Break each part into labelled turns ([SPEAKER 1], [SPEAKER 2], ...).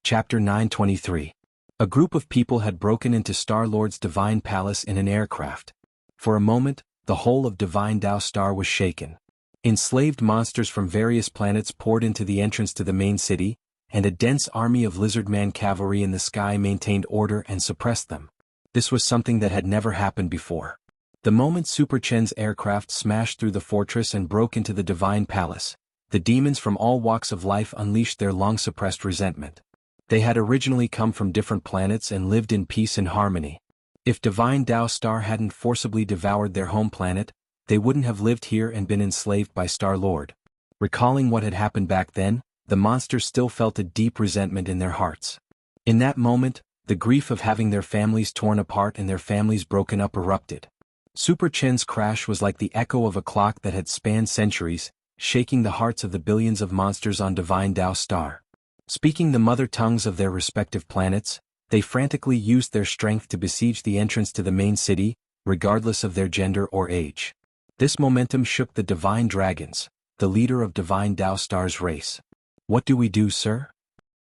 [SPEAKER 1] Chapter 923. A group of people had broken into Star-Lord's divine palace in an aircraft. For a moment, the whole of Divine Tao Star was shaken. Enslaved monsters from various planets poured into the entrance to the main city, and a dense army of lizardman cavalry in the sky maintained order and suppressed them. This was something that had never happened before. The moment Super Chen's aircraft smashed through the fortress and broke into the divine palace, the demons from all walks of life unleashed their long-suppressed resentment. They had originally come from different planets and lived in peace and harmony. If Divine Tao Star hadn't forcibly devoured their home planet, they wouldn't have lived here and been enslaved by Star-Lord. Recalling what had happened back then, the monsters still felt a deep resentment in their hearts. In that moment, the grief of having their families torn apart and their families broken up erupted. Super Chen's crash was like the echo of a clock that had spanned centuries, shaking the hearts of the billions of monsters on Divine Tao Star. Speaking the mother tongues of their respective planets, they frantically used their strength to besiege the entrance to the main city, regardless of their gender or age. This momentum shook the Divine Dragons, the leader of Divine Tao Star's race. "What do we do, sir?"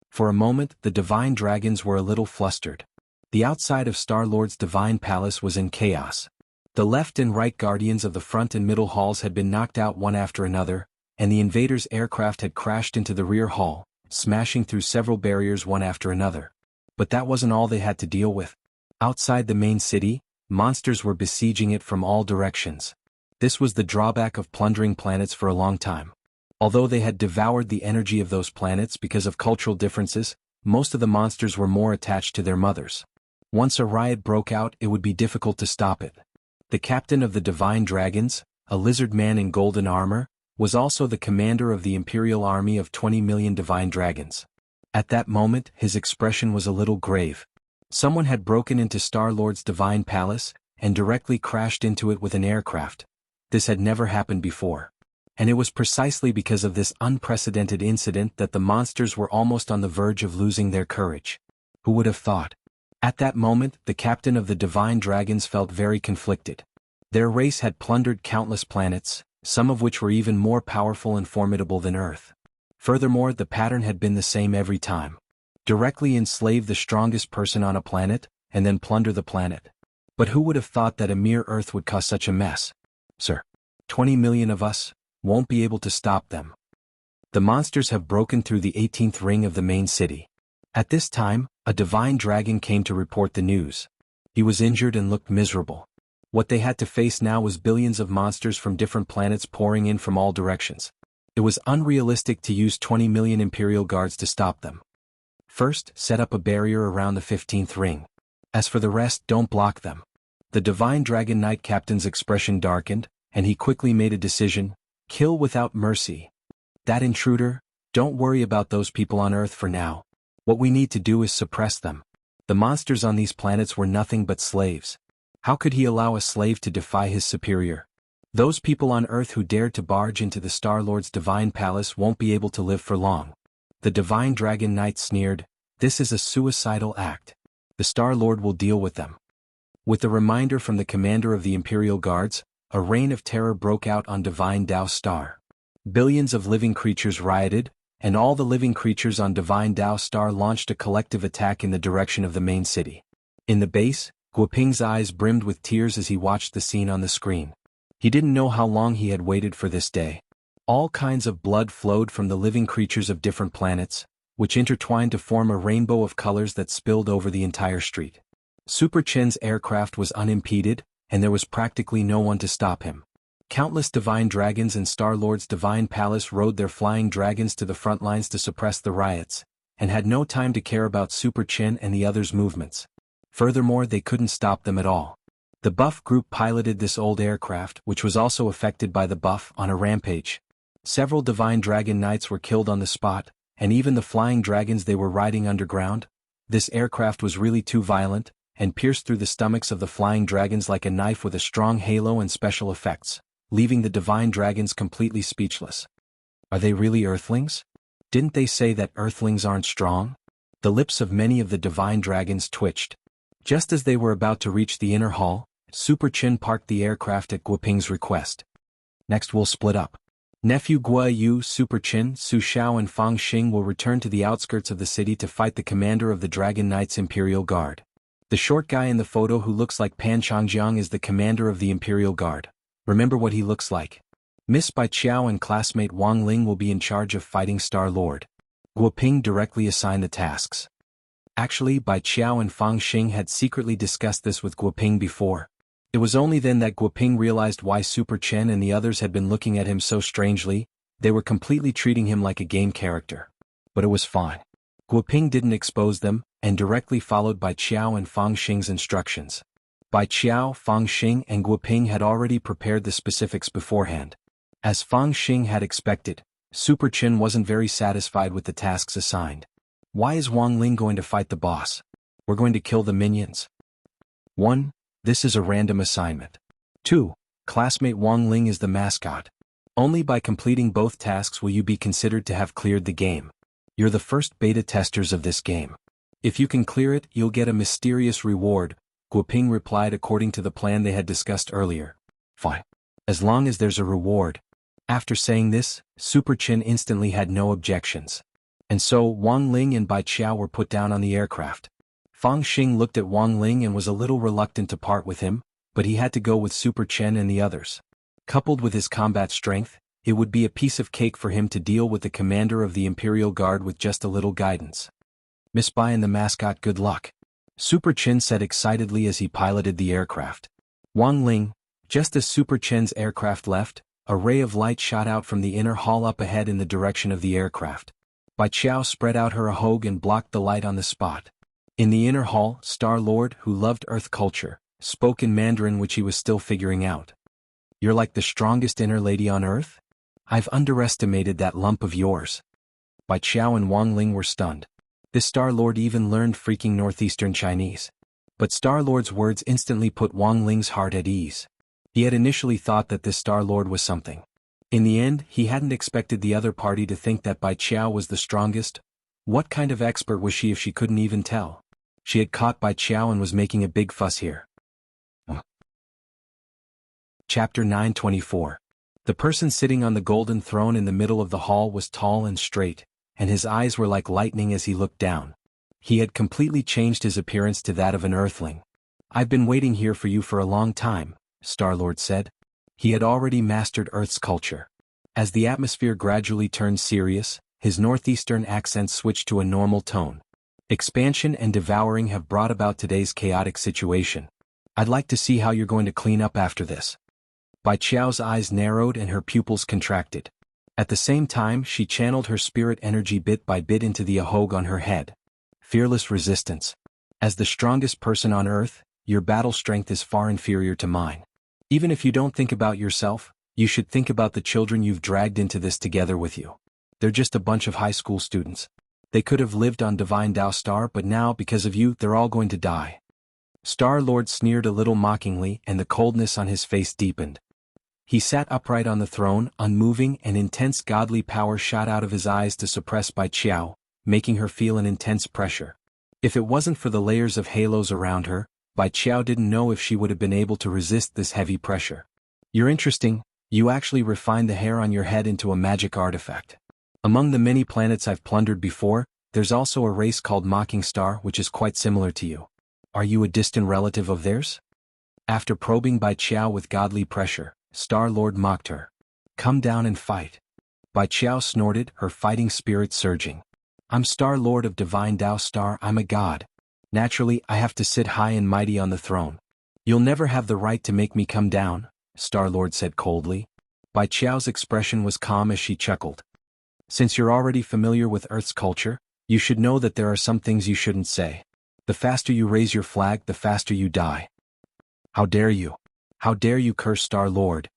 [SPEAKER 1] For a moment, the Divine Dragons were a little flustered. The outside of Star-Lord's divine palace was in chaos. The left and right guardians of the front and middle halls had been knocked out one after another, and the invaders' aircraft had crashed into the rear hall, smashing through several barriers one after another. But that wasn't all they had to deal with. Outside the main city, monsters were besieging it from all directions. This was the drawback of plundering planets for a long time. Although they had devoured the energy of those planets because of cultural differences, most of the monsters were more attached to their mothers. Once a riot broke out, it would be difficult to stop it. The captain of the Divine Dragons, a lizard man in golden armor, was also the commander of the Imperial Army of 20 million Divine Dragons. At that moment, his expression was a little grave. Someone had broken into Star-Lord's divine palace, and directly crashed into it with an aircraft. This had never happened before. And it was precisely because of this unprecedented incident that the monsters were almost on the verge of losing their courage. Who would have thought? At that moment, the captain of the Divine Dragons felt very conflicted. Their race had plundered countless planets, some of which were even more powerful and formidable than Earth. Furthermore, the pattern had been the same every time. Directly enslave the strongest person on a planet, and then plunder the planet. But who would have thought that a mere Earth would cause such a mess? "Sir, 20 million of us won't be able to stop them. The monsters have broken through the 18th ring of the main city." At this time, a divine dragon came to report the news. He was injured and looked miserable. What they had to face now was billions of monsters from different planets pouring in from all directions. It was unrealistic to use 20 million Imperial guards to stop them. First, set up a barrier around the 15th ring. As for the rest, don't block them. The Divine Dragon Knight captain's expression darkened, and he quickly made a decision: kill without mercy. That intruder, don't worry about those people on Earth for now. What we need to do is suppress them. The monsters on these planets were nothing but slaves. How could he allow a slave to defy his superior? Those people on Earth who dared to barge into the Star-Lord's divine palace won't be able to live for long. The Divine Dragon Knight sneered, "This is a suicidal act. The Star-Lord will deal with them." With the reminder from the commander of the Imperial Guards, a reign of terror broke out on Divine Tao Star. Billions of living creatures rioted, and all the living creatures on Divine Tao Star launched a collective attack in the direction of the main city. In the base, Guoping's eyes brimmed with tears as he watched the scene on the screen. He didn't know how long he had waited for this day. All kinds of blood flowed from the living creatures of different planets, which intertwined to form a rainbow of colors that spilled over the entire street. Super Chen's aircraft was unimpeded, and there was practically no one to stop him. Countless divine dragons in Star-Lord's divine palace rode their flying dragons to the front lines to suppress the riots, and had no time to care about Super Chen and the others' movements. Furthermore, they couldn't stop them at all. The buff group piloted this old aircraft, which was also affected by the buff, on a rampage. Several divine dragon knights were killed on the spot, and even the flying dragons they were riding underground. This aircraft was really too violent, and pierced through the stomachs of the flying dragons like a knife with a strong halo and special effects, leaving the divine dragons completely speechless. Are they really Earthlings? Didn't they say that Earthlings aren't strong? The lips of many of the divine dragons twitched. Just as they were about to reach the inner hall, Super Chen parked the aircraft at Guoping's request. "Next we'll split up. Nephew Guo Yu, Super Qin, Su Xiao and Fang Xing will return to the outskirts of the city to fight the commander of the Dragon Knight's Imperial Guard. The short guy in the photo who looks like Pan Changjiang is the commander of the Imperial Guard. Remember what he looks like. Miss Bai Qiao and classmate Wang Ling will be in charge of fighting Star-Lord. Guo Ping directly assigned the tasks. Actually, Bai Qiao and Fang Xing had secretly discussed this with Guo Ping before. It was only then that Guo Ping realized why Super Chen and the others had been looking at him so strangely. They were completely treating him like a game character. But it was fine. Guo Ping didn't expose them, and directly followed Bai Qiao and Fang Xing's instructions. Bai Qiao, Fang Xing and Guo Ping had already prepared the specifics beforehand. As Fang Xing had expected, Super Chen wasn't very satisfied with the tasks assigned. Why is Wang Ling going to fight the boss? We're going to kill the minions. 1. This is a random assignment. 2. Classmate Wang Ling is the mascot. Only by completing both tasks will you be considered to have cleared the game. You're the first beta testers of this game. If you can clear it, you'll get a mysterious reward, Guo Ping replied according to the plan they had discussed earlier. Fine. As long as there's a reward. After saying this, Super Chen instantly had no objections. And so Wang Ling and Bai Qiao were put down on the aircraft. Fang Xing looked at Wang Ling and was a little reluctant to part with him, but he had to go with Super Chen and the others. Coupled with his combat strength, it would be a piece of cake for him to deal with the commander of the Imperial Guard with just a little guidance. Miss Bai and the mascot, good luck. Super Chen said excitedly as he piloted the aircraft. Wang Ling, just as Super Chen's aircraft left, a ray of light shot out from the inner hall up ahead in the direction of the aircraft. Bai Qiao spread out her ahog and blocked the light on the spot. In the inner hall, Star-Lord, who loved Earth culture, spoke in Mandarin which he was still figuring out. You're like the strongest inner lady on Earth? I've underestimated that lump of yours. Bai Qiao and Wang Ling were stunned. This Star-Lord even learned freaking Northeastern Chinese. But Star-Lord's words instantly put Wang Ling's heart at ease. He had initially thought that this Star-Lord was something. In the end, he hadn't expected the other party to think that Bai Qiao was the strongest. What kind of expert was she if she couldn't even tell? She had caught Bai Qiao and was making a big fuss here. Chapter 924. The person sitting on the golden throne in the middle of the hall was tall and straight, and his eyes were like lightning as he looked down. He had completely changed his appearance to that of an earthling. I've been waiting here for you for a long time, Star-Lord said. He had already mastered Earth's culture. As the atmosphere gradually turned serious, his northeastern accent switched to a normal tone. Expansion and devouring have brought about today's chaotic situation. I'd like to see how you're going to clean up after this. Bai Qiao's eyes narrowed and her pupils contracted. At the same time, she channeled her spirit energy bit by bit into the ahog on her head. Fearless resistance. As the strongest person on Earth, your battle strength is far inferior to mine. Even if you don't think about yourself, you should think about the children you've dragged into this together with you. They're just a bunch of high school students. They could have lived on Divine Tao Star, but now, because of you, they're all going to die. Star-Lord sneered a little mockingly, and the coldness on his face deepened. He sat upright on the throne, unmoving, and intense godly power shot out of his eyes to suppress Bai Qiao, making her feel an intense pressure. If it wasn't for the layers of halos around her, Bai Qiao didn't know if she would have been able to resist this heavy pressure. You're interesting, you actually refined the hair on your head into a magic artifact. Among the many planets I've plundered before, there's also a race called Mocking Star which is quite similar to you. Are you a distant relative of theirs? After probing Bai Qiao with godly pressure, Star-Lord mocked her. Come down and fight. Bai Qiao snorted, her fighting spirit surging. I'm Star-Lord of Divine Tao Star, I'm a god. Naturally, I have to sit high and mighty on the throne. You'll never have the right to make me come down, Star-Lord said coldly. Bai Qiao's expression was calm as she chuckled. Since you're already familiar with Earth's culture, you should know that there are some things you shouldn't say. The faster you raise your flag, the faster you die. How dare you? How dare you curse Star-Lord?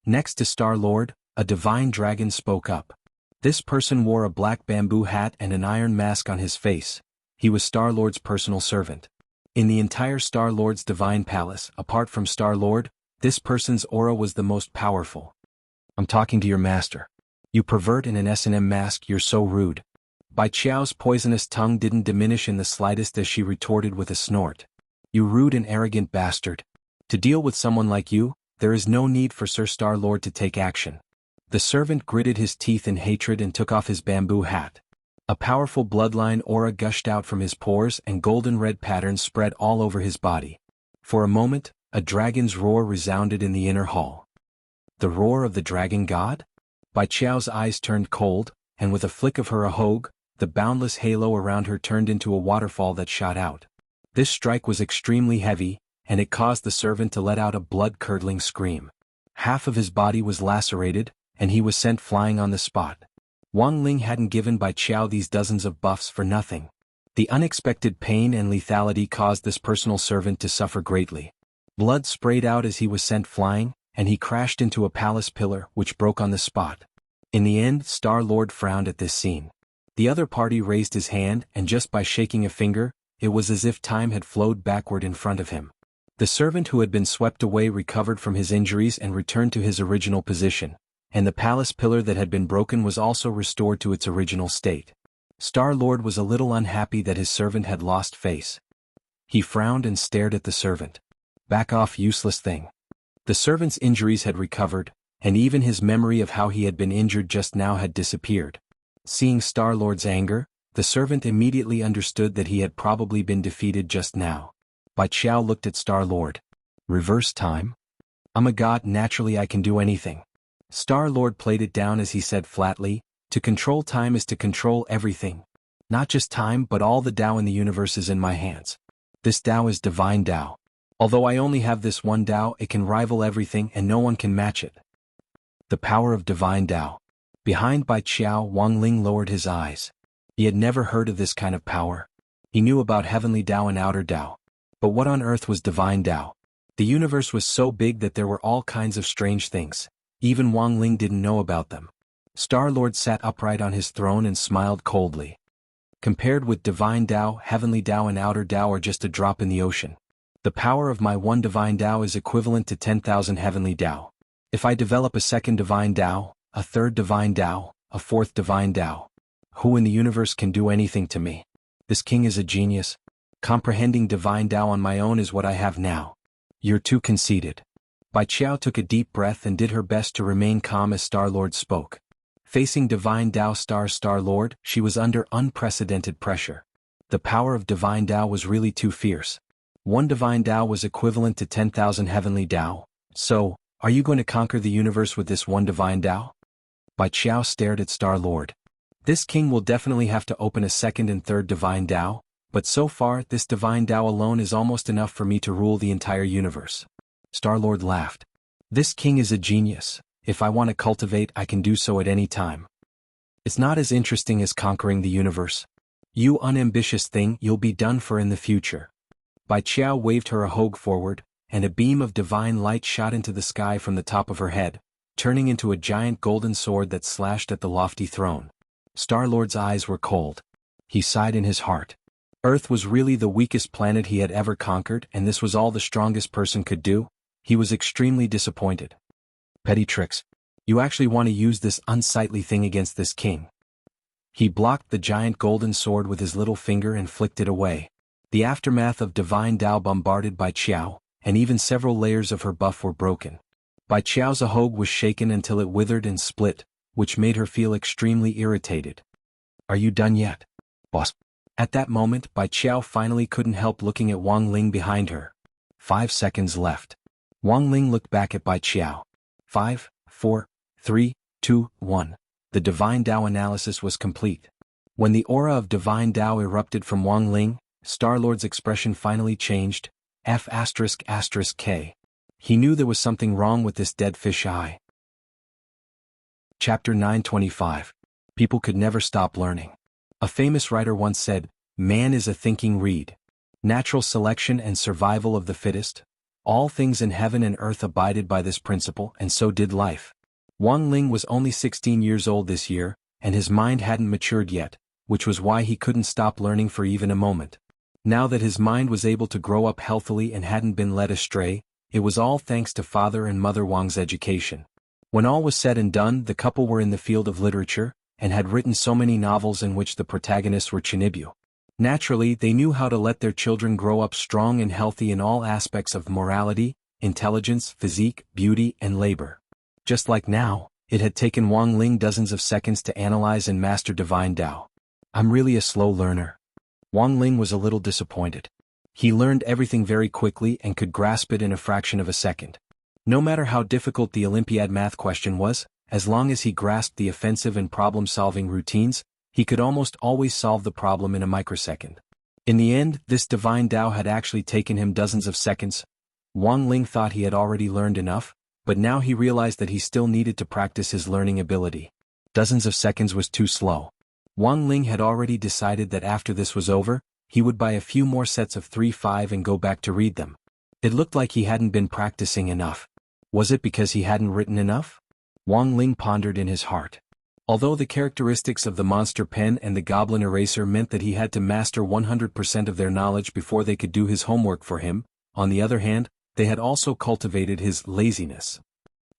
[SPEAKER 1] Next to Star-Lord, a divine dragon spoke up. This person wore a black bamboo hat and an iron mask on his face. He was Star-Lord's personal servant. In the entire Star-Lord's divine palace, apart from Star-Lord, this person's aura was the most powerful. I'm talking to your master. You pervert in an S&M mask, you're so rude. Bai Qiao's poisonous tongue didn't diminish in the slightest as she retorted with a snort. You rude and arrogant bastard. To deal with someone like you, there is no need for Sir Star-Lord to take action. The servant gritted his teeth in hatred and took off his bamboo hat. A powerful bloodline aura gushed out from his pores and golden red patterns spread all over his body. For a moment, a dragon's roar resounded in the inner hall. The roar of the dragon god? Bai Qiao's eyes turned cold, and with a flick of her ahog, the boundless halo around her turned into a waterfall that shot out. This strike was extremely heavy, and it caused the servant to let out a blood-curdling scream. Half of his body was lacerated, and he was sent flying on the spot. Wang Ling hadn't given Bai Qiao these dozens of buffs for nothing. The unexpected pain and lethality caused this personal servant to suffer greatly. Blood sprayed out as he was sent flying, and he crashed into a palace pillar which broke on the spot. In the end, Star-Lord frowned at this scene. The other party raised his hand, and just by shaking a finger, it was as if time had flowed backward in front of him. The servant who had been swept away recovered from his injuries and returned to his original position, and the palace pillar that had been broken was also restored to its original state. Star-Lord was a little unhappy that his servant had lost face. He frowned and stared at the servant. "Back off, useless thing." The servant's injuries had recovered, and even his memory of how he had been injured just now had disappeared. Seeing Star-Lord's anger, the servant immediately understood that he had probably been defeated just now. Bai Qiao looked at Star-Lord. "Reverse time? I'm a god, naturally I can do anything." Star-Lord played it down as he said flatly, "To control time is to control everything. Not just time but all the Tao in the universe is in my hands. This Tao is divine Tao. Although I only have this one Tao, it can rival everything and no one can match it." The power of divine Tao. Behind Bai Qiao, Wang Ling lowered his eyes. He had never heard of this kind of power. He knew about heavenly Tao and outer Tao. But what on earth was divine Tao? The universe was so big that there were all kinds of strange things. Even Wang Ling didn't know about them. Star-Lord sat upright on his throne and smiled coldly. Compared with divine Tao, heavenly Tao and outer Tao are just a drop in the ocean. The power of my one divine Tao is equivalent to 10,000 heavenly Tao. If I develop a second divine Tao, a third divine Tao, a fourth divine Tao, who in the universe can do anything to me? This king is a genius. Comprehending divine Tao on my own is what I have now. You're too conceited. Bai Qiao took a deep breath and did her best to remain calm as Star-Lord spoke. Facing divine Tao Star-Lord, she was under unprecedented pressure. The power of divine Tao was really too fierce. One divine Tao was equivalent to 10,000 heavenly Tao. So, are you going to conquer the universe with this one divine Tao? Bai Qiao stared at Star-Lord. This king will definitely have to open a second and third divine Tao, but so far this divine Tao alone is almost enough for me to rule the entire universe. Star-Lord laughed. This king is a genius. If I want to cultivate, I can do so at any time. It's not as interesting as conquering the universe. You unambitious thing, you'll be done for in the future. Bai Qiao waved her ahog forward, and a beam of divine light shot into the sky from the top of her head, turning into a giant golden sword that slashed at the lofty throne. Star-Lord's eyes were cold. He sighed in his heart. Earth was really the weakest planet he had ever conquered, and this was all the strongest person could do. He was extremely disappointed. Petty tricks. You actually want to use this unsightly thing against this king? He blocked the giant golden sword with his little finger and flicked it away. The aftermath of divine Tao bombarded Bai Qiao, and even several layers of her buff were broken. Bai Qiao's ahog was shaken until it withered and split, which made her feel extremely irritated. "Are you done yet, boss?" At that moment, Bai Qiao finally couldn't help looking at Wang Ling behind her. 5 seconds left. Wang Ling looked back at Bai Qiao. 5, 4, 3, 2, 1. The divine Tao analysis was complete. When the aura of divine Tao erupted from Wang Ling, Star-Lord's expression finally changed. F***K. He knew there was something wrong with this dead fish eye. Chapter 925. People could never stop learning. A famous writer once said, "Man is a thinking reed. Natural selection and survival of the fittest. All things in heaven and earth abided by this principle, and so did life." Wang Ling was only 16 years old this year, and his mind hadn't matured yet, which was why he couldn't stop learning for even a moment. Now that his mind was able to grow up healthily and hadn't been led astray, it was all thanks to Father and Mother Wang's education. When all was said and done, the couple were in the field of literature, and had written so many novels in which the protagonists were Chinibyu. Naturally, they knew how to let their children grow up strong and healthy in all aspects of morality, intelligence, physique, beauty, and labor. Just like now, It had taken Wang Ling dozens of seconds to analyze and master Divine Tao. I'm really a slow learner. Wang Ling was a little disappointed. He learned everything very quickly and could grasp it in a fraction of a second. No matter how difficult the Olympiad math question was, as long as he grasped the offensive and problem-solving routines, he could almost always solve the problem in a microsecond. In the end, this Divine Tao had actually taken him dozens of seconds. Wang Ling thought he had already learned enough, but now he realized that he still needed to practice his learning ability. Dozens of seconds was too slow. Wang Ling had already decided that after this was over, he would buy a few more sets of 3-5 and go back to read them. It looked like he hadn't been practicing enough. Was it because he hadn't written enough? Wang Ling pondered in his heart. Although the characteristics of the monster pen and the goblin eraser meant that he had to master 100% of their knowledge before they could do his homework for him, on the other hand, they had also cultivated his laziness.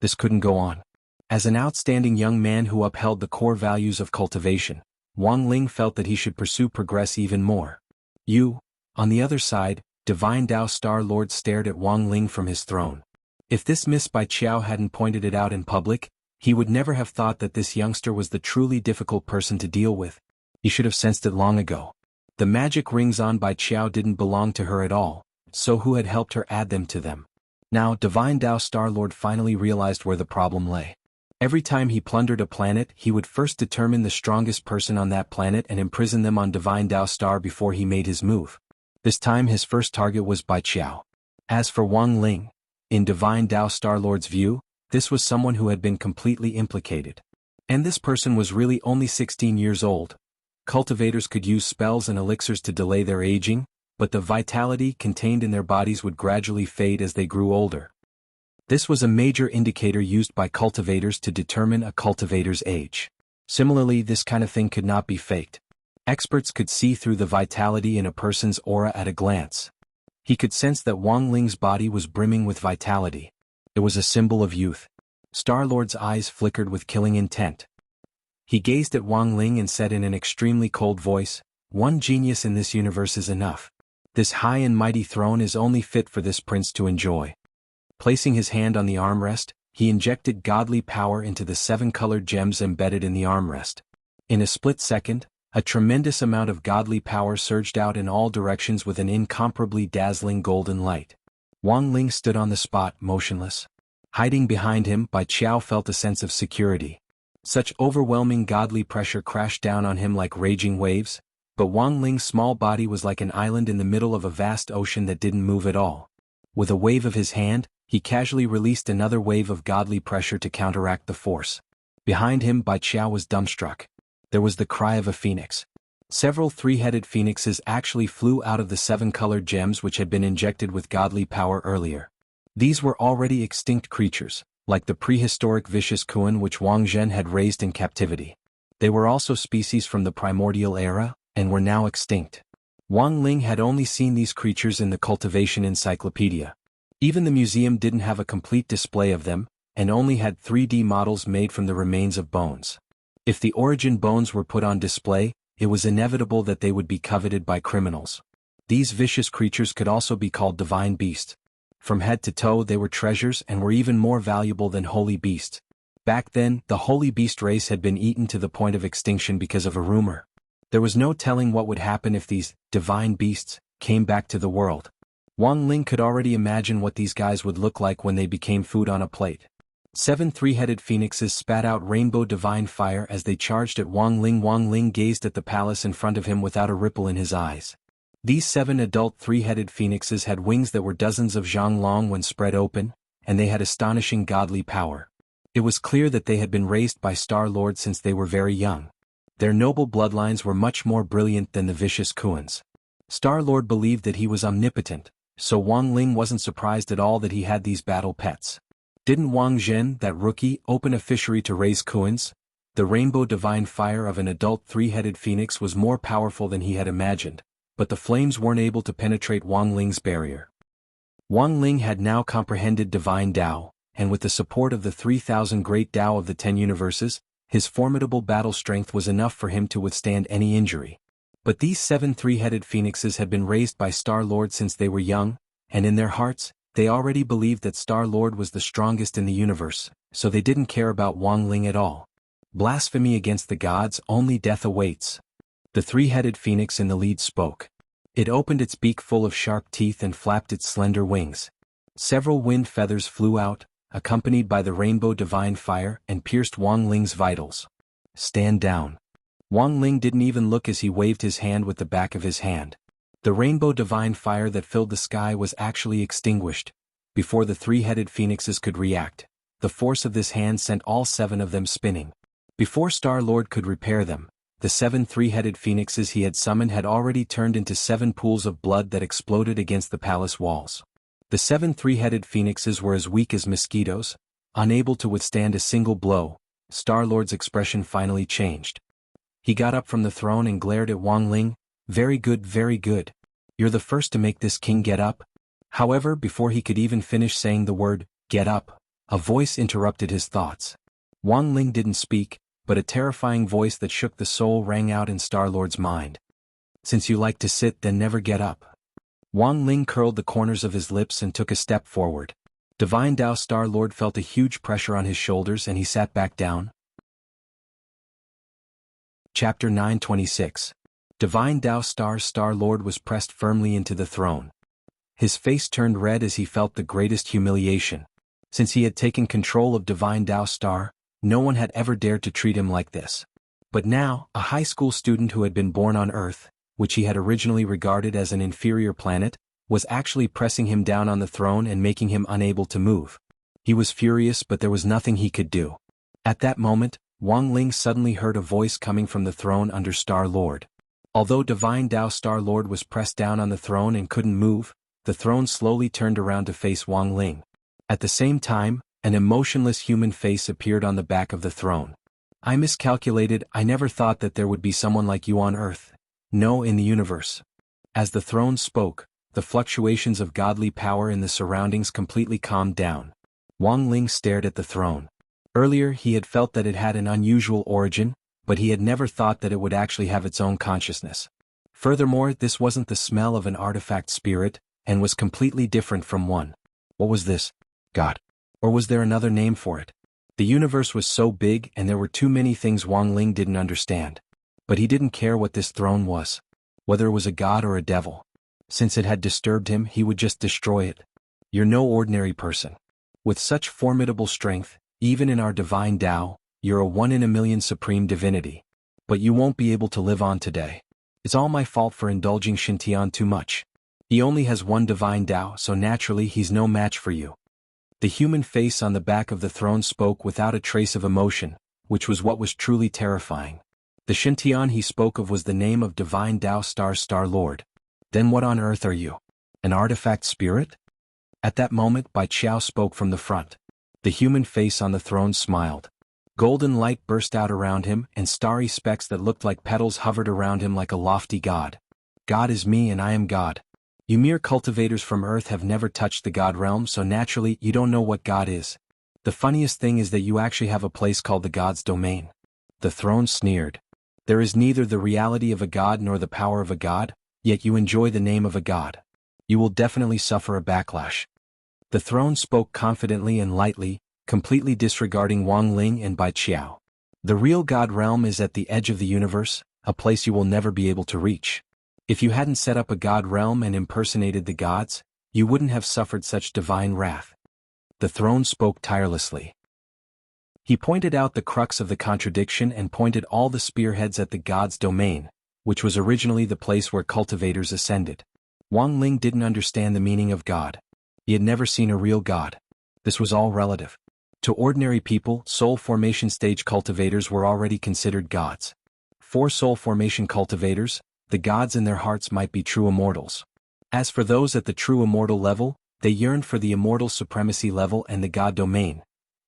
[SPEAKER 1] This couldn't go on. As an outstanding young man who upheld the core values of cultivation, Wang Ling felt that he should pursue progress even more. On the other side, Divine Tao Star Lord stared at Wang Ling from his throne. If this Miss Bai Qiao hadn't pointed it out in public, he would never have thought that this youngster was the truly difficult person to deal with. He should have sensed it long ago. The magic rings on Bai Qiao didn't belong to her at all, so who had helped her add them to them? Now Divine Tao Star Lord finally realized where the problem lay. Every time he plundered a planet, he would first determine the strongest person on that planet and imprison them on Divine Tao Star before he made his move. This time his first target was Bai Qiao. As for Wang Ling, in Divine Tao Star Lord's view, this was someone who had been completely implicated. And this person was really only 16 years old. Cultivators could use spells and elixirs to delay their aging, but the vitality contained in their bodies would gradually fade as they grew older. This was a major indicator used by cultivators to determine a cultivator's age. Similarly, this kind of thing could not be faked. Experts could see through the vitality in a person's aura at a glance. He could sense that Wang Ling's body was brimming with vitality. It was a symbol of youth. Star-Lord's eyes flickered with killing intent. He gazed at Wang Ling and said in an extremely cold voice, "One genius in this universe is enough. This high and mighty throne is only fit for this prince to enjoy." Placing his hand on the armrest, he injected godly power into the 7 colored gems embedded in the armrest. In a split second, a tremendous amount of godly power surged out in all directions with an incomparably dazzling golden light. Wang Ling stood on the spot, motionless. Hiding behind him, Bai Qiao felt a sense of security. Such overwhelming godly pressure crashed down on him like raging waves, but Wang Ling's small body was like an island in the middle of a vast ocean that didn't move at all. With a wave of his hand, he casually released another wave of godly pressure to counteract the force. Behind him, Bai Qiao was dumbstruck. There was the cry of a phoenix. Several 3-headed phoenixes actually flew out of the 7 colored gems which had been injected with godly power earlier. These were already extinct creatures, like the prehistoric vicious Kuan which Wang Zhen had raised in captivity. They were also species from the primordial era, and were now extinct. Wang Ling had only seen these creatures in the cultivation encyclopedia. Even the museum didn't have a complete display of them, and only had 3D models made from the remains of bones. If the origin bones were put on display, it was inevitable that they would be coveted by criminals. These vicious creatures could also be called divine beasts. From head to toe they were treasures and were even more valuable than holy beasts. Back then, the holy beast race had been eaten to the point of extinction because of a rumor. There was no telling what would happen if these divine beasts came back to the world. Wang Ling could already imagine what these guys would look like when they became food on a plate. 7 3-headed phoenixes spat out rainbow divine fire as they charged at Wang Ling. Wang Ling gazed at the palace in front of him without a ripple in his eyes. These 7 adult 3-headed phoenixes had wings that were dozens of zhang long when spread open, and they had astonishing godly power. It was clear that they had been raised by Star-Lord since they were very young. Their noble bloodlines were much more brilliant than the vicious Kuans. Star-Lord believed that he was omnipotent, so Wang Ling wasn't surprised at all that he had these battle pets. Didn't Wang Zhen, that rookie, open a fishery to raise Kuans? The rainbow divine fire of an adult 3-headed phoenix was more powerful than he had imagined, but the flames weren't able to penetrate Wang Ling's barrier. Wang Ling had now comprehended divine Tao, and with the support of the 3,000 great Tao of the 10 universes, his formidable battle strength was enough for him to withstand any injury. But these 7 3-headed phoenixes had been raised by Star-Lord since they were young, and in their hearts, they already believed that Star-Lord was the strongest in the universe, so they didn't care about Wang Ling at all. Blasphemy against the gods, only death awaits. The three-headed phoenix in the lead spoke. It opened its beak full of sharp teeth and flapped its slender wings. Several wind feathers flew out, accompanied by the rainbow divine fire, and pierced Wang Ling's vitals. Stand down. Wang Ling didn't even look as he waved his hand with the back of his hand. The rainbow divine fire that filled the sky was actually extinguished. Before the three-headed phoenixes could react, the force of this hand sent all 7 of them spinning. Before Star-Lord could repair them, the 7 three-headed phoenixes he had summoned had already turned into 7 pools of blood that exploded against the palace walls. The 7 three-headed phoenixes were as weak as mosquitoes, unable to withstand a single blow. Star-Lord's expression finally changed. He got up from the throne and glared at Wang Ling. Very good, very good. You're the first to make this king get up. However, before he could even finish saying the word, get up, a voice interrupted his thoughts. Wang Ling didn't speak, but a terrifying voice that shook the soul rang out in Star-Lord's mind. Since you like to sit, then never get up. Wang Ling curled the corners of his lips and took a step forward. Divine Tao Star-Lord felt a huge pressure on his shoulders and he sat back down. Chapter 926. Divine Tao Star-Lord was pressed firmly into the throne. His face turned red as he felt the greatest humiliation. Since he had taken control of Divine Tao Star, no one had ever dared to treat him like this. But now, a high school student who had been born on Earth, which he had originally regarded as an inferior planet, was actually pressing him down on the throne and making him unable to move. He was furious, but there was nothing he could do. At that moment, Wang Ling suddenly heard a voice coming from the throne under Star-Lord. Although Divine Tao Star-Lord was pressed down on the throne and couldn't move, the throne slowly turned around to face Wang Ling. At the same time, an emotionless human face appeared on the back of the throne. I miscalculated. I never thought that there would be someone like you on Earth. No, in the universe. As the throne spoke, the fluctuations of godly power in the surroundings completely calmed down. Wang Ling stared at the throne. Earlier he had felt that it had an unusual origin, but he had never thought that it would actually have its own consciousness. Furthermore, this wasn't the smell of an artifact spirit, and was completely different from one. What was this? God. Or was there another name for it? The universe was so big and there were too many things Wang Ling didn't understand. But he didn't care what this throne was. Whether it was a god or a devil. Since it had disturbed him, he would just destroy it. You're no ordinary person. With such formidable strength, even in our divine Tao, you're a 1 in a million supreme divinity. But you won't be able to live on today. It's all my fault for indulging Xintian too much. He only has 1 divine Tao, so naturally he's no match for you. The human face on the back of the throne spoke without a trace of emotion, which was what was truly terrifying. The Xintian he spoke of was the name of Divine Tao Star-Lord. Then what on earth are you? An artifact spirit? At that moment, Bai Qiao spoke from the front. The human face on the throne smiled. Golden light burst out around him, and starry specks that looked like petals hovered around him like a lofty god. God is me and I am God. You mere cultivators from Earth have never touched the God realm, so naturally you don't know what God is. The funniest thing is that you actually have a place called the God's domain. The throne sneered. There is neither the reality of a god nor the power of a god, yet you enjoy the name of a god. You will definitely suffer a backlash. The throne spoke confidently and lightly, completely disregarding Wang Ling and Bai Qiao. The real God realm is at the edge of the universe, a place you will never be able to reach. If you hadn't set up a God realm and impersonated the gods, you wouldn't have suffered such divine wrath. The throne spoke tirelessly. He pointed out the crux of the contradiction and pointed all the spearheads at the God's domain, which was originally the place where cultivators ascended. Wang Ling didn't understand the meaning of God. He had never seen a real God. This was all relative. To ordinary people, soul formation stage cultivators were already considered gods. For soul formation cultivators, the gods in their hearts might be true immortals. As for those at the true immortal level, they yearned for the immortal supremacy level and the God domain.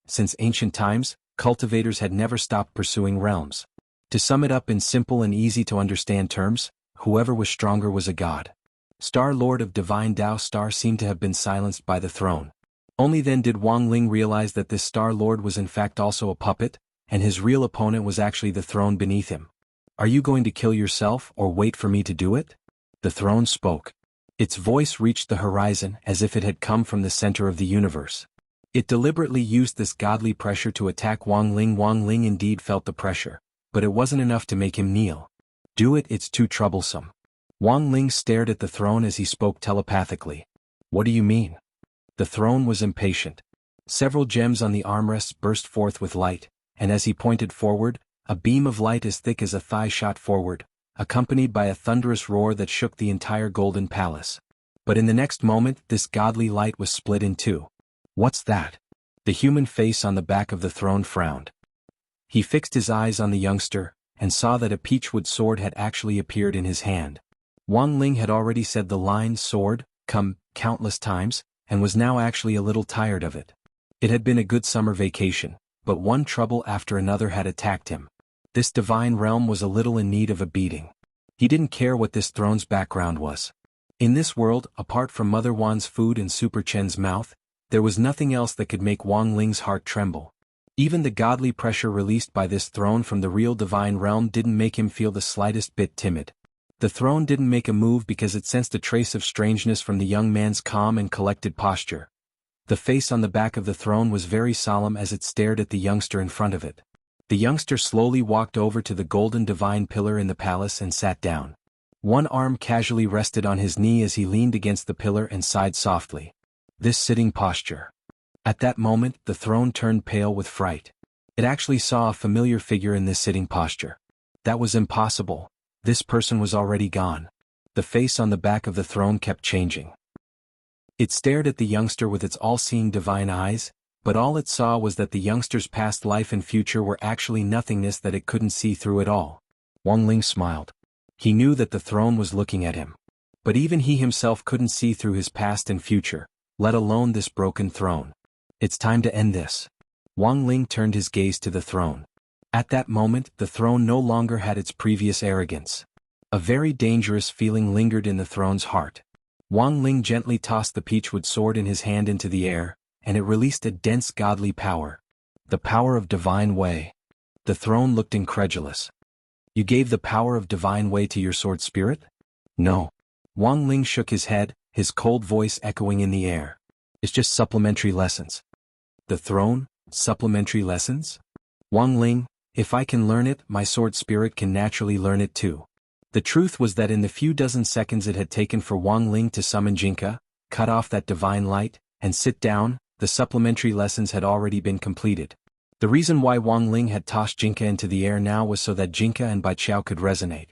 [SPEAKER 1] Since ancient times, cultivators had never stopped pursuing realms. To sum it up in simple and easy to understand terms, whoever was stronger was a god. Star-Lord of Divine Tao Star seemed to have been silenced by the throne. Only then did Wang Ling realize that this Star-Lord was in fact also a puppet, and his real opponent was actually the throne beneath him. Are you going to kill yourself or wait for me to do it? The throne spoke. Its voice reached the horizon as if it had come from the center of the universe. It deliberately used this godly pressure to attack Wang Ling. Wang Ling indeed felt the pressure, but it wasn't enough to make him kneel. Do it, it's too troublesome. Wang Ling stared at the throne as he spoke telepathically. What do you mean? The throne was impatient. Several gems on the armrests burst forth with light, and as he pointed forward, a beam of light as thick as a thigh shot forward, accompanied by a thunderous roar that shook the entire golden palace. But in the next moment, this godly light was split in two. What's that? The human face on the back of the throne frowned. He fixed his eyes on the youngster, and saw that a peachwood sword had actually appeared in his hand. Wang Ling had already said the line sword, come, countless times, and was now actually a little tired of it. It had been a good summer vacation, but one trouble after another had attacked him. This divine realm was a little in need of a beating. He didn't care what this throne's background was. In this world, apart from Mother Wan's food and Super Chen's mouth, there was nothing else that could make Wang Ling's heart tremble. Even the godly pressure released by this throne from the real divine realm didn't make him feel the slightest bit timid. The throne didn't make a move because it sensed a trace of strangeness from the young man's calm and collected posture. The face on the back of the throne was very solemn as it stared at the youngster in front of it. The youngster slowly walked over to the golden divine pillar in the palace and sat down. One arm casually rested on his knee as he leaned against the pillar and sighed softly. This sitting posture. At that moment, the throne turned pale with fright. It actually saw a familiar figure in this sitting posture. That was impossible. This person was already gone. The face on the back of the throne kept changing. It stared at the youngster with its all-seeing divine eyes, but all it saw was that the youngster's past life and future were actually nothingness that it couldn't see through at all. Wang Ling smiled. He knew that the throne was looking at him. But even he himself couldn't see through his past and future, let alone this broken throne. It's time to end this. Wang Ling turned his gaze to the throne. At that moment, the throne no longer had its previous arrogance. A very dangerous feeling lingered in the throne's heart. Wang Ling gently tossed the peachwood sword in his hand into the air, and it released a dense godly power. The power of divine way. The throne looked incredulous. You gave the power of divine way to your sword spirit? No. Wang Ling shook his head, his cold voice echoing in the air. It's just supplementary lessons. The throne? Supplementary lessons? Wang Ling, if I can learn it, my sword spirit can naturally learn it too. The truth was that in the few dozen seconds it had taken for Wang Ling to summon Jinka, cut off that divine light, and sit down, the supplementary lessons had already been completed. The reason why Wang Ling had tossed Jinka into the air now was so that Jinka and Bai Qiao could resonate.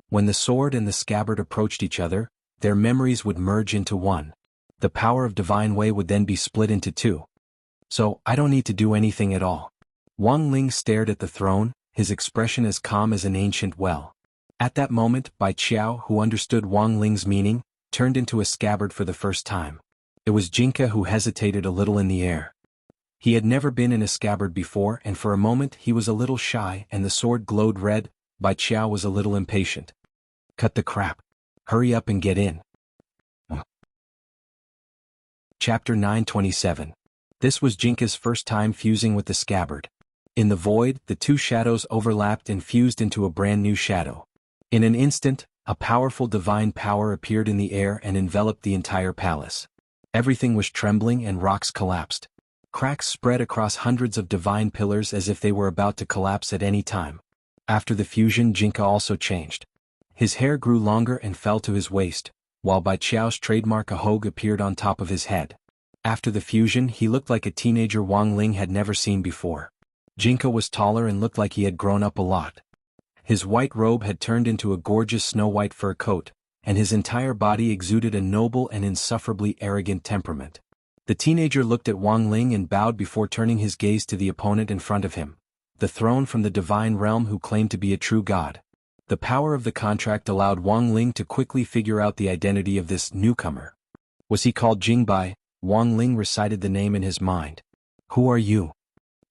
[SPEAKER 1] When the sword and the scabbard approached each other, their memories would merge into one. The power of divine way would then be split into two. So, I don't need to do anything at all. Wang Ling stared at the throne, his expression as calm as an ancient well. At that moment, Bai Qiao, who understood Wang Ling's meaning, turned into a scabbard for the first time. It was Jinka who hesitated a little in the air. He had never been in a scabbard before, and for a moment he was a little shy and the sword glowed red. Bai Qiao was a little impatient. Cut the crap. Hurry up and get in. Chapter 927. This was Jinka's first time fusing with the scabbard. In the void, the two shadows overlapped and fused into a brand new shadow. In an instant, a powerful divine power appeared in the air and enveloped the entire palace. Everything was trembling and rocks collapsed. Cracks spread across hundreds of divine pillars as if they were about to collapse at any time. After the fusion, Jinka also changed. His hair grew longer and fell to his waist, while Bai Qiao's trademark ahog appeared on top of his head. After the fusion, he looked like a teenager Wang Ling had never seen before. Jinka was taller and looked like he had grown up a lot. His white robe had turned into a gorgeous snow-white fur coat, and his entire body exuded a noble and insufferably arrogant temperament. The teenager looked at Wang Ling and bowed before turning his gaze to the opponent in front of him, the throne from the divine realm who claimed to be a true god. The power of the contract allowed Wang Ling to quickly figure out the identity of this newcomer. Was he called Jingbai? Wang Ling recited the name in his mind. Who are you?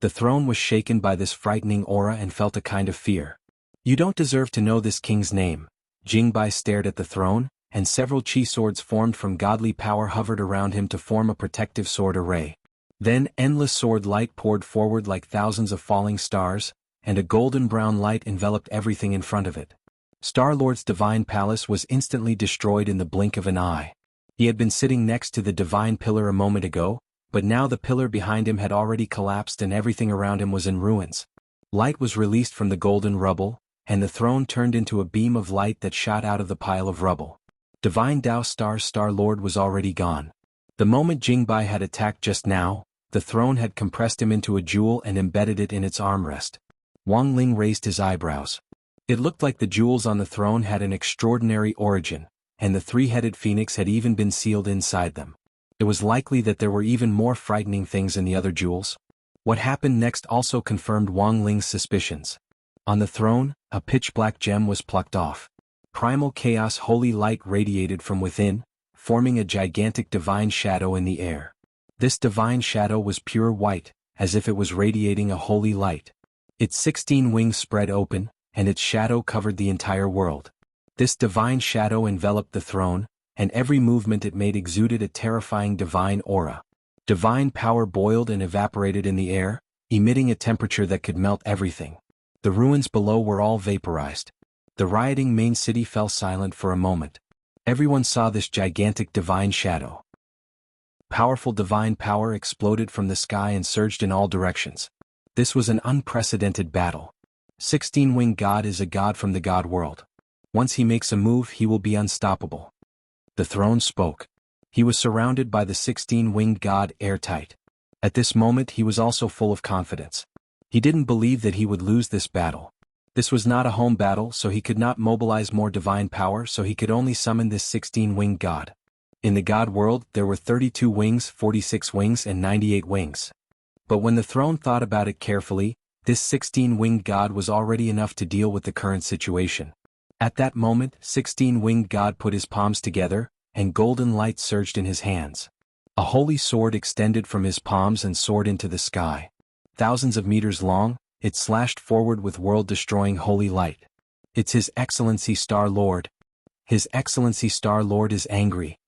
[SPEAKER 1] The throne was shaken by this frightening aura and felt a kind of fear. You don't deserve to know this king's name. Jingbai stared at the throne, and several chi swords formed from godly power hovered around him to form a protective sword array. Then endless sword light poured forward like thousands of falling stars, and a golden-brown light enveloped everything in front of it. Star-Lord's divine palace was instantly destroyed in the blink of an eye. He had been sitting next to the divine pillar a moment ago, but now the pillar behind him had already collapsed and everything around him was in ruins. Light was released from the golden rubble, and the throne turned into a beam of light that shot out of the pile of rubble. Divine Tao Star-Lord was already gone. The moment Jingbai had attacked just now, the throne had compressed him into a jewel and embedded it in its armrest. Wang Ling raised his eyebrows. It looked like the jewels on the throne had an extraordinary origin, and the three-headed phoenix had even been sealed inside them. It was likely that there were even more frightening things in the other jewels. What happened next also confirmed Wang Ling's suspicions. On the throne, a pitch-black gem was plucked off. Primal chaos holy light radiated from within, forming a gigantic divine shadow in the air. This divine shadow was pure white, as if it was radiating a holy light. Its 16 wings spread open, and its shadow covered the entire world. This divine shadow enveloped the throne, and every movement it made exuded a terrifying divine aura. Divine power boiled and evaporated in the air, emitting a temperature that could melt everything. The ruins below were all vaporized. The rioting main city fell silent for a moment. Everyone saw this gigantic divine shadow. Powerful divine power exploded from the sky and surged in all directions. This was an unprecedented battle. 16-winged God is a god from the god world. Once he makes a move, he will be unstoppable. The throne spoke. He was surrounded by the 16-winged god airtight. At this moment he was also full of confidence. He didn't believe that he would lose this battle. This was not a home battle, so he could not mobilize more divine power, so he could only summon this 16-winged god. In the god world there were 32 wings, 46 wings and 98 wings. But when the throne thought about it carefully, this 16-winged god was already enough to deal with the current situation. At that moment, 16-winged God put his palms together, and golden light surged in his hands. A holy sword extended from his palms and soared into the sky. Thousands of meters long, it slashed forward with world-destroying holy light. It's His Excellency Star-Lord. His Excellency Star-Lord is angry.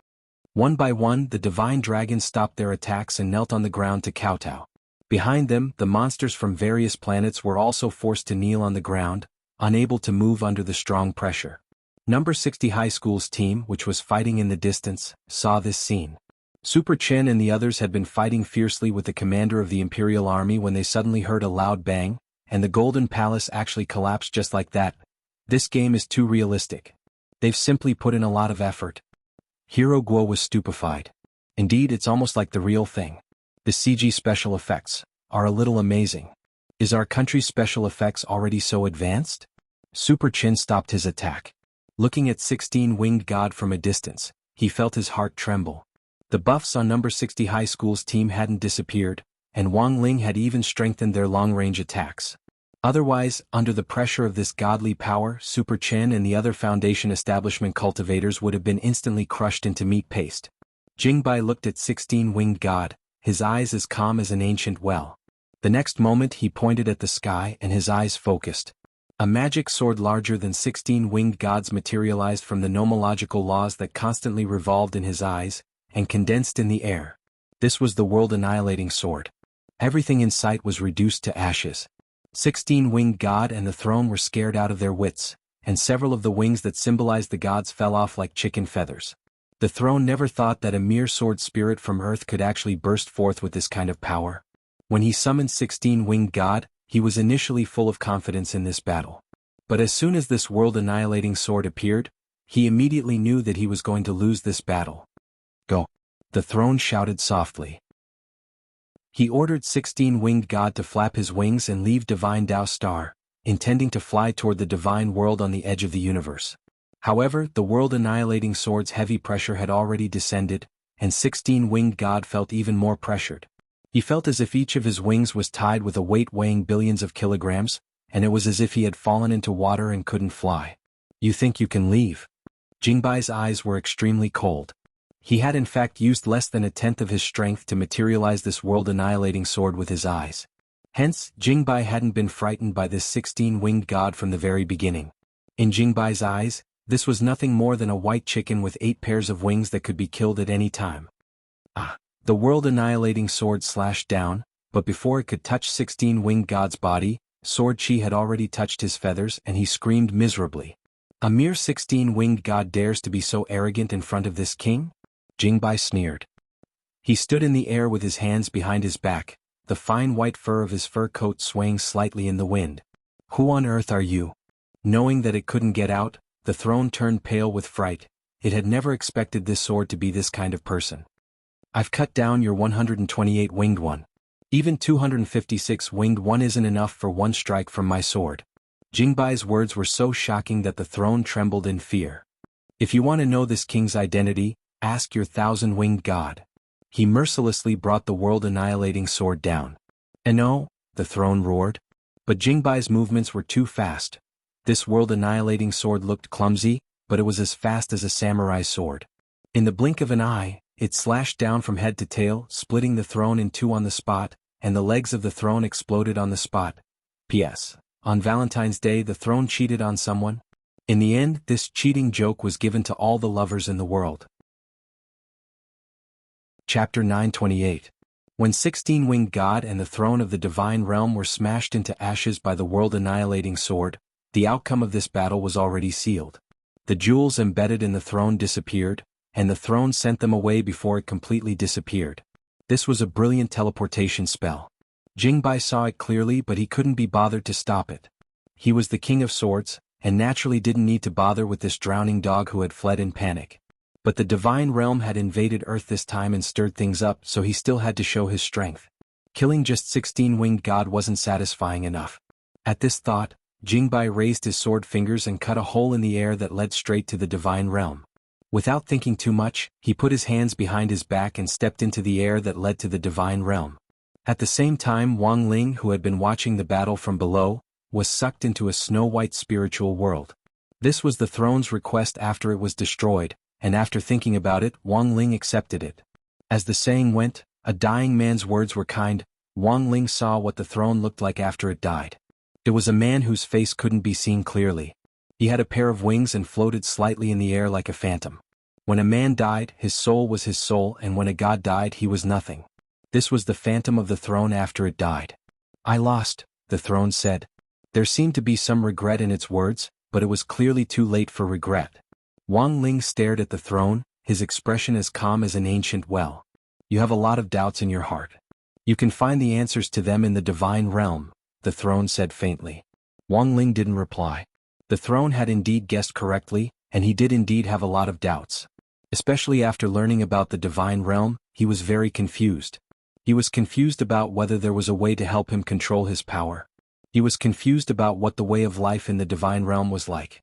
[SPEAKER 1] One by one, the divine dragons stopped their attacks and knelt on the ground to kowtow. Behind them, the monsters from various planets were also forced to kneel on the ground, unable to move under the strong pressure. Number 60 High School's team, which was fighting in the distance, saw this scene. Super Chen and the others had been fighting fiercely with the commander of the Imperial Army when they suddenly heard a loud bang, and the Golden Palace actually collapsed just like that. This game is too realistic. They've simply put in a lot of effort. Hero Guo was stupefied. Indeed, it's almost like the real thing. The CG special effects are a little amazing. Is our country's special effects already so advanced? Super Chin stopped his attack. Looking at 16-winged God from a distance, he felt his heart tremble. The buffs on number 60 High School's team hadn't disappeared, and Wang Ling had even strengthened their long-range attacks. Otherwise, under the pressure of this godly power, Super Chen and the other Foundation establishment cultivators would have been instantly crushed into meat paste. Jingbai looked at 16-winged God, his eyes as calm as an ancient well. The next moment he pointed at the sky and his eyes focused. A magic sword larger than 16-winged gods materialized from the nomological laws that constantly revolved in his eyes, and condensed in the air. This was the world-annihilating sword. Everything in sight was reduced to ashes. 16-winged God and the throne were scared out of their wits, and several of the wings that symbolized the gods fell off like chicken feathers. The throne never thought that a mere sword spirit from Earth could actually burst forth with this kind of power. When he summoned 16-winged God, he was initially full of confidence in this battle. But as soon as this world-annihilating sword appeared, he immediately knew that he was going to lose this battle. Go! The throne shouted softly. He ordered 16-winged God to flap his wings and leave Divine Tao Star, intending to fly toward the divine world on the edge of the universe. However, the world-annihilating sword's heavy pressure had already descended, and 16-winged God felt even more pressured. He felt as if each of his wings was tied with a weight weighing billions of kilograms, and it was as if he had fallen into water and couldn't fly. You think you can leave? Jingbai's eyes were extremely cold. He had in fact used less than a tenth of his strength to materialize this world-annihilating sword with his eyes. Hence, Jingbai hadn't been frightened by this 16-winged God from the very beginning. In Jingbai's eyes, this was nothing more than a white chicken with 8 pairs of wings that could be killed at any time. The world-annihilating sword slashed down, but before it could touch 16-winged God's body, sword chi had already touched his feathers and he screamed miserably. A mere 16-winged God dares to be so arrogant in front of this king? Jingbai sneered. He stood in the air with his hands behind his back, the fine white fur of his fur coat swaying slightly in the wind. Who on earth are you? Knowing that it couldn't get out, the throne turned pale with fright. It had never expected this sword to be this kind of person. I've cut down your 128 winged one. Even 256 winged one isn't enough for one strike from my sword. Jingbai's words were so shocking that the throne trembled in fear. If you want to know this king's identity, ask your 1,000-winged god. He mercilessly brought the world-annihilating sword down. And no, the throne roared. But Jingbai's movements were too fast. This world-annihilating sword looked clumsy, but it was as fast as a samurai's sword. In the blink of an eye, it slashed down from head to tail, splitting the throne in two on the spot, and the legs of the throne exploded on the spot. P.S. On Valentine's Day the throne cheated on someone. In the end, this cheating joke was given to all the lovers in the world. Chapter 928. When 16-winged God and the throne of the divine realm were smashed into ashes by the world-annihilating sword, the outcome of this battle was already sealed. The jewels embedded in the throne disappeared, and the throne sent them away before it completely disappeared. This was a brilliant teleportation spell. Jingbai saw it clearly, but he couldn't be bothered to stop it. He was the king of swords, and naturally didn't need to bother with this drowning dog who had fled in panic. But the divine realm had invaded Earth this time and stirred things up, so he still had to show his strength. Killing just 16-winged God wasn't satisfying enough. At this thought, Jingbai raised his sword fingers and cut a hole in the air that led straight to the divine realm. Without thinking too much, he put his hands behind his back and stepped into the air that led to the divine realm. At the same time, Wang Ling, who had been watching the battle from below, was sucked into a snow-white spiritual world. This was the throne's request after it was destroyed, and after thinking about it, Wang Ling accepted it. As the saying went, a dying man's words were kind. Wang Ling saw what the throne looked like after it died. It was a man whose face couldn't be seen clearly. He had a pair of wings and floated slightly in the air like a phantom. When a man died, his soul was his soul, and when a god died, he was nothing. This was the phantom of the throne after it died. I lost, the throne said. There seemed to be some regret in its words, but it was clearly too late for regret. Wang Ling stared at the throne, his expression as calm as an ancient well. You have a lot of doubts in your heart. You can find the answers to them in the divine realm, the throne said faintly. Wang Ling didn't reply. The throne had indeed guessed correctly, and he did indeed have a lot of doubts. Especially after learning about the divine realm, he was very confused. He was confused about whether there was a way to help him control his power. He was confused about what the way of life in the divine realm was like.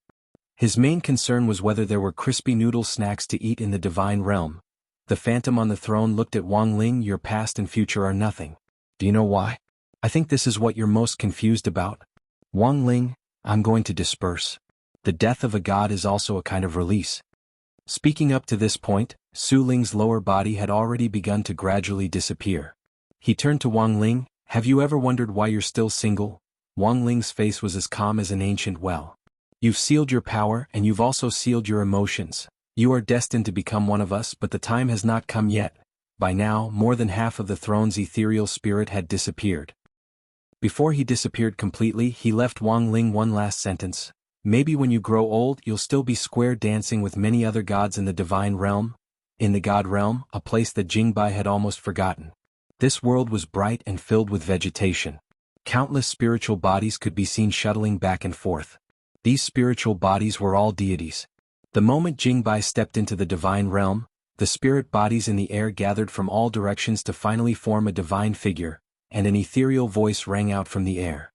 [SPEAKER 1] His main concern was whether there were crispy noodle snacks to eat in the divine realm. The phantom on the throne looked at Wang Ling. Your past and future are nothing. Do you know why? I think this is what you're most confused about. Wang Ling, I'm going to disperse. The death of a god is also a kind of release. Speaking up to this point, Su Ling's lower body had already begun to gradually disappear. He turned to Wang Ling. Have you ever wondered why you're still single? Wang Ling's face was as calm as an ancient well. You've sealed your power, and you've also sealed your emotions. You are destined to become one of us, but the time has not come yet. By now, more than half of the throne's ethereal spirit had disappeared. Before he disappeared completely, he left Wang Ling one last sentence. Maybe when you grow old, you'll still be square dancing with many other gods in the divine realm. In the god realm, a place that Jingbai had almost forgotten. This world was bright and filled with vegetation. Countless spiritual bodies could be seen shuttling back and forth. These spiritual bodies were all deities. The moment Jingbai stepped into the divine realm, the spirit bodies in the air gathered from all directions to finally form a divine figure, and an ethereal voice rang out from the air.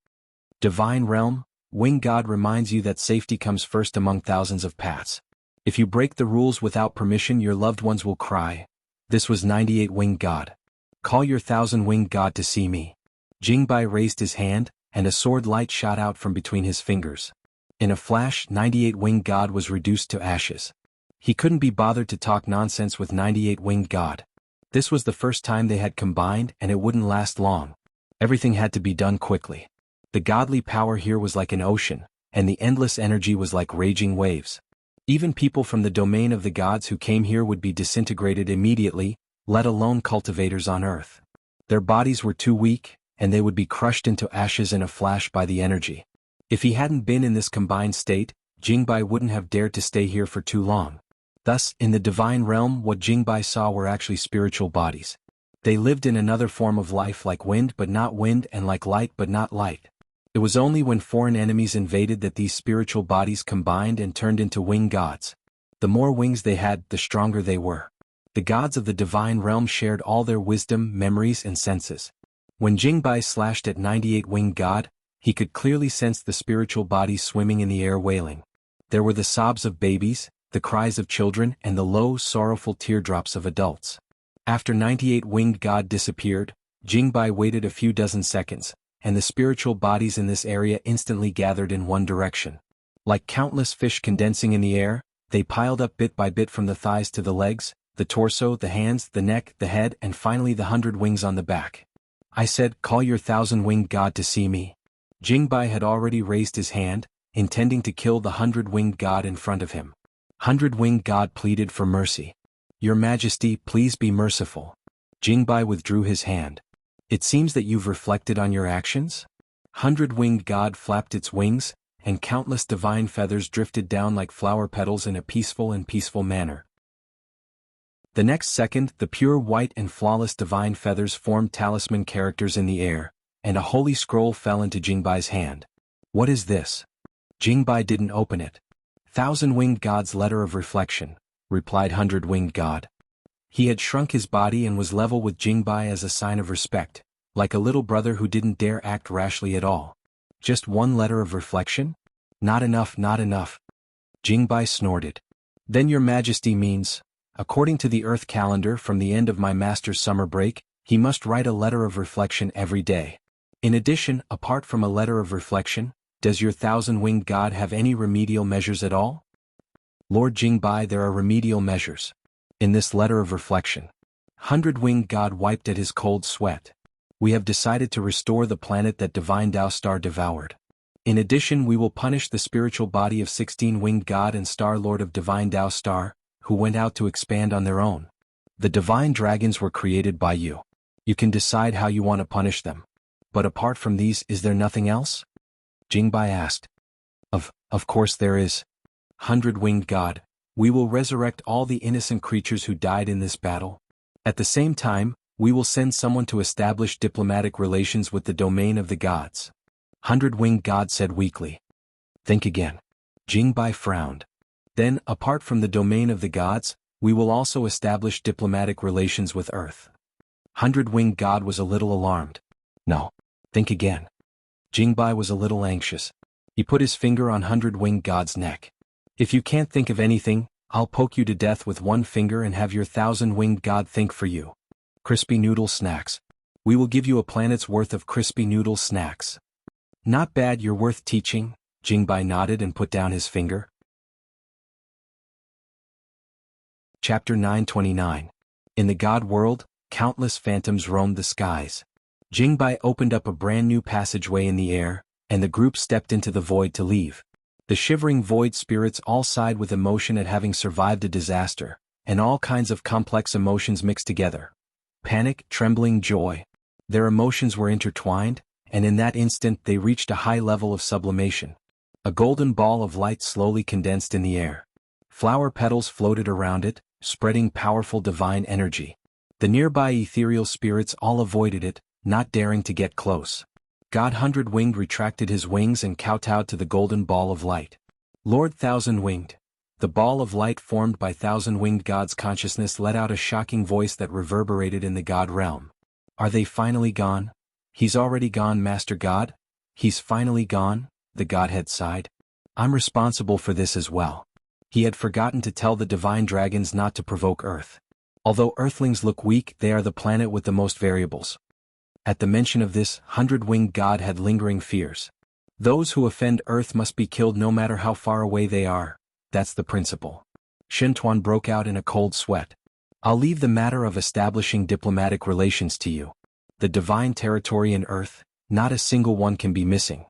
[SPEAKER 1] Divine realm, Winged God reminds you that safety comes first among thousands of paths. If you break the rules without permission, your loved ones will cry. This was 98 Winged God. Call your 1,000-winged God to see me. Jingbai raised his hand, and a sword light shot out from between his fingers. In a flash, 98 Winged God was reduced to ashes. He couldn't be bothered to talk nonsense with 98 Winged God. This was the first time they had combined, and it wouldn't last long. Everything had to be done quickly. The godly power here was like an ocean, and the endless energy was like raging waves. Even people from the domain of the gods who came here would be disintegrated immediately, let alone cultivators on earth. Their bodies were too weak, and they would be crushed into ashes in a flash by the energy. If he hadn't been in this combined state, Jingbai wouldn't have dared to stay here for too long. Thus, in the divine realm, what Jingbai saw were actually spiritual bodies. They lived in another form of life, like wind but not wind, and like light but not light. It was only when foreign enemies invaded that these spiritual bodies combined and turned into winged gods. The more wings they had, the stronger they were. The gods of the divine realm shared all their wisdom, memories, and senses. When Jingbai slashed at 98 winged god, he could clearly sense the spiritual bodies swimming in the air wailing. There were the sobs of babies, the cries of children, and the low, sorrowful teardrops of adults. After 98 winged god disappeared, Jingbai waited a few dozen seconds, and the spiritual bodies in this area instantly gathered in one direction. Like countless fish condensing in the air, they piled up bit by bit from the thighs to the legs, the torso, the hands, the neck, the head, and finally the 100 wings on the back. I said, "Call your 1,000-winged god to see me." Jingbai had already raised his hand, intending to kill the 100-winged god in front of him. 100-winged god pleaded for mercy. "Your Majesty, please be merciful." Jingbai withdrew his hand. "It seems that you've reflected on your actions?" 100-winged god flapped its wings, and countless divine feathers drifted down like flower petals in a peaceful manner. The next second, the pure white and flawless divine feathers formed talisman characters in the air, and a holy scroll fell into Jingbai's hand. "What is this?" Jingbai didn't open it. "1,000-winged god's letter of reflection," replied 100-winged god. He had shrunk his body and was level with Jingbai as a sign of respect, like a little brother who didn't dare act rashly at all. "Just one letter of reflection? Not enough, not enough." Jingbai snorted. "Then your Majesty means, according to the Earth calendar from the end of my master's summer break, he must write a letter of reflection every day. In addition, apart from a letter of reflection, does your 1,000-winged god have any remedial measures at all?" "Lord Jingbai, there are remedial measures. In this letter of reflection." 100-winged god wiped at his cold sweat. "We have decided to restore the planet that Divine Tao Star devoured. In addition, we will punish the spiritual body of 16-winged god and Star Lord of Divine Tao Star, who went out to expand on their own. The divine dragons were created by you. You can decide how you want to punish them. But apart from these, is there nothing else?" Jingbai asked. Of course there is. 100-winged god, we will resurrect all the innocent creatures who died in this battle. At the same time, we will send someone to establish diplomatic relations with the domain of the gods." 100-winged god said weakly. "Think again." Jingbai frowned. "Then, apart from the domain of the gods, we will also establish diplomatic relations with Earth." 100-winged god was a little alarmed. "No. Think again." Jingbai was a little anxious. He put his finger on 100-winged god's neck. "If you can't think of anything, I'll poke you to death with one finger and have your 1,000-winged god think for you. Crispy noodle snacks. We will give you a planet's worth of crispy noodle snacks." "Not bad, you're worth teaching." Jingbai nodded and put down his finger. Chapter 929. In the God world, countless phantoms roamed the skies. Jingbai opened up a brand new passageway in the air, and the group stepped into the void to leave. The shivering void spirits all sighed with emotion at having survived a disaster, and all kinds of complex emotions mixed together. Panic, trembling, joy. Their emotions were intertwined, and in that instant they reached a high level of sublimation. A golden ball of light slowly condensed in the air. Flower petals floated around it, spreading powerful divine energy. The nearby ethereal spirits all avoided it, not daring to get close. God 100-winged retracted his wings and kowtowed to the golden ball of light. "Lord 1,000-winged." The ball of light formed by 1,000-winged God's consciousness let out a shocking voice that reverberated in the God realm. "Are they finally gone?" "He's already gone, Master God." "He's finally gone," the Godhead sighed. "I'm responsible for this as well." He had forgotten to tell the divine dragons not to provoke Earth. Although Earthlings look weak, they are the planet with the most variables. At the mention of this, 100-winged God had lingering fears. Those who offend Earth must be killed no matter how far away they are. That's the principle. Shintuan broke out in a cold sweat. "I'll leave the matter of establishing diplomatic relations to you. The divine territory in Earth, not a single one can be missing."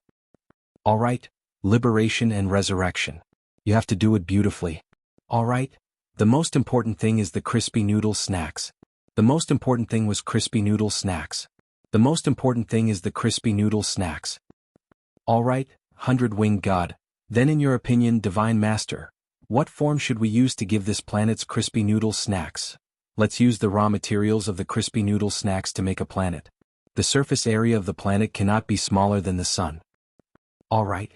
[SPEAKER 1] "All right, liberation and resurrection. You have to do it beautifully." "All right. The most important thing is the crispy noodle snacks." The most important thing was crispy noodle snacks. The most important thing is the crispy noodle snacks. "All right, 100-winged God. Then in your opinion, Divine Master, What form should we use to give this planet's crispy noodle snacks? Let's use the raw materials of the crispy noodle snacks to make a planet. The surface area of the planet cannot be smaller than the sun. Alright.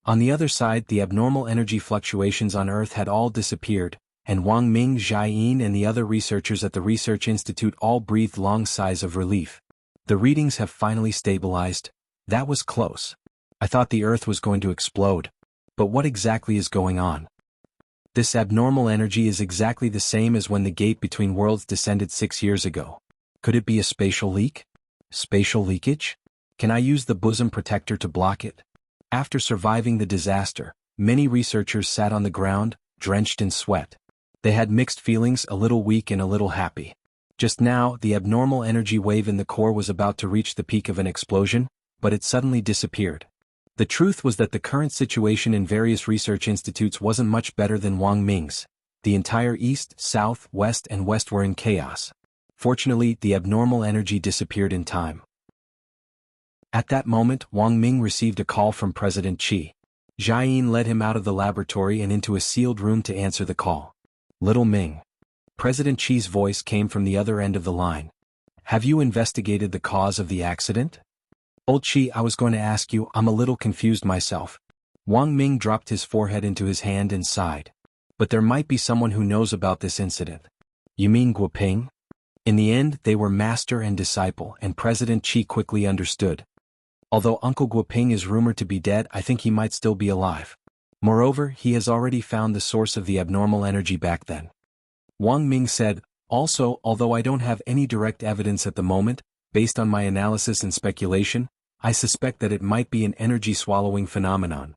[SPEAKER 1] On the other side, the abnormal energy fluctuations on Earth had all disappeared, and Wang Ming, Jiayin and the other researchers at the Research Institute all breathed long sighs of relief. The readings have finally stabilized. That was close. I thought the Earth was going to explode. But what exactly is going on? This abnormal energy is exactly the same as when the gate between worlds descended 6 years ago. Could it be a spatial leak? Spatial leakage? Can I use the bosom protector to block it? After surviving the disaster, many researchers sat on the ground, drenched in sweat. They had mixed feelings, a little weak and a little happy. Just now, the abnormal energy wave in the core was about to reach the peak of an explosion, but it suddenly disappeared. The truth was that the current situation in various research institutes wasn't much better than Wang Ming's. The entire east, south, west and west were in chaos. Fortunately, the abnormal energy disappeared in time. At that moment, Wang Ming received a call from President Qi. Jiayin led him out of the laboratory and into a sealed room to answer the call. Little Ming. President Qi's voice came from the other end of the line. Have you investigated the cause of the accident? Old Qi, I was going to ask you, I'm a little confused myself. Wang Ming dropped his forehead into his hand and sighed. But there might be someone who knows about this incident. You mean Guoping? In the end, they were master and disciple, and President Qi quickly understood. Although Uncle Guoping is rumored to be dead, I think he might still be alive. Moreover, he has already found the source of the abnormal energy back then. Wang Ming said, also, although I don't have any direct evidence at the moment, based on my analysis and speculation, I suspect that it might be an energy-swallowing phenomenon.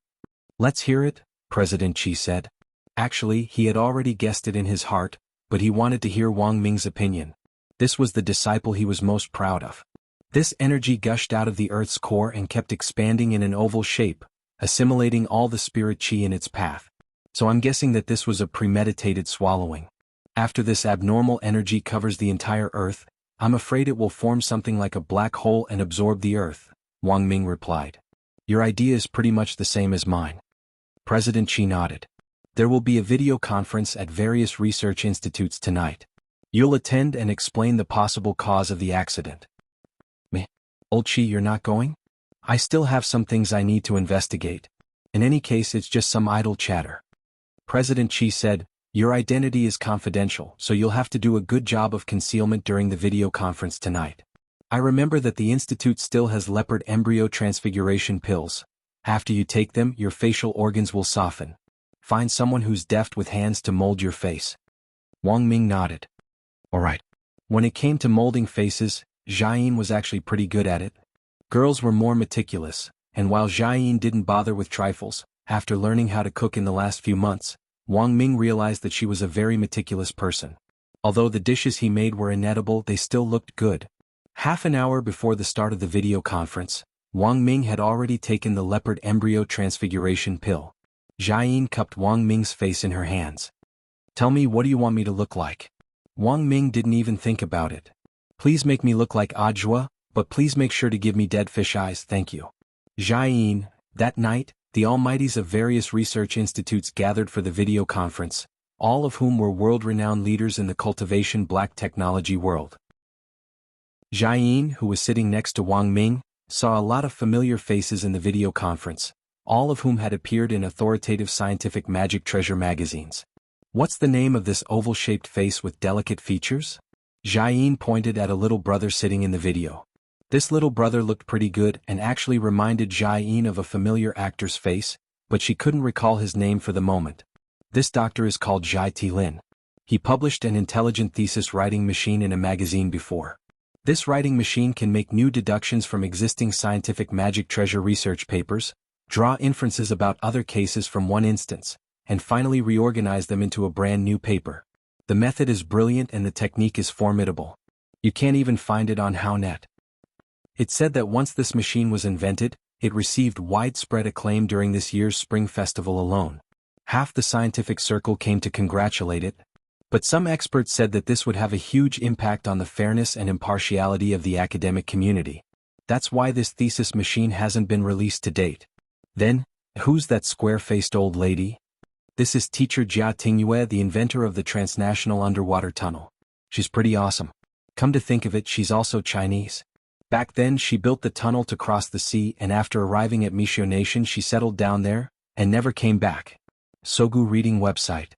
[SPEAKER 1] Let's hear it, President Qi said. Actually, he had already guessed it in his heart, but he wanted to hear Wang Ming's opinion. This was the disciple he was most proud of. This energy gushed out of the Earth's core and kept expanding in an oval shape, assimilating all the spirit qi in its path. So I'm guessing that this was a premeditated swallowing. After this abnormal energy covers the entire Earth, I'm afraid it will form something like a black hole and absorb the Earth, Wang Ming replied. Your idea is pretty much the same as mine. President Qi nodded. There will be a video conference at various research institutes tonight. You'll attend and explain the possible cause of the accident. Me? Old Qi, you're not going? I still have some things I need to investigate. In any case, it's just some idle chatter. President Qi said, your identity is confidential, so you'll have to do a good job of concealment during the video conference tonight. I remember that the institute still has leopard embryo transfiguration pills. After you take them, your facial organs will soften. Find someone who's deft with hands to mold your face. Wang Ming nodded. Alright. When it came to molding faces, Jiayin was actually pretty good at it. Girls were more meticulous, and while Jiayin didn't bother with trifles, after learning how to cook in the last few months, Wang Ming realized that she was a very meticulous person. Although the dishes he made were inedible, they still looked good. Half an hour before the start of the video conference, Wang Ming had already taken the leopard embryo transfiguration pill. Jiayin cupped Wang Ming's face in her hands. Tell me, what do you want me to look like? Wang Ming didn't even think about it. Please make me look like Ajua, but please make sure to give me dead fish eyes, thank you. Jiayin, that night, the almighties of various research institutes gathered for the video conference, all of whom were world-renowned leaders in the cultivation black technology world. Jiayin, who was sitting next to Wang Ming, saw a lot of familiar faces in the video conference, all of whom had appeared in authoritative scientific magic treasure magazines. What's the name of this oval-shaped face with delicate features? Jiayin pointed at a little brother sitting in the video. This little brother looked pretty good and actually reminded Jiayin of a familiar actor's face, but she couldn't recall his name for the moment. This doctor is called Jai Tilin. He published an intelligent thesis writing machine in a magazine before. This writing machine can make new deductions from existing scientific magic treasure research papers, draw inferences about other cases from one instance, and finally reorganize them into a brand new paper. The method is brilliant and the technique is formidable. You can't even find it on HowNet. It said that once this machine was invented, it received widespread acclaim during this year's Spring Festival alone. Half the scientific circle came to congratulate it. But some experts said that this would have a huge impact on the fairness and impartiality of the academic community. That's why this thesis machine hasn't been released to date. Then, who's that square-faced old lady? This is teacher Jia Tingyue, the inventor of the transnational underwater tunnel. She's pretty awesome. Come to think of it, she's also Chinese. Back then she built the tunnel to cross the sea, and after arriving at Mishio Nation she settled down there, and never came back. Sogu Reading Website.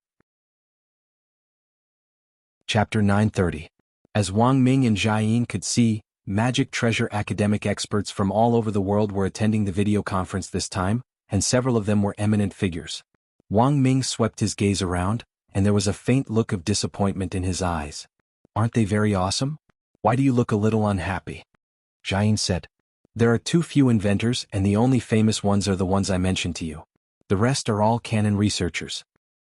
[SPEAKER 1] Chapter 930. As Wang Ming and Jia Yin could see, Magic Treasure academic experts from all over the world were attending the video conference this time, and several of them were eminent figures. Wang Ming swept his gaze around, and there was a faint look of disappointment in his eyes. Aren't they very awesome? Why do you look a little unhappy? Jia Yin said. There are too few inventors, and the only famous ones are the ones I mentioned to you. The rest are all cannon researchers.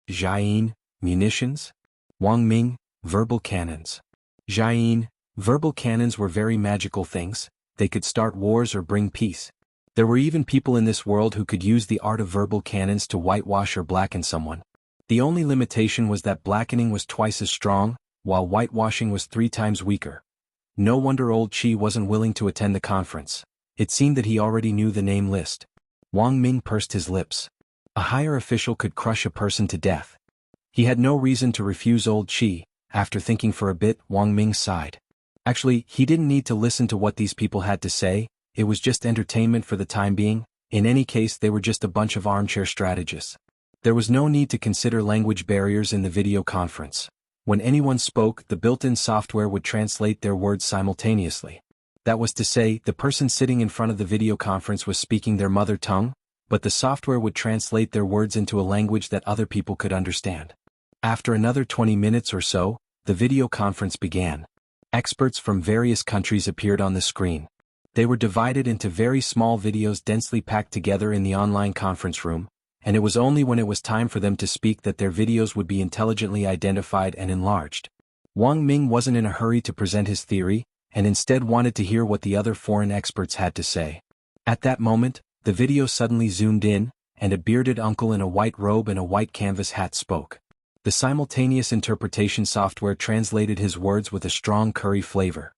[SPEAKER 1] Jia Yin, munitions? Wang Ming, verbal cannons. Jia Yin, verbal cannons were very magical things. They could start wars or bring peace. There were even people in this world who could use the art of verbal cannons to whitewash or blacken someone. The only limitation was that blackening was twice as strong, while whitewashing was 3 times weaker. No wonder old Qi wasn't willing to attend the conference. It seemed that he already knew the name list. Wang Ming pursed his lips. A higher official could crush a person to death. He had no reason to refuse old Qi. After thinking for a bit, Wang Ming sighed. Actually, he didn't need to listen to what these people had to say. It was just entertainment for the time being. In any case, they were just a bunch of armchair strategists. There was no need to consider language barriers in the video conference. When anyone spoke, the built-in software would translate their words simultaneously. That was to say, the person sitting in front of the video conference was speaking their mother tongue, but the software would translate their words into a language that other people could understand. After another 20 minutes or so, the video conference began. Experts from various countries appeared on the screen. They were divided into very small videos densely packed together in the online conference room, and it was only when it was time for them to speak that their videos would be intelligently identified and enlarged. Wang Ming wasn't in a hurry to present his theory, and instead wanted to hear what the other foreign experts had to say. At that moment, the video suddenly zoomed in, and a bearded uncle in a white robe and a white canvas hat spoke. The simultaneous interpretation software translated his words with a strong curry flavor.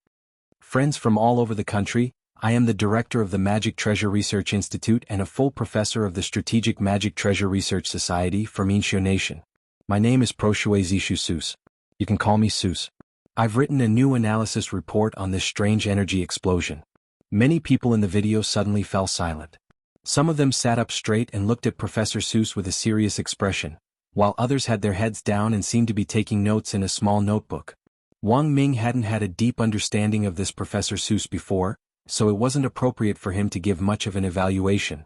[SPEAKER 1] Friends from all over the country, I am the director of the Magic Treasure Research Institute and a full professor of the Strategic Magic Treasure Research Society from Inshio Nation. My name is Proshue Zishu Seuss. You can call me Seuss. I've written a new analysis report on this strange energy explosion. Many people in the video suddenly fell silent. Some of them sat up straight and looked at Professor Seuss with a serious expression, while others had their heads down and seemed to be taking notes in a small notebook. Wang Ming hadn't had a deep understanding of this Professor Seuss before, so it wasn't appropriate for him to give much of an evaluation.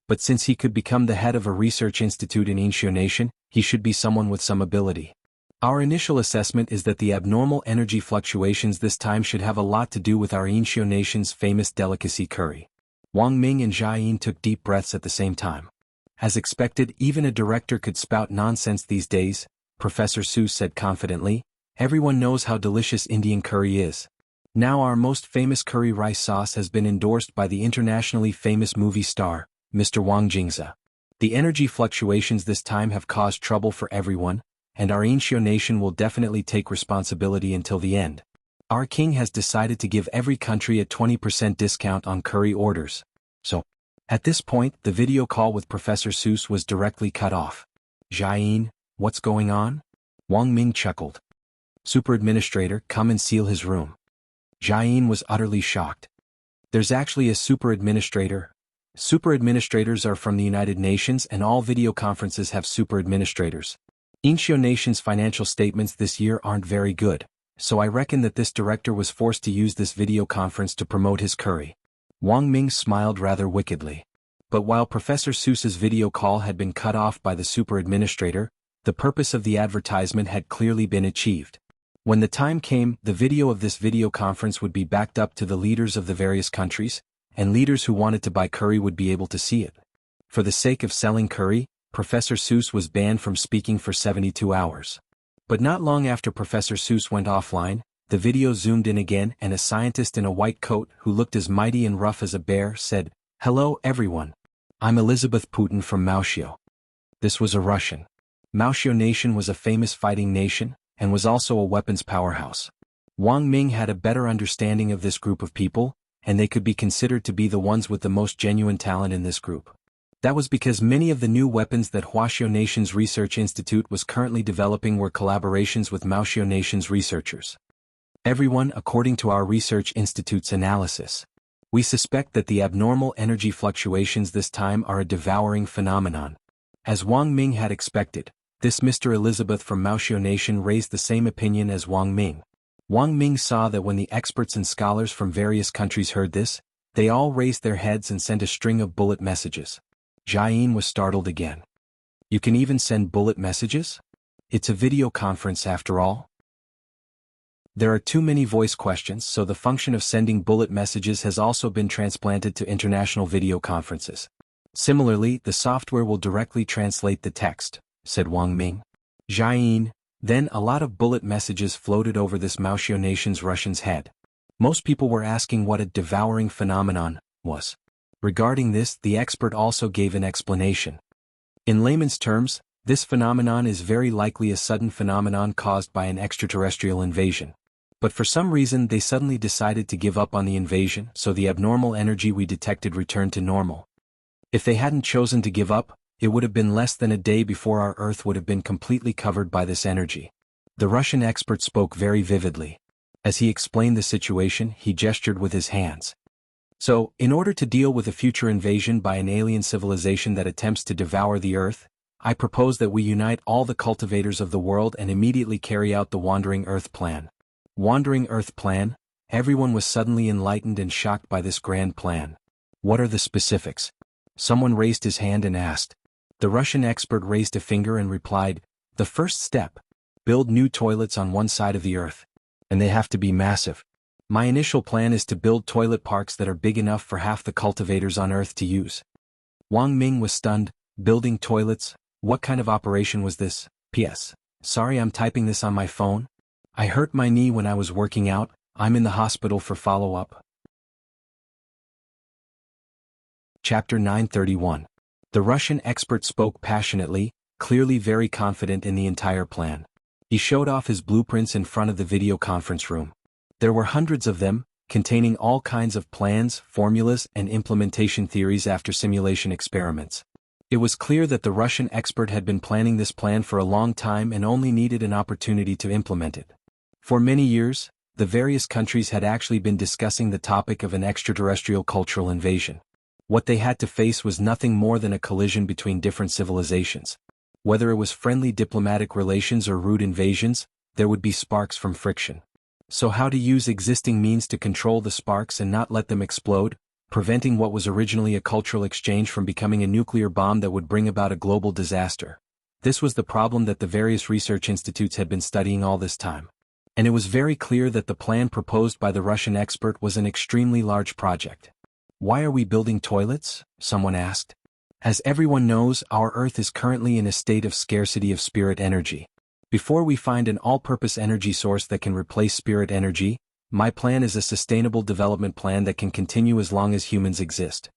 [SPEAKER 1] But since he could become the head of a research institute in Inshio Nation, he should be someone with some ability. Our initial assessment is that the abnormal energy fluctuations this time should have a lot to do with our Inshio Nation's famous delicacy curry. Wang Ming and Jia Yin took deep breaths at the same time. As expected, even a director could spout nonsense these days, Professor Seuss said confidently. Everyone knows how delicious Indian curry is. Now our most famous curry rice sauce has been endorsed by the internationally famous movie star, Mr. Wang Jingzi. The energy fluctuations this time have caused trouble for everyone, and our Inshio Nation will definitely take responsibility until the end. Our king has decided to give every country a 20% discount on curry orders. So, at this point, the video call with Professor Seuss was directly cut off. Jia Yin, what's going on? Wang Ming chuckled. Super Administrator, come and seal his room. Jia Yin was utterly shocked. There's actually a Super Administrator. Super Administrators are from the United Nations, and all video conferences have Super Administrators. Inshio Nation's financial statements this year aren't very good, so I reckon that this director was forced to use this video conference to promote his curry. Wang Ming smiled rather wickedly. But while Professor Seuss's video call had been cut off by the Super Administrator, the purpose of the advertisement had clearly been achieved. When the time came, the video of this video conference would be backed up to the leaders of the various countries, and leaders who wanted to buy curry would be able to see it. For the sake of selling curry, Professor Seuss was banned from speaking for 72 hours. But not long after Professor Seuss went offline, the video zoomed in again, and a scientist in a white coat who looked as mighty and rough as a bear said, "Hello everyone. I'm Elizabeth Putin from Maoshio." This was a Russian. Maoshio Nation was a famous fighting nation, and was also a weapons powerhouse. Wang Ming had a better understanding of this group of people, and they could be considered to be the ones with the most genuine talent in this group. That was because many of the new weapons that Wuxia Nation's Research Institute was currently developing were collaborations with Wuxia Nation's researchers. Everyone, according to our Research Institute's analysis. We suspect that the abnormal energy fluctuations this time are a devouring phenomenon. As Wang Ming had expected, this Mr. Elizabeth from Wuxia Nation raised the same opinion as Wang Ming. Wang Ming saw that when the experts and scholars from various countries heard this, they all raised their heads and sent a string of bullet messages. Jiayin was startled again. You can even send bullet messages? It's a video conference after all? There are too many voice questions, so the function of sending bullet messages has also been transplanted to international video conferences. Similarly, the software will directly translate the text, said Wang Ming. Jiayin, then a lot of bullet messages floated over this Wuxia Nation's Russian's head. Most people were asking what a devouring phenomenon was. Regarding this, the expert also gave an explanation. In layman's terms, this phenomenon is very likely a sudden phenomenon caused by an extraterrestrial invasion. But for some reason they suddenly decided to give up on the invasion, so the abnormal energy we detected returned to normal. If they hadn't chosen to give up, it would have been less than a day before our Earth would have been completely covered by this energy. The Russian expert spoke very vividly. As he explained the situation, he gestured with his hands. So, in order to deal with a future invasion by an alien civilization that attempts to devour the Earth, I propose that we unite all the cultivators of the world and immediately carry out the Wandering Earth Plan. Wandering Earth Plan? Everyone was suddenly enlightened and shocked by this grand plan. What are the specifics? Someone raised his hand and asked. The Russian expert raised a finger and replied, the first step. Build new toilets on one side of the Earth. And they have to be massive. My initial plan is to build toilet parks that are big enough for half the cultivators on Earth to use. Wang Ming was stunned. Building toilets? What kind of operation was this? P.S. Sorry, I'm typing this on my phone. I hurt my knee when I was working out. I'm in the hospital for follow-up. Chapter 931. The Russian expert spoke passionately, clearly very confident in the entire plan. He showed off his blueprints in front of the video conference room. There were hundreds of them, containing all kinds of plans, formulas, and implementation theories after simulation experiments. It was clear that the Russian expert had been planning this plan for a long time and only needed an opportunity to implement it. For many years, the various countries had actually been discussing the topic of an extraterrestrial cultural invasion. What they had to face was nothing more than a collision between different civilizations. Whether it was friendly diplomatic relations or rude invasions, there would be sparks from friction. So how to use existing means to control the sparks and not let them explode, preventing what was originally a cultural exchange from becoming a nuclear bomb that would bring about a global disaster. This was the problem that the various research institutes had been studying all this time. And it was very clear that the plan proposed by the Russian expert was an extremely large project. Why are we building toilets? Someone asked. As everyone knows, our Earth is currently in a state of scarcity of spirit energy. Before we find an all-purpose energy source that can replace spirit energy, my plan is a sustainable development plan that can continue as long as humans exist.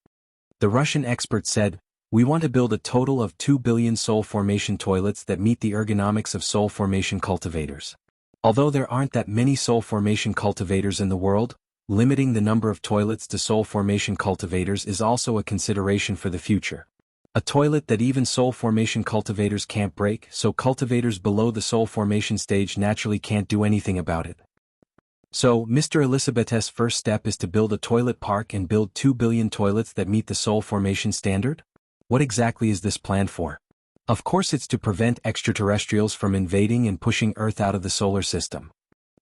[SPEAKER 1] The Russian expert said, we want to build a total of 2 billion soul formation toilets that meet the ergonomics of soul formation cultivators. Although there aren't that many soul formation cultivators in the world, limiting the number of toilets to soul formation cultivators is also a consideration for the future. A toilet that even soul formation cultivators can't break, so cultivators below the soul formation stage naturally can't do anything about it. So, Mr. Elizabeth's first step is to build a toilet park and build 2 billion toilets that meet the soul formation standard? What exactly is this planned for? Of course it's to prevent extraterrestrials from invading and pushing Earth out of the solar system.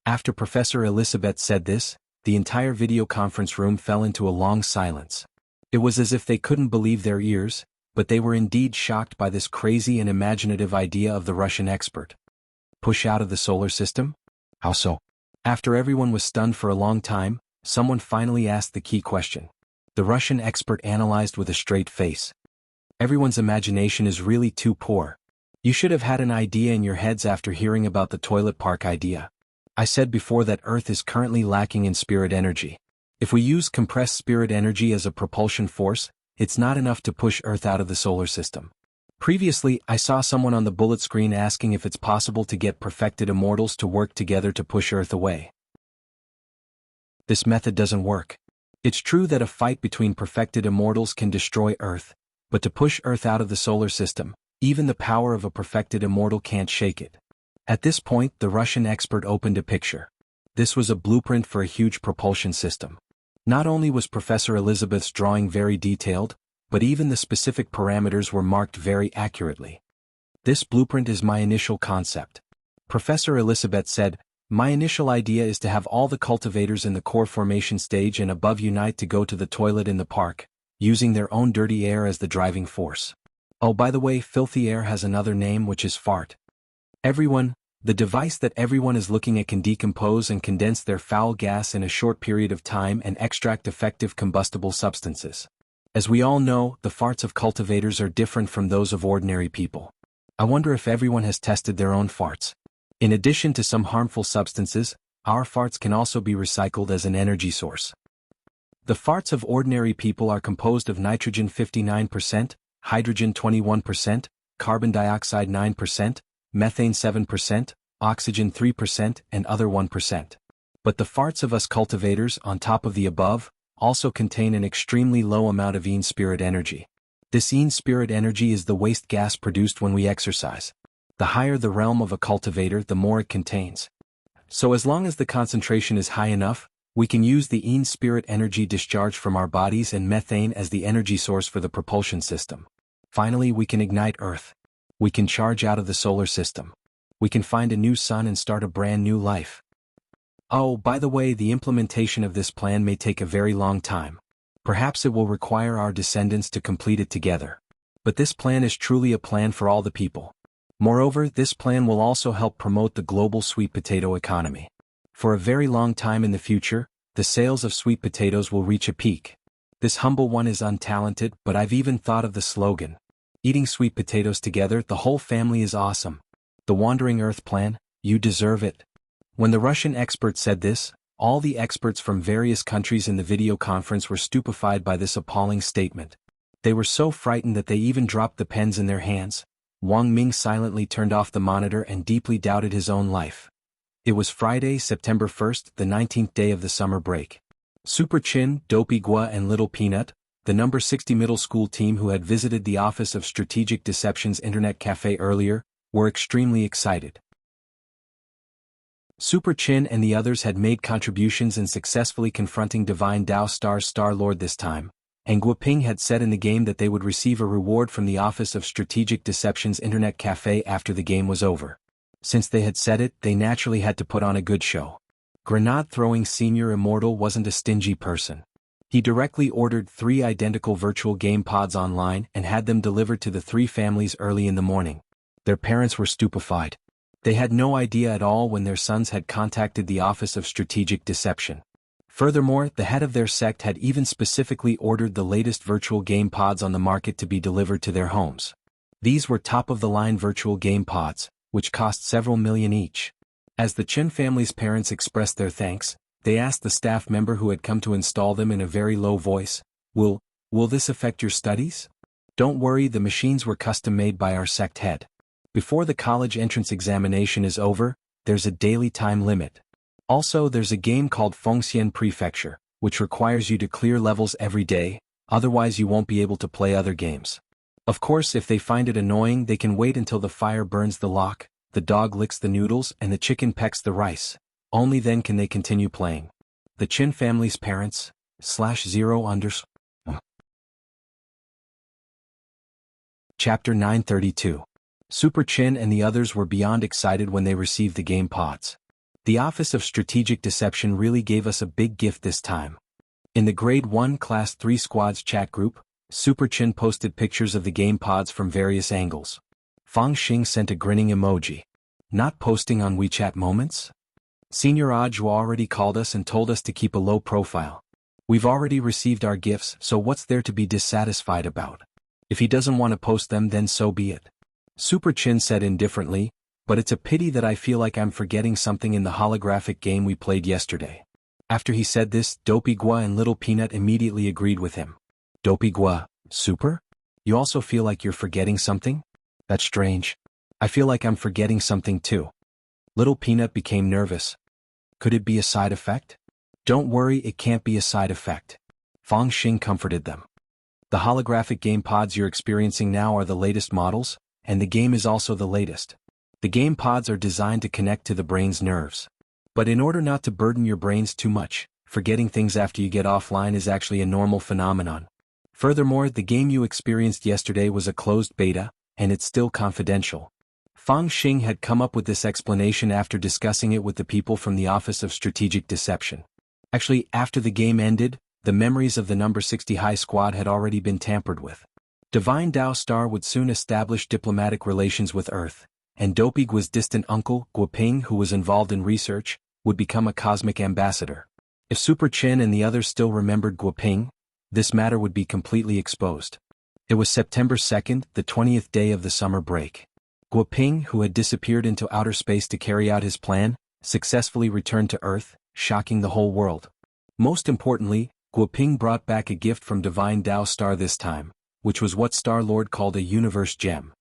[SPEAKER 1] After Professor Elizabeth said this, the entire video conference room fell into a long silence. It was as if they couldn't believe their ears, but they were indeed shocked by this crazy and imaginative idea of the Russian expert. Push out of the solar system? How so? After everyone was stunned for a long time, someone finally asked the key question. The Russian expert analyzed with a straight face. Everyone's imagination is really too poor. You should have had an idea in your heads after hearing about the toilet park idea. I said before that Earth is currently lacking in spirit energy. If we use compressed spirit energy as a propulsion force, it's not enough to push Earth out of the solar system. Previously, I saw someone on the bullet screen asking if it's possible to get perfected immortals to work together to push Earth away. This method doesn't work. It's true that a fight between perfected immortals can destroy Earth, But to push Earth out of the solar system, even the power of a perfected immortal can't shake it. At this point, the Russian expert opened a picture. This was a blueprint for a huge propulsion system. Not only was Professor Elizabeth's drawing very detailed, but even the specific parameters were marked very accurately. "This blueprint is my initial concept," Professor Elizabeth said. "My initial idea is to have all the cultivators in the core formation stage and above unite to go to the toilet in the park, using their own dirty air as the driving force. Oh, by the way, filthy air has another name, which is fart. The device that everyone is looking at can decompose and condense their foul gas in a short period of time and extract effective combustible substances. As we all know, the farts of cultivators are different from those of ordinary people. I wonder if everyone has tested their own farts. In addition to some harmful substances, our farts can also be recycled as an energy source. The farts of ordinary people are composed of nitrogen 59%, hydrogen 21%, carbon dioxide 9%, methane 7%, oxygen 3%, and other 1%. But the farts of us cultivators, on top of the above, also contain an extremely low amount of in-spirit energy. This in-spirit energy is the waste gas produced when we exercise. The higher the realm of a cultivator, the more it contains. So as long as the concentration is high enough, we can use the in-spirit energy discharged from our bodies and methane as the energy source for the propulsion system. Finally, we can ignite Earth. We can charge out of the solar system. We can find a new sun and start a brand new life. Oh, by the way, the implementation of this plan may take a very long time. Perhaps it will require our descendants to complete it together. But this plan is truly a plan for all the people. Moreover, this plan will also help promote the global sweet potato economy. For a very long time in the future, the sales of sweet potatoes will reach a peak. This humble one is untalented, but I've even thought of the slogan. Eating sweet potatoes together, the whole family is awesome. The Wandering Earth Plan, you deserve it. When the Russian expert said this, all the experts from various countries in the video conference were stupefied by this appalling statement. They were so frightened that they even dropped the pens in their hands. Wang Ming silently turned off the monitor and deeply doubted his own life. It was Friday, September 1st, the 19th day of the summer break. Super Chin, Dopey Gua and Little Peanut, the number 60 middle school team who had visited the Office of Strategic Deception's internet cafe earlier, were extremely excited. Super Chin and the others had made contributions in successfully confronting Divine Dao Star's Star-Lord this time, and Guoping had said in the game that they would receive a reward from the Office of Strategic Deception's internet cafe after the game was over. Since they had said it, they naturally had to put on a good show. Grenade-throwing Senior Immortal wasn't a stingy person. He directly ordered 3 identical virtual game pods online and had them delivered to the 3 families early in the morning. Their parents were stupefied. They had no idea at all when their sons had contacted the Office of Strategic Deception. Furthermore, the head of their sect had even specifically ordered the latest virtual game pods on the market to be delivered to their homes. These were top-of-the-line virtual game pods, which cost several million each. As the Chen family's parents expressed their thanks, they asked the staff member who had come to install them in a very low voice, Will this affect your studies? Don't worry, the machines were custom-made by our sect head. Before the college entrance examination is over, there's a daily time limit. Also, there's a game called Fengxian Prefecture, which requires you to clear levels every day, otherwise you won't be able to play other games. Of course, if they find it annoying, they can wait until the fire burns the lock, the dog licks the noodles and the chicken pecks the rice. Only then can they continue playing. The Chin family's parents, /0_. Chapter 932. Super Chin and the others were beyond excited when they received the game pods. The Office of Strategic Deception really gave us a big gift this time. In the Grade 1 Class 3 Squads chat group, Super Chin posted pictures of the game pods from various angles. Fang Xing sent a grinning emoji. Not posting on WeChat Moments? Senior Ajwa already called us and told us to keep a low profile. We've already received our gifts, so what's there to be dissatisfied about? If he doesn't want to post them, then so be it. Super Chin said indifferently, but it's a pity that I feel like I'm forgetting something in the holographic game we played yesterday. After he said this, Dopey Gua and Little Peanut immediately agreed with him. Dopey Gua, Super? You also feel like you're forgetting something? That's strange. I feel like I'm forgetting something too. Little Peanut became nervous. Could it be a side effect? Don't worry, it can't be a side effect. Fang Xing comforted them. The holographic game pods you're experiencing now are the latest models, and the game is also the latest. The game pods are designed to connect to the brain's nerves. But in order not to burden your brains too much, forgetting things after you get offline is actually a normal phenomenon. Furthermore, the game you experienced yesterday was a closed beta, and it's still confidential. Fang Xing had come up with this explanation after discussing it with the people from the Office of Strategic Deception. Actually, after the game ended, the memories of the number 60 High Squad had already been tampered with. Divine Dao Star would soon establish diplomatic relations with Earth, and Dopey Gua's distant uncle, Guoping, who was involved in research, would become a cosmic ambassador. If Super Chen and the others still remembered Guoping, this matter would be completely exposed. It was September 2nd, the 20th day of the summer break. Guoping, who had disappeared into outer space to carry out his plan, successfully returned to Earth, shocking the whole world. Most importantly, Guoping brought back a gift from Divine Dao Star this time, which was what Star-Lord called a universe gem.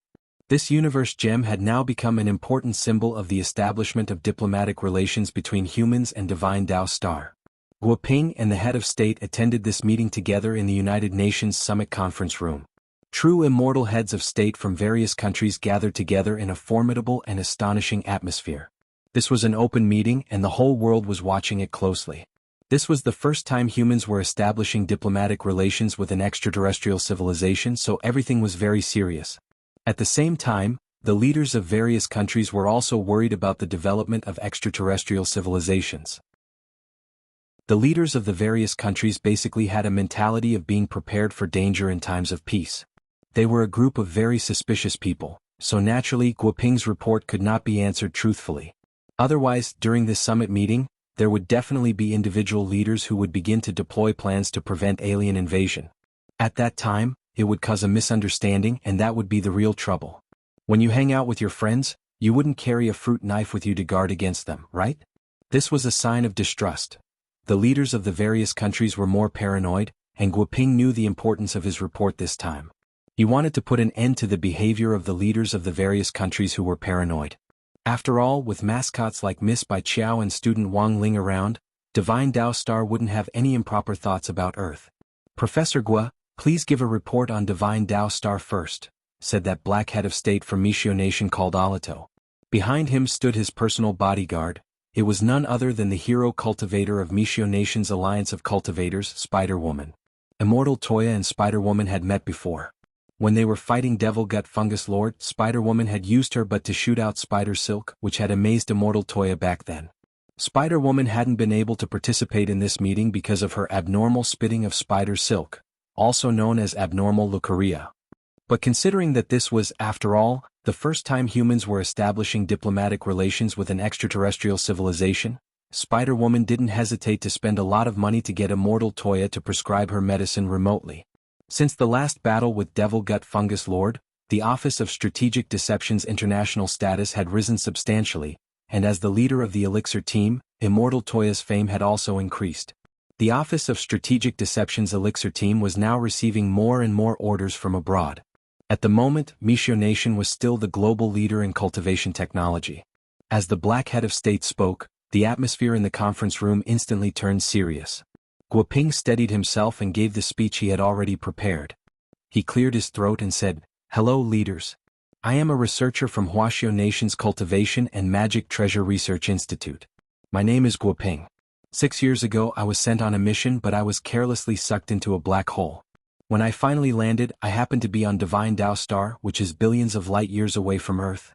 [SPEAKER 1] This universe gem had now become an important symbol of the establishment of diplomatic relations between humans and Divine Dao Star. Guoping and the head of state attended this meeting together in the United Nations Summit Conference Room. True immortal heads of state from various countries gathered together in a formidable and astonishing atmosphere. This was an open meeting and the whole world was watching it closely. This was the first time humans were establishing diplomatic relations with an extraterrestrial civilization, so everything was very serious. At the same time, the leaders of various countries were also worried about the development of extraterrestrial civilizations. The leaders of the various countries basically had a mentality of being prepared for danger in times of peace. They were a group of very suspicious people, so naturally Guoping's report could not be answered truthfully. Otherwise, during this summit meeting, there would definitely be individual leaders who would begin to deploy plans to prevent alien invasion. At that time, it would cause a misunderstanding and that would be the real trouble. When you hang out with your friends, you wouldn't carry a fruit knife with you to guard against them, right? This was a sign of distrust. The leaders of the various countries were more paranoid, and Guoping knew the importance of his report this time. He wanted to put an end to the behavior of the leaders of the various countries who were paranoid. After all, with mascots like Miss Bai Qiao and student Wang Ling around, Divine Dao Star wouldn't have any improper thoughts about Earth. Professor Gua, please give a report on Divine Dao Star first, said that black head of state from Mishio Nation called Alito. Behind him stood his personal bodyguard. It was none other than the hero cultivator of Mishio Nation's alliance of cultivators, Spider-Woman. Immortal Toya and Spider-Woman had met before. When they were fighting Devil Gut Fungus Lord, Spider-Woman had used her but to shoot out Spider Silk, which had amazed Immortal Toya back then. Spider-Woman hadn't been able to participate in this meeting because of her abnormal spitting of Spider Silk, also known as abnormal leukorrhea. But considering that this was, after all, the first time humans were establishing diplomatic relations with an extraterrestrial civilization, Spider-Woman didn't hesitate to spend a lot of money to get Immortal Toya to prescribe her medicine remotely. Since the last battle with Devil Gut Fungus Lord, the Office of Strategic Deception's international status had risen substantially, and as the leader of the Elixir team, Immortal Toya's fame had also increased. The Office of Strategic Deception's Elixir team was now receiving more and more orders from abroad. At the moment, Mishio Nation was still the global leader in cultivation technology. As the Black Head of State spoke, the atmosphere in the conference room instantly turned serious. Guoping steadied himself and gave the speech he had already prepared. He cleared his throat and said, "Hello, leaders. I am a researcher from Huaxiao Nation's Cultivation and Magic Treasure Research Institute. My name is Guoping. 6 years ago I was sent on a mission, but I was carelessly sucked into a black hole. When I finally landed, I happened to be on Divine Dao Star, which is billions of light years away from Earth."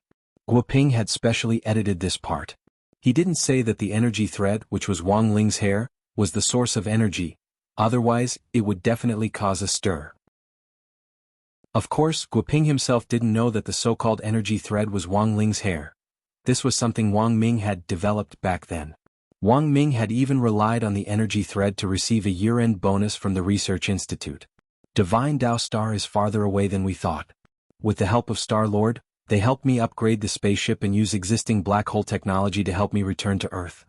[SPEAKER 1] Guoping had specially edited this part. He didn't say that the energy thread, which was Wang Ling's hair, was the source of energy, otherwise, it would definitely cause a stir. Of course, Guoping himself didn't know that the so-called energy thread was Wang Ling's hair. This was something Wang Ming had developed back then. Wang Ming had even relied on the energy thread to receive a year-end bonus from the Research Institute. Divine Dao Star is farther away than we thought. With the help of Star-Lord, they helped me upgrade the spaceship and use existing black hole technology to help me return to Earth.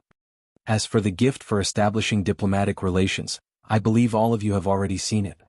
[SPEAKER 1] As for the gift for establishing diplomatic relations, I believe all of you have already seen it.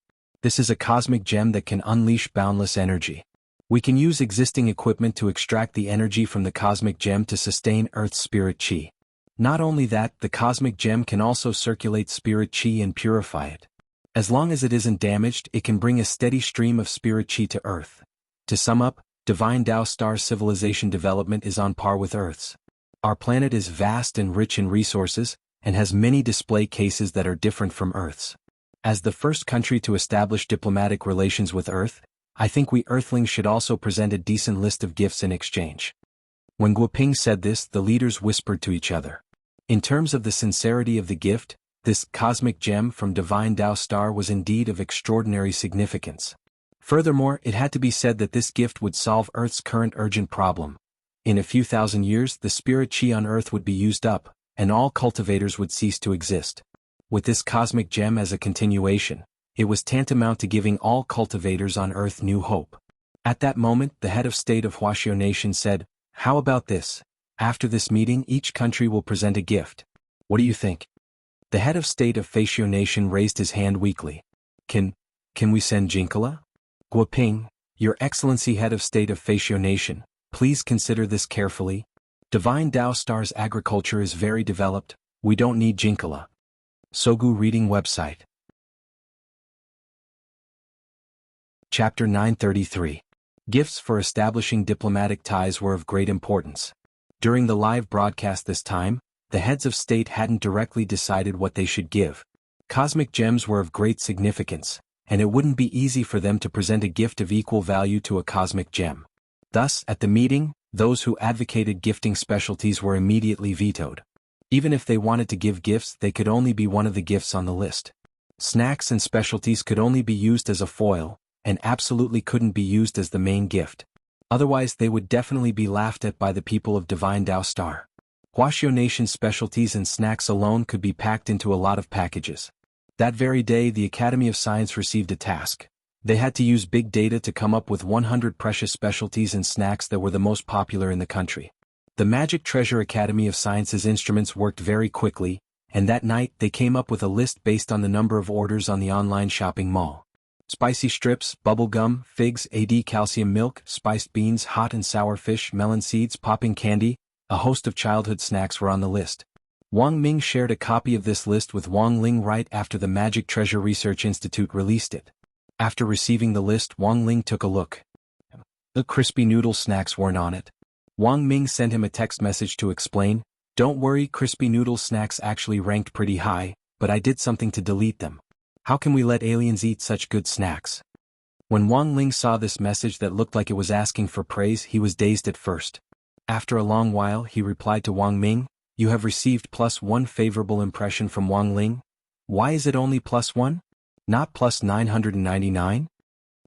[SPEAKER 1] This is a cosmic gem that can unleash boundless energy. We can use existing equipment to extract the energy from the cosmic gem to sustain Earth's spirit chi. Not only that, the cosmic gem can also circulate spirit chi and purify it. As long as it isn't damaged, it can bring a steady stream of spirit chi to Earth. To sum up, Divine Tao Star civilization development is on par with Earth's. Our planet is vast and rich in resources, and has many display cases that are different from Earth's. As the first country to establish diplomatic relations with Earth, I think we Earthlings should also present a decent list of gifts in exchange. When Guoping said this, the leaders whispered to each other. In terms of the sincerity of the gift, this cosmic gem from Divine Tao Star was indeed of extraordinary significance. Furthermore, it had to be said that this gift would solve Earth's current urgent problem. In a few thousand years, the spirit chi on Earth would be used up, and all cultivators would cease to exist. With this cosmic gem as a continuation, it was tantamount to giving all cultivators on Earth new hope. At that moment, the head of state of Wuxia Nation said, "How about this? After this meeting, each country will present a gift. What do you think?" The head of state of Wuxia Nation raised his hand weakly. Can we send Jinkala?" "Guoping, Your Excellency head of state of Wuxia Nation, please consider this carefully. Divine Tao Star's agriculture is very developed, we don't need Jinkala." Sogu Reading Website. Chapter 933. Gifts for establishing diplomatic ties were of great importance. During the live broadcast this time, the heads of state hadn't directly decided what they should give. Cosmic gems were of great significance, and it wouldn't be easy for them to present a gift of equal value to a cosmic gem. Thus, at the meeting, those who advocated gifting specialties were immediately vetoed. Even if they wanted to give gifts, they could only be one of the gifts on the list. Snacks and specialties could only be used as a foil, and absolutely couldn't be used as the main gift. Otherwise they would definitely be laughed at by the people of Divine Tao Star. Wuxia Nation specialties and snacks alone could be packed into a lot of packages. That very day the Academy of Science received a task. They had to use big data to come up with 100 precious specialties and snacks that were the most popular in the country. The Magic Treasure Academy of Science's instruments worked very quickly, and that night they came up with a list based on the number of orders on the online shopping mall. Spicy strips, bubble gum, figs, calcium milk, spiced beans, hot and sour fish, melon seeds, popping candy, a host of childhood snacks were on the list. Wang Ming shared a copy of this list with Wang Ling right after the Magic Treasure Research Institute released it. After receiving the list, Wang Ling took a look. The crispy noodle snacks weren't on it. Wang Ming sent him a text message to explain, "Don't worry, crispy noodle snacks actually ranked pretty high, but I did something to delete them. How can we let aliens eat such good snacks?" When Wang Ling saw this message that looked like it was asking for praise, he was dazed at first. After a long while, he replied to Wang Ming, "You have received +1 favorable impression from Wang Ling? Why is it only +1? Not +999?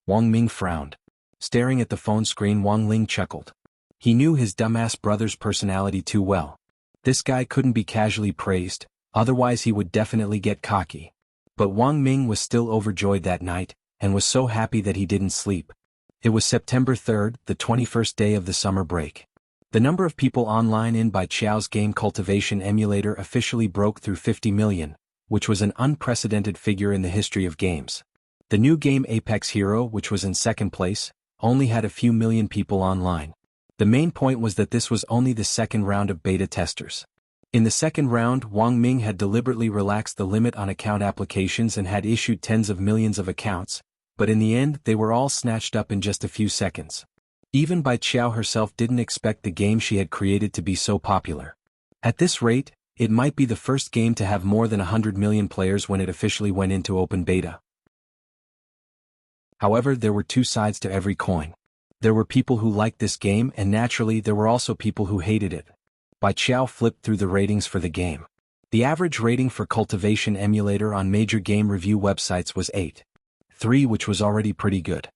[SPEAKER 1] Wang Ming frowned. Staring at the phone screen, Wang Ling chuckled. He knew his dumbass brother's personality too well. This guy couldn't be casually praised, otherwise he would definitely get cocky. But Wang Ming was still overjoyed that night, and was so happy that he didn't sleep. It was September 3rd, the 21st day of the summer break. The number of people online in by Qiao's game cultivation emulator officially broke through 50 million, which was an unprecedented figure in the history of games. The new game Apex Hero, which was in second place, only had a few million people online. The main point was that this was only the second round of beta testers. In the second round, Wang Ming had deliberately relaxed the limit on account applications and had issued tens of millions of accounts, but in the end they were all snatched up in just a few seconds. Even Bai Qiao herself didn't expect the game she had created to be so popular. At this rate, it might be the first game to have more than 100 million players when it officially went into open beta. However, there were two sides to every coin. There were people who liked this game, and naturally there were also people who hated it. Bai Qiao flipped through the ratings for the game. The average rating for Cultivation Emulator on major game review websites was 8.3, which was already pretty good.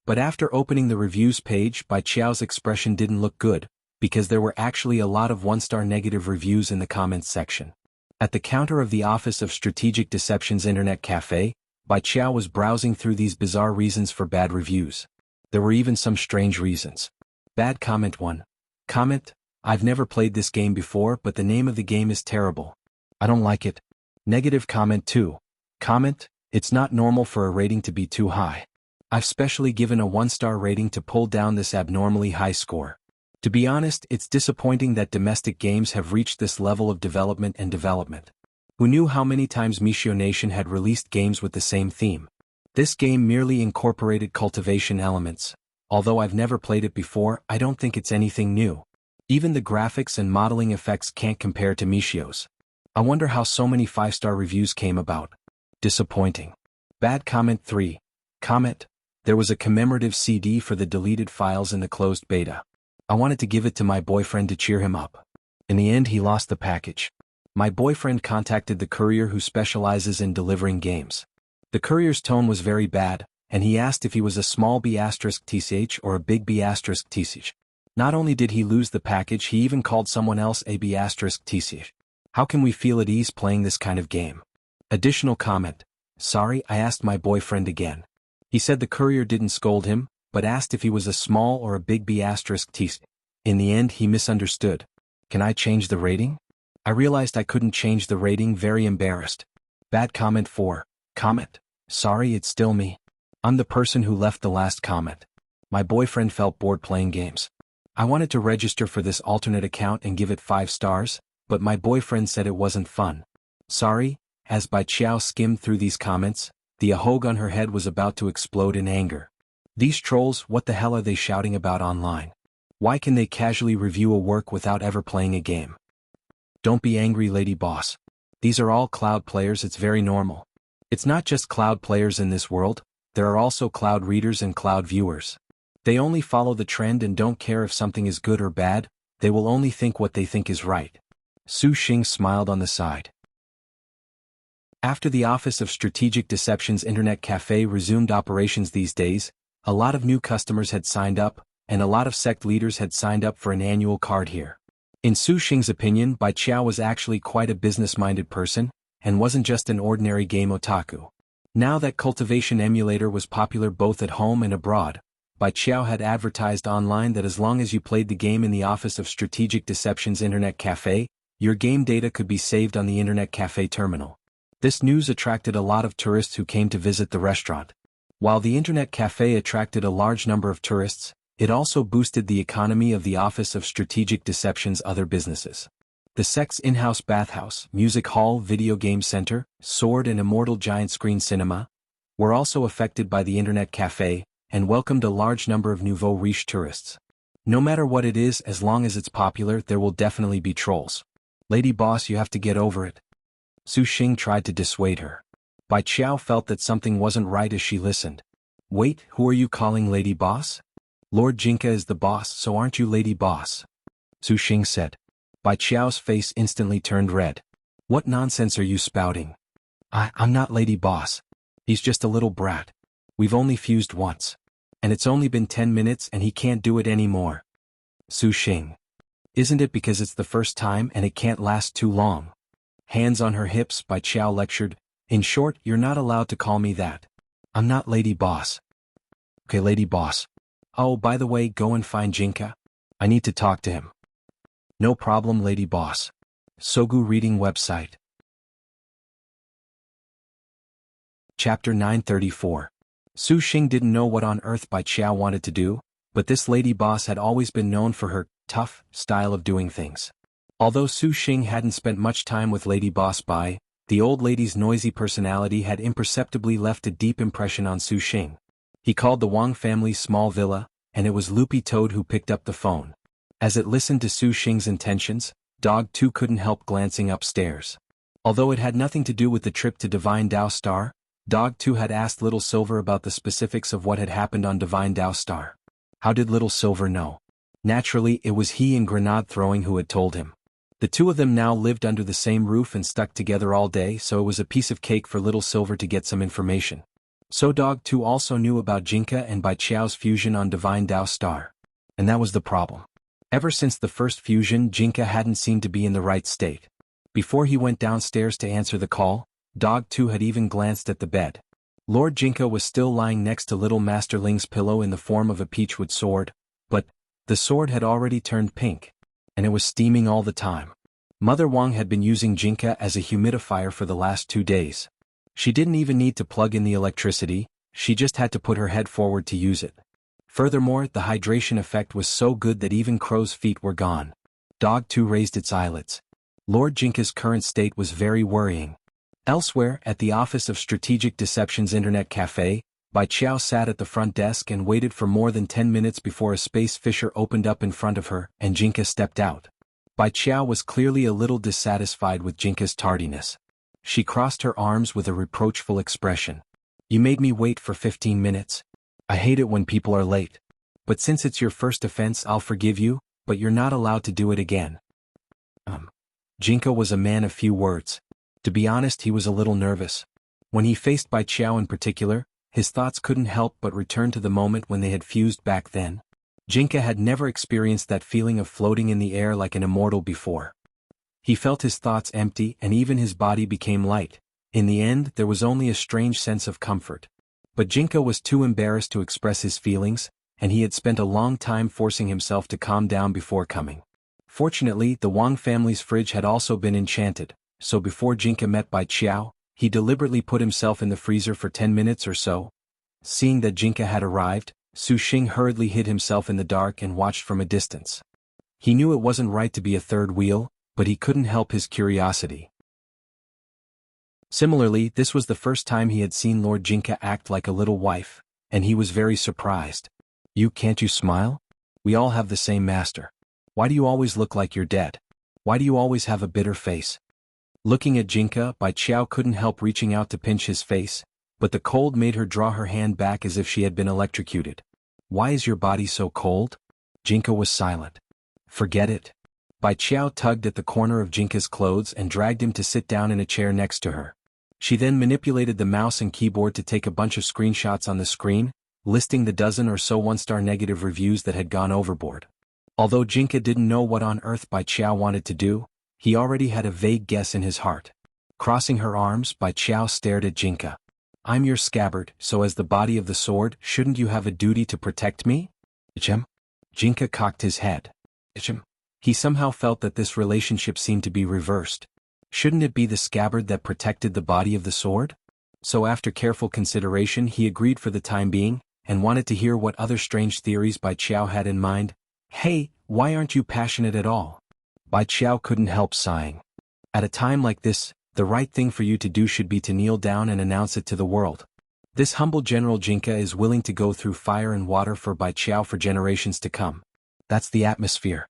[SPEAKER 1] But after opening the reviews page, Bai Qiao's expression didn't look good, because there were actually a lot of one-star negative reviews in the comments section. At the counter of the Office of Strategic Deception's Internet Cafe, Bai Qiao was browsing through these bizarre reasons for bad reviews. There were even some strange reasons. Bad comment 1. Comment, "I've never played this game before, but the name of the game is terrible. I don't like it." Negative comment 2. Comment, "It's not normal for a rating to be too high. I've specially given a 1-star rating to pull down this abnormally high score. To be honest, it's disappointing that domestic games have reached this level of development. Who knew how many times Michio Nation had released games with the same theme? This game merely incorporated cultivation elements. Although I've never played it before, I don't think it's anything new. Even the graphics and modeling effects can't compare to Michio's. I wonder how so many 5-star reviews came about. Disappointing. Bad comment 3. Comment. There was a commemorative CD for the deleted files in the closed beta. I wanted to give it to my boyfriend to cheer him up. In the end, he lost the package. My boyfriend contacted the courier who specializes in delivering games. The courier's tone was very bad, and he asked if he was a small B*TCH or a big B*TCH. Not only did he lose the package, he even called someone else a B*TCH. How can we feel at ease playing this kind of game? Additional comment. Sorry, I asked my boyfriend again. He said the courier didn't scold him, but asked if he was a small or a big B*TCH. In the end, he misunderstood. Can I change the rating? I realized I couldn't change the rating, very embarrassed. Bad comment 4. Comment. Sorry, it's still me. I'm the person who left the last comment. My boyfriend felt bored playing games. I wanted to register for this alternate account and give it 5 stars, but my boyfriend said it wasn't fun. Sorry. As Bai Qiao skimmed through these comments, the ahog on her head was about to explode in anger. These trolls, what the hell are they shouting about online? Why can they casually review a work without ever playing a game? Don't be angry, lady boss. These are all cloud players, it's very normal. It's not just cloud players in this world, there are also cloud readers and cloud viewers. They only follow the trend and don't care if something is good or bad, they will only think what they think is right. Su Xing smiled on the side. After the Office of Strategic Deception's internet cafe resumed operations these days, a lot of new customers had signed up, and a lot of sect leaders had signed up for an annual card here. In Su Xing's opinion, Bai Qiao was actually quite a business-minded person, and wasn't just an ordinary game otaku. Now that Cultivation Emulator was popular both at home and abroad, Bai Qiao had advertised online that as long as you played the game in the Office of Strategic Deception's internet cafe, your game data could be saved on the internet cafe terminal. This news attracted a lot of tourists who came to visit the restaurant. While the internet cafe attracted a large number of tourists, it also boosted the economy of the Office of Strategic Deception's other businesses. The sect's in-house bathhouse, music hall, video game center, sword and immortal giant screen cinema were also affected by the internet cafe and welcomed a large number of nouveau riche tourists. No matter what it is, as long as it's popular, there will definitely be trolls. Lady boss, you have to get over it. Su Xing tried to dissuade her. Bai Qiao felt that something wasn't right as she listened. Wait, who are you calling lady boss? Lord Jinka is the boss, so aren't you lady boss? Su Xing said. Bai Qiao's face instantly turned red. What nonsense are you spouting? I'm not lady boss. He's just a little brat. We've only fused once. And it's only been 10 minutes and he can't do it anymore. Su Xing. Isn't it because it's the first time and it can't last too long? Hands on her hips, Bai Qiao lectured. In short, you're not allowed to call me that. I'm not lady boss. Okay, lady boss. Oh, by the way, go and find Jinka. I need to talk to him. No problem, lady boss. Sogu reading website. Chapter 934. Su Xing didn't know what on earth Bai Qiao wanted to do, but this lady boss had always been known for her tough style of doing things. Although Su Xing hadn't spent much time with Lady Boss Bai, the old lady's noisy personality had imperceptibly left a deep impression on Su Xing. He called the Wang family's small villa, and it was Loopy Toad who picked up the phone. As it listened to Su Xing's intentions, Dog 2 couldn't help glancing upstairs. Although it had nothing to do with the trip to Divine Dao Star, Dog 2 had asked Little Silver about the specifics of what had happened on Divine Dao Star. How did Little Silver know? Naturally, it was he and Grenade Throwing who had told him. The two of them now lived under the same roof and stuck together all day, so it was a piece of cake for Little Silver to get some information. So Dog 2 also knew about Jinka and Bai Qiao's fusion on Divine Dao Star. And that was the problem. Ever since the first fusion, Jinka hadn't seemed to be in the right state. Before he went downstairs to answer the call, Dog 2 had even glanced at the bed. Lord Jinka was still lying next to Little Master Ling's pillow in the form of a peachwood sword, but the sword had already turned pink, and it was steaming all the time. Mother Wang had been using Jinka as a humidifier for the last 2 days. She didn't even need to plug in the electricity, she just had to put her head forward to use it. Furthermore, the hydration effect was so good that even Crow's feet were gone. Dog 2 raised its eyelids. Lord Jinka's current state was very worrying. Elsewhere, at the Office of Strategic Deception's Internet Cafe, Bai Qiao sat at the front desk and waited for more than 10 minutes before a space fissure opened up in front of her and Jinka stepped out. Bai Qiao was clearly a little dissatisfied with Jinka's tardiness. She crossed her arms with a reproachful expression. You made me wait for 15 minutes. I hate it when people are late. But since it's your first offense, I'll forgive you, but you're not allowed to do it again. Jinka was a man of few words. To be honest, he was a little nervous. When he faced Bai Qiao in particular, his thoughts couldn't help but return to the moment when they had fused back then. Jinka had never experienced that feeling of floating in the air like an immortal before. He felt his thoughts empty and even his body became light. In the end, there was only a strange sense of comfort. But Jinka was too embarrassed to express his feelings, and he had spent a long time forcing himself to calm down before coming. Fortunately, the Wang family's fridge had also been enchanted, so before Jinka met Bai Qiao, he deliberately put himself in the freezer for 10 minutes or so. Seeing that Jinka had arrived, Su Xing hurriedly hid himself in the dark and watched from a distance. He knew it wasn't right to be a third wheel, but he couldn't help his curiosity. Similarly, this was the first time he had seen Lord Jinka act like a little wife, and he was very surprised. Can't you smile? We all have the same master. Why do you always look like you're dead? Why do you always have a bitter face? Looking at Jinka, Bai Qiao couldn't help reaching out to pinch his face, but the cold made her draw her hand back as if she had been electrocuted. Why is your body so cold? Jinka was silent. Forget it. Bai Qiao tugged at the corner of Jinka's clothes and dragged him to sit down in a chair next to her. She then manipulated the mouse and keyboard to take a bunch of screenshots on the screen, listing the dozen or so one-star negative reviews that had gone overboard. Although Jinka didn't know what on earth Bai Qiao wanted to do, he already had a vague guess in his heart. Crossing her arms, Bai Qiao stared at Jinka. I'm your scabbard, so as the body of the sword, shouldn't you have a duty to protect me? Jinka cocked his head. He somehow felt that this relationship seemed to be reversed. Shouldn't it be the scabbard that protected the body of the sword? So after careful consideration he agreed for the time being, and wanted to hear what other strange theories Bai Qiao had in mind. Hey, why aren't you passionate at all? Bai Qiao couldn't help sighing. At a time like this, the right thing for you to do should be to kneel down and announce it to the world. This humble General Jinka is willing to go through fire and water for Bai Qiao for generations to come. That's the atmosphere.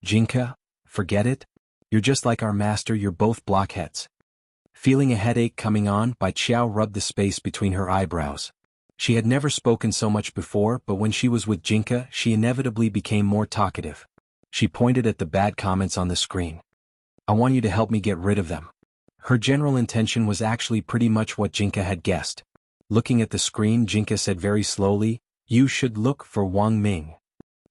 [SPEAKER 1] Jinka, forget it. You're just like our master, you're both blockheads. Feeling a headache coming on, Bai Qiao rubbed the space between her eyebrows. She had never spoken so much before, but when she was with Jinka, she inevitably became more talkative. She pointed at the bad comments on the screen. I want you to help me get rid of them. Her general intention was actually pretty much what Jinka had guessed. Looking at the screen, Jinka said very slowly, You should look for Wang Ming.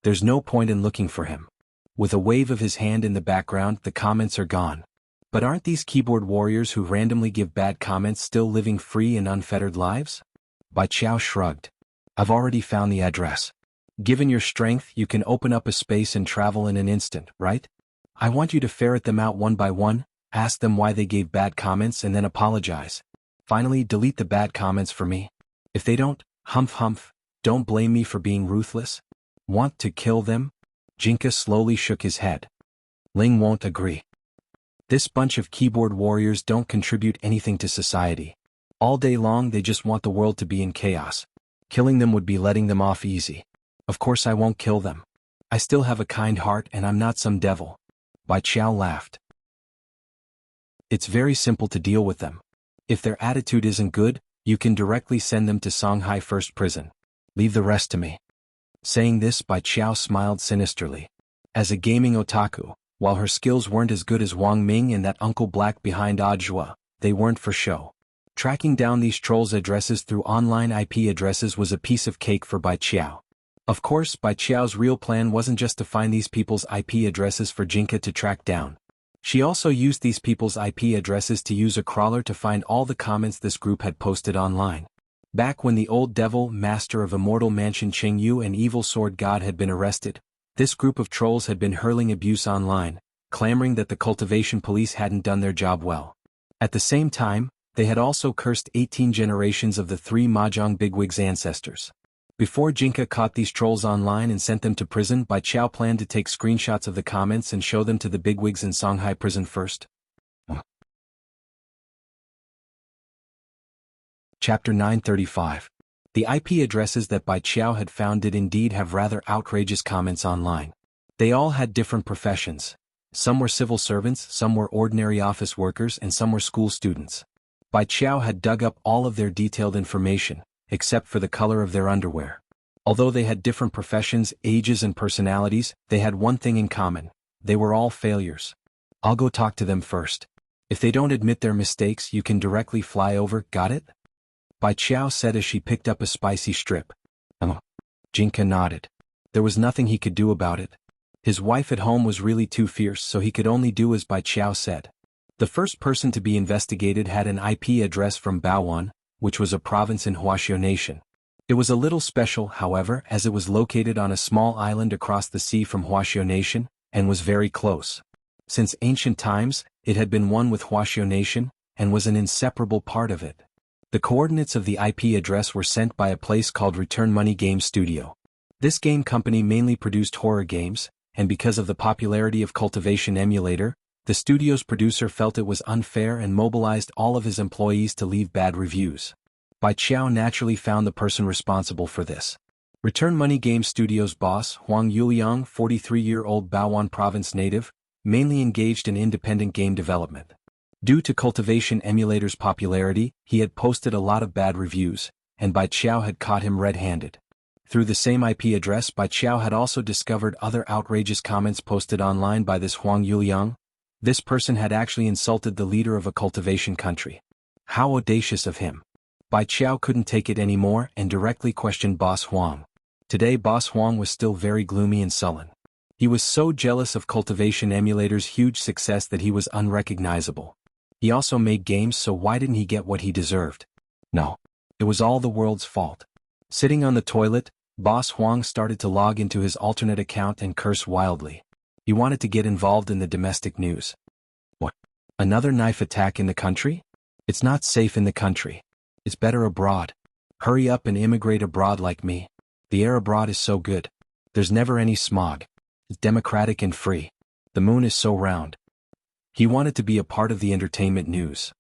[SPEAKER 1] There's no point in looking for him. With a wave of his hand in the background, the comments are gone. But aren't these keyboard warriors who randomly give bad comments still living free and unfettered lives? Bai Qiao shrugged. I've already found the address. Given your strength, you can open up a space and travel in an instant, right? I want you to ferret them out one by one, ask them why they gave bad comments and then apologize. Finally, delete the bad comments for me. If they don't, humph, don't blame me for being ruthless. Want to kill them? Jinka slowly shook his head. Ling won't agree. This bunch of keyboard warriors don't contribute anything to society. All day long they just want the world to be in chaos. Killing them would be letting them off easy. Of course I won't kill them. I still have a kind heart and I'm not some devil. Bai Qiao laughed. It's very simple to deal with them. If their attitude isn't good, you can directly send them to Songhai First Prison. Leave the rest to me. Saying this, Bai Qiao smiled sinisterly. As a gaming otaku, while her skills weren't as good as Wang Ming and that Uncle Black behind Ajua, they weren't for show. Tracking down these trolls' addresses through online IP addresses was a piece of cake for Bai Qiao. Of course, Bai Qiao's real plan wasn't just to find these people's IP addresses for Jinka to track down. She also used these people's IP addresses to use a crawler to find all the comments this group had posted online. Back when the old devil, master of Immortal Mansion Qing Yu and Evil Sword God had been arrested, this group of trolls had been hurling abuse online, clamoring that the cultivation police hadn't done their job well. At the same time, they had also cursed 18 generations of the three Mahjong bigwigs' ancestors. Before Jinka caught these trolls online and sent them to prison, Bai Chao planned to take screenshots of the comments and show them to the bigwigs in Shanghai prison first. Chapter 935. The IP addresses that Bai Chao had found did indeed have rather outrageous comments online. They all had different professions. Some were civil servants, some were ordinary office workers, and some were school students. Bai Chao had dug up all of their detailed information, except for the color of their underwear. Although they had different professions, ages, and personalities, they had one thing in common: they were all failures. I'll go talk to them first. If they don't admit their mistakes, you can directly fly over, got it? Bai Chao said as she picked up a spicy strip. Jinka nodded. There was nothing he could do about it. His wife at home was really too fierce, so he could only do as Bai Chao said. The first person to be investigated had an IP address from Baoan, which was a province in Wuxia Nation. It was a little special, however, as it was located on a small island across the sea from Wuxia Nation, and was very close. Since ancient times, it had been one with Wuxia Nation, and was an inseparable part of it. The coordinates of the IP address were sent by a place called Return Money Game Studio. This game company mainly produced horror games, and because of the popularity of Cultivation Emulator, the studio's producer felt it was unfair and mobilized all of his employees to leave bad reviews. Bai Chao naturally found the person responsible for this. Return Money Game Studio's boss, Huang Yuliang, 43-year-old Baoan province native, mainly engaged in independent game development. Due to Cultivation Emulator's popularity, he had posted a lot of bad reviews, and Bai Chao had caught him red-handed. Through the same IP address, Bai Chao had also discovered other outrageous comments posted online by this Huang Yuliang. This person had actually insulted the leader of a cultivation country. How audacious of him! Bai Chao couldn't take it anymore and directly questioned Boss Huang. Today Boss Huang was still very gloomy and sullen. He was so jealous of Cultivation Emulator's huge success that he was unrecognizable. He also made games, so why didn't he get what he deserved? No. It was all the world's fault. Sitting on the toilet, Boss Huang started to log into his alternate account and curse wildly. He wanted to get involved in the domestic news. What? Another knife attack in the country? It's not safe in the country. It's better abroad. Hurry up and immigrate abroad like me. The air abroad is so good. There's never any smog. It's democratic and free. The moon is so round. He wanted to be a part of the entertainment news.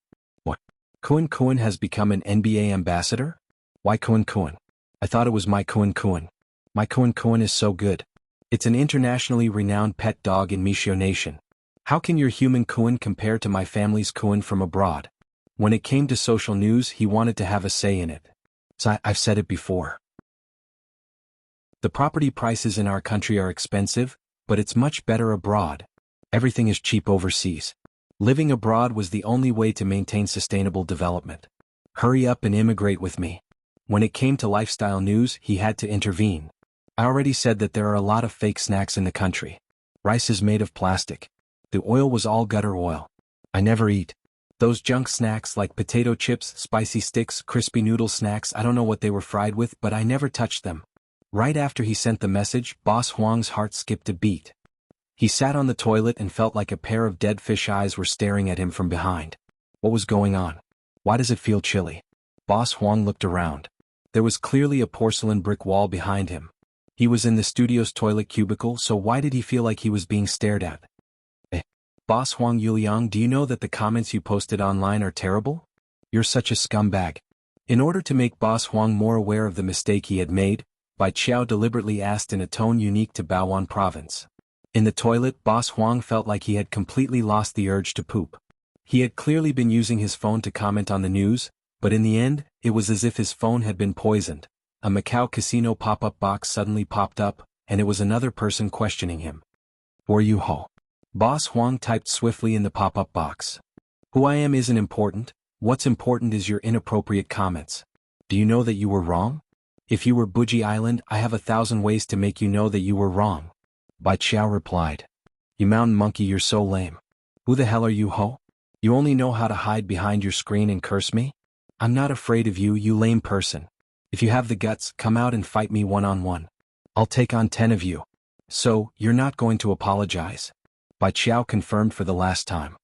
[SPEAKER 1] What? Kuan Kuan has become an NBA ambassador? Why Kuan Kuan? I thought it was my Kuan Kuan. My Kuan Kuan is so good. It's an internationally renowned pet dog in Wuxia Nation. How can your human Kuan compare to my family's Kuan from abroad? When it came to social news, he wanted to have a say in it. So I've said it before. The property prices in our country are expensive, but it's much better abroad. Everything is cheap overseas. Living abroad was the only way to maintain sustainable development. Hurry up and immigrate with me. When it came to lifestyle news, he had to intervene. I already said that there are a lot of fake snacks in the country. Rice is made of plastic. The oil was all gutter oil. I never eat. Those junk snacks like potato chips, spicy sticks, crispy noodle snacks, I don't know what they were fried with, but I never touched them. Right after he sent the message, Boss Huang's heart skipped a beat. He sat on the toilet and felt like a pair of dead fish eyes were staring at him from behind. What was going on? Why does it feel chilly? Boss Huang looked around. There was clearly a porcelain brick wall behind him. He was in the studio's toilet cubicle, so why did he feel like he was being stared at? Boss Huang Yuliang, do you know that the comments you posted online are terrible? You're such a scumbag. In order to make Boss Huang more aware of the mistake he had made, Bai Chao deliberately asked in a tone unique to Baoan province. In the toilet, Boss Huang felt like he had completely lost the urge to poop. He had clearly been using his phone to comment on the news, but in the end, it was as if his phone had been poisoned. A Macau casino pop-up box suddenly popped up, and it was another person questioning him. Who are you, ho? Boss Huang typed swiftly in the pop-up box. Who I am isn't important. What's important is your inappropriate comments. Do you know that you were wrong? If you were Buji Island, I have 1,000 ways to make you know that you were wrong. Bai Chao replied. You mountain monkey, you're so lame. Who the hell are you, ho? You only know how to hide behind your screen and curse me? I'm not afraid of you, you lame person. If you have the guts, come out and fight me one-on-one. I'll take on 10 of you. So, you're not going to apologize? Bai Chao confirmed for the last time.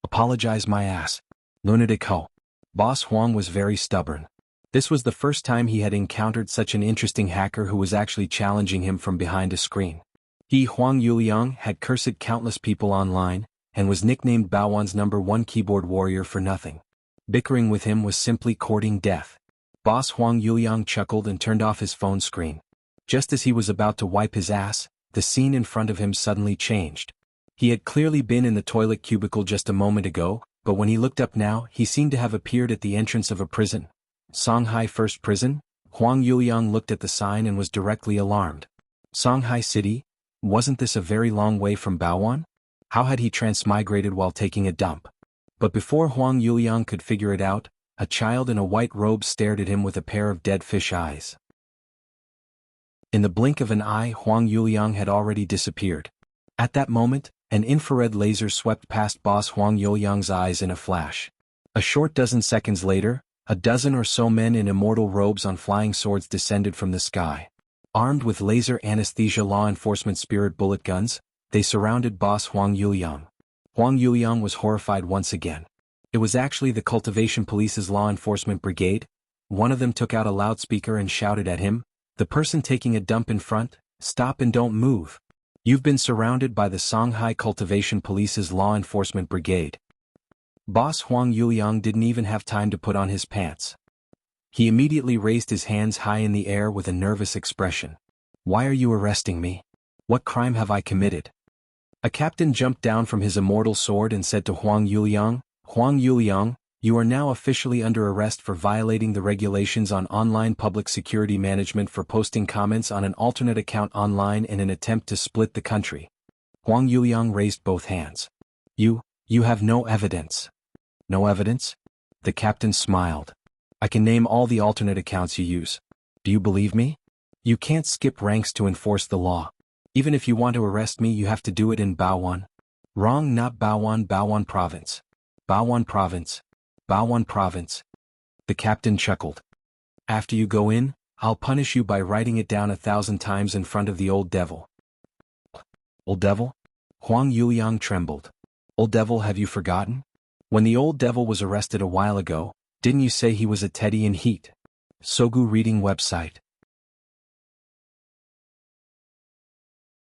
[SPEAKER 1] Apologize my ass. Lunatic ho. Boss Huang was very stubborn. This was the first time he had encountered such an interesting hacker who was actually challenging him from behind a screen. He, Huang Yuliang, had cursed countless people online, and was nicknamed Baowan's #1 keyboard warrior for nothing. Bickering with him was simply courting death. Boss Huang Yuliang chuckled and turned off his phone screen. Just as he was about to wipe his ass, the scene in front of him suddenly changed. He had clearly been in the toilet cubicle just a moment ago, but when he looked up now, he seemed to have appeared at the entrance of a prison. Songhai First Prison? Huang Yuliang looked at the sign and was directly alarmed. Songhai City? Wasn't this a very long way from Baowan? How had he transmigrated while taking a dump? But before Huang Yuliang could figure it out, a child in a white robe stared at him with a pair of dead fish eyes. In the blink of an eye, Huang Yuliang had already disappeared. At that moment, an infrared laser swept past Boss Huang Yuliang's eyes in a flash. A short dozen seconds later, a dozen or so men in immortal robes on flying swords descended from the sky. Armed with laser anesthesia law enforcement spirit bullet guns, they surrounded Boss Huang Yuliang. Huang Yuliang was horrified once again. It was actually the Cultivation Police's law enforcement brigade. One of them took out a loudspeaker and shouted at him, "The person taking a dump in front, stop and don't move. You've been surrounded by the Songhai Cultivation Police's law enforcement brigade." Boss Huang Yuliang didn't even have time to put on his pants. He immediately raised his hands high in the air with a nervous expression. "Why are you arresting me? What crime have I committed?" A captain jumped down from his immortal sword and said to Huang Yuliang, "Huang Yuliang, you are now officially under arrest for violating the regulations on online public security management for posting comments on an alternate account online in an attempt to split the country." Huang Yuliang raised both hands. You have no evidence." "No evidence?" The captain smiled. "I can name all the alternate accounts you use. Do you believe me? You can't skip ranks to enforce the law. Even if you want to arrest me, you have to do it in Baowan." "Wrong, not Baowan, Baowan Province. Baowan Province. Baowan Province." The captain chuckled. "After you go in, I'll punish you by writing it down 1,000 times in front of the old devil." "Old devil?" Huang Yuliang trembled. "Old devil, have you forgotten? When the old devil was arrested a while ago, didn't you say he was a teddy in heat?" Sogu Reading Website.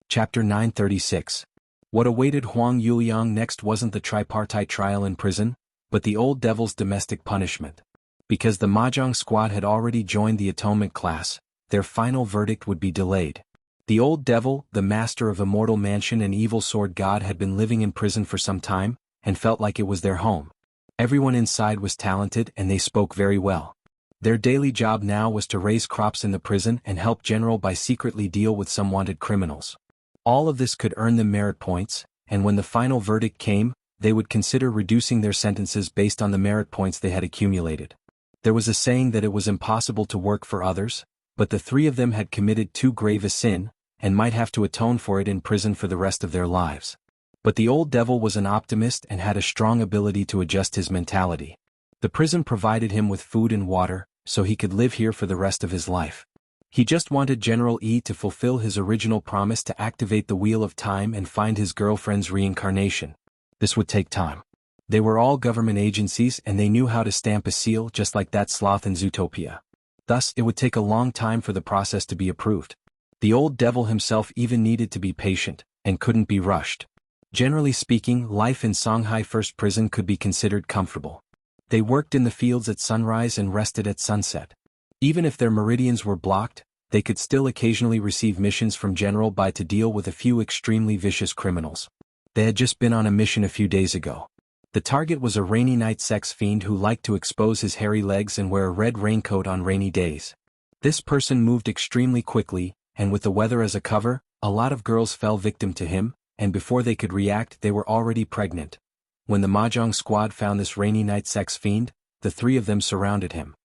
[SPEAKER 1] Chapter 936. What awaited Huang Yuliang next wasn't the tripartite trial in prison, but the old devil's domestic punishment. Because the Mahjong squad had already joined the atonement class, their final verdict would be delayed. The old devil, the master of Immortal Mansion and Evil Sword God, had been living in prison for some time, and felt like it was their home. Everyone inside was talented and they spoke very well. Their daily job now was to raise crops in the prison and help General by secretly deal with some wanted criminals. All of this could earn them merit points, and when the final verdict came, they would consider reducing their sentences based on the merit points they had accumulated. There was a saying that it was impossible to work for others, but the three of them had committed too grave a sin, and might have to atone for it in prison for the rest of their lives. But the old devil was an optimist and had a strong ability to adjust his mentality. The prison provided him with food and water, so he could live here for the rest of his life. He just wanted General Yi to fulfill his original promise to activate the Wheel of Time and find his girlfriend's reincarnation. This would take time. They were all government agencies and they knew how to stamp a seal just like that sloth in Zootopia. Thus, it would take a long time for the process to be approved. The old devil himself even needed to be patient, and couldn't be rushed. Generally speaking, life in Songhai First Prison could be considered comfortable. They worked in the fields at sunrise and rested at sunset. Even if their meridians were blocked, they could still occasionally receive missions from General Bai to deal with a few extremely vicious criminals. They had just been on a mission a few days ago. The target was a rainy night sex fiend who liked to expose his hairy legs and wear a red raincoat on rainy days. This person moved extremely quickly, and with the weather as a cover, a lot of girls fell victim to him, and before they could react they were already pregnant. When the Mahjong squad found this rainy night sex fiend, the three of them surrounded him.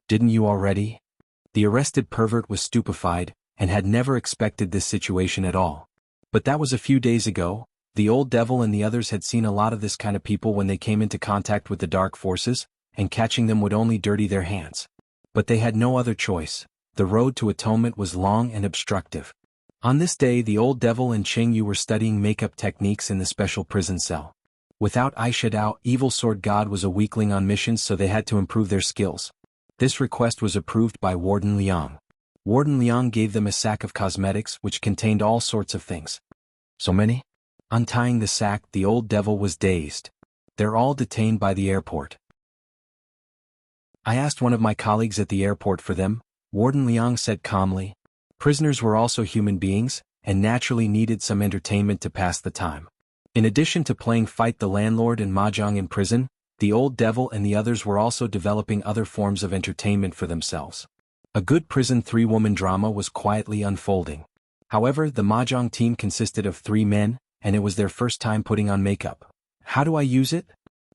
[SPEAKER 1] "Didn't you already?" The arrested pervert was stupefied, and had never expected this situation at all. But that was a few days ago. The old devil and the others had seen a lot of this kind of people when they came into contact with the dark forces, and catching them would only dirty their hands. But they had no other choice. The road to atonement was long and obstructive. On this day the old devil and Cheng Yu were studying makeup techniques in the special prison cell. Without eyeshadow, Evil Sword God was a weakling on missions, so they had to improve their skills. This request was approved by Warden Liang. Warden Liang gave them a sack of cosmetics which contained all sorts of things. So many? Untying the sack, the old devil was dazed. They're all detained by the airport. I asked one of my colleagues at the airport for them, Warden Liang said calmly. Prisoners were also human beings, and naturally needed some entertainment to pass the time. In addition to playing Fight the Landlord and Mahjong in prison, the old devil and the others were also developing other forms of entertainment for themselves. A good prison three-woman drama was quietly unfolding. However, the Mahjong team consisted of 3 men, and it was their first time putting on makeup. How do I use it?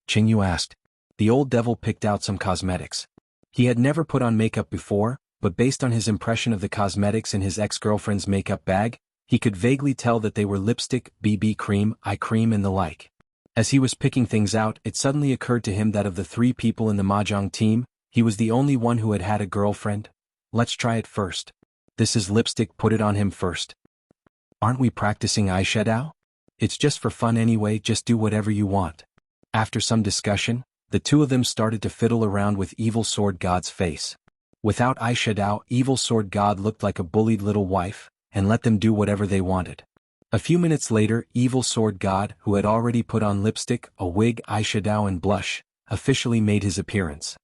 [SPEAKER 1] Qingyu asked. The old devil picked out some cosmetics. He had never put on makeup before, but based on his impression of the cosmetics in his ex-girlfriend's makeup bag, he could vaguely tell that they were lipstick, BB cream, eye cream and the like. As he was picking things out, it suddenly occurred to him that of the 3 people in the Mahjong team, he was the only one who had had a girlfriend. Let's try it first. This is lipstick, put it on him first. Aren't we practicing eyeshadow? It's just for fun anyway, just do whatever you want. After some discussion, the 2 of them started to fiddle around with Evil Sword God's face. Without eyeshadow, Evil Sword God looked like a bullied little wife, and let them do whatever they wanted. A few minutes later, Evil Sword God, who had already put on lipstick, a wig, eyeshadow and blush, officially made his appearance.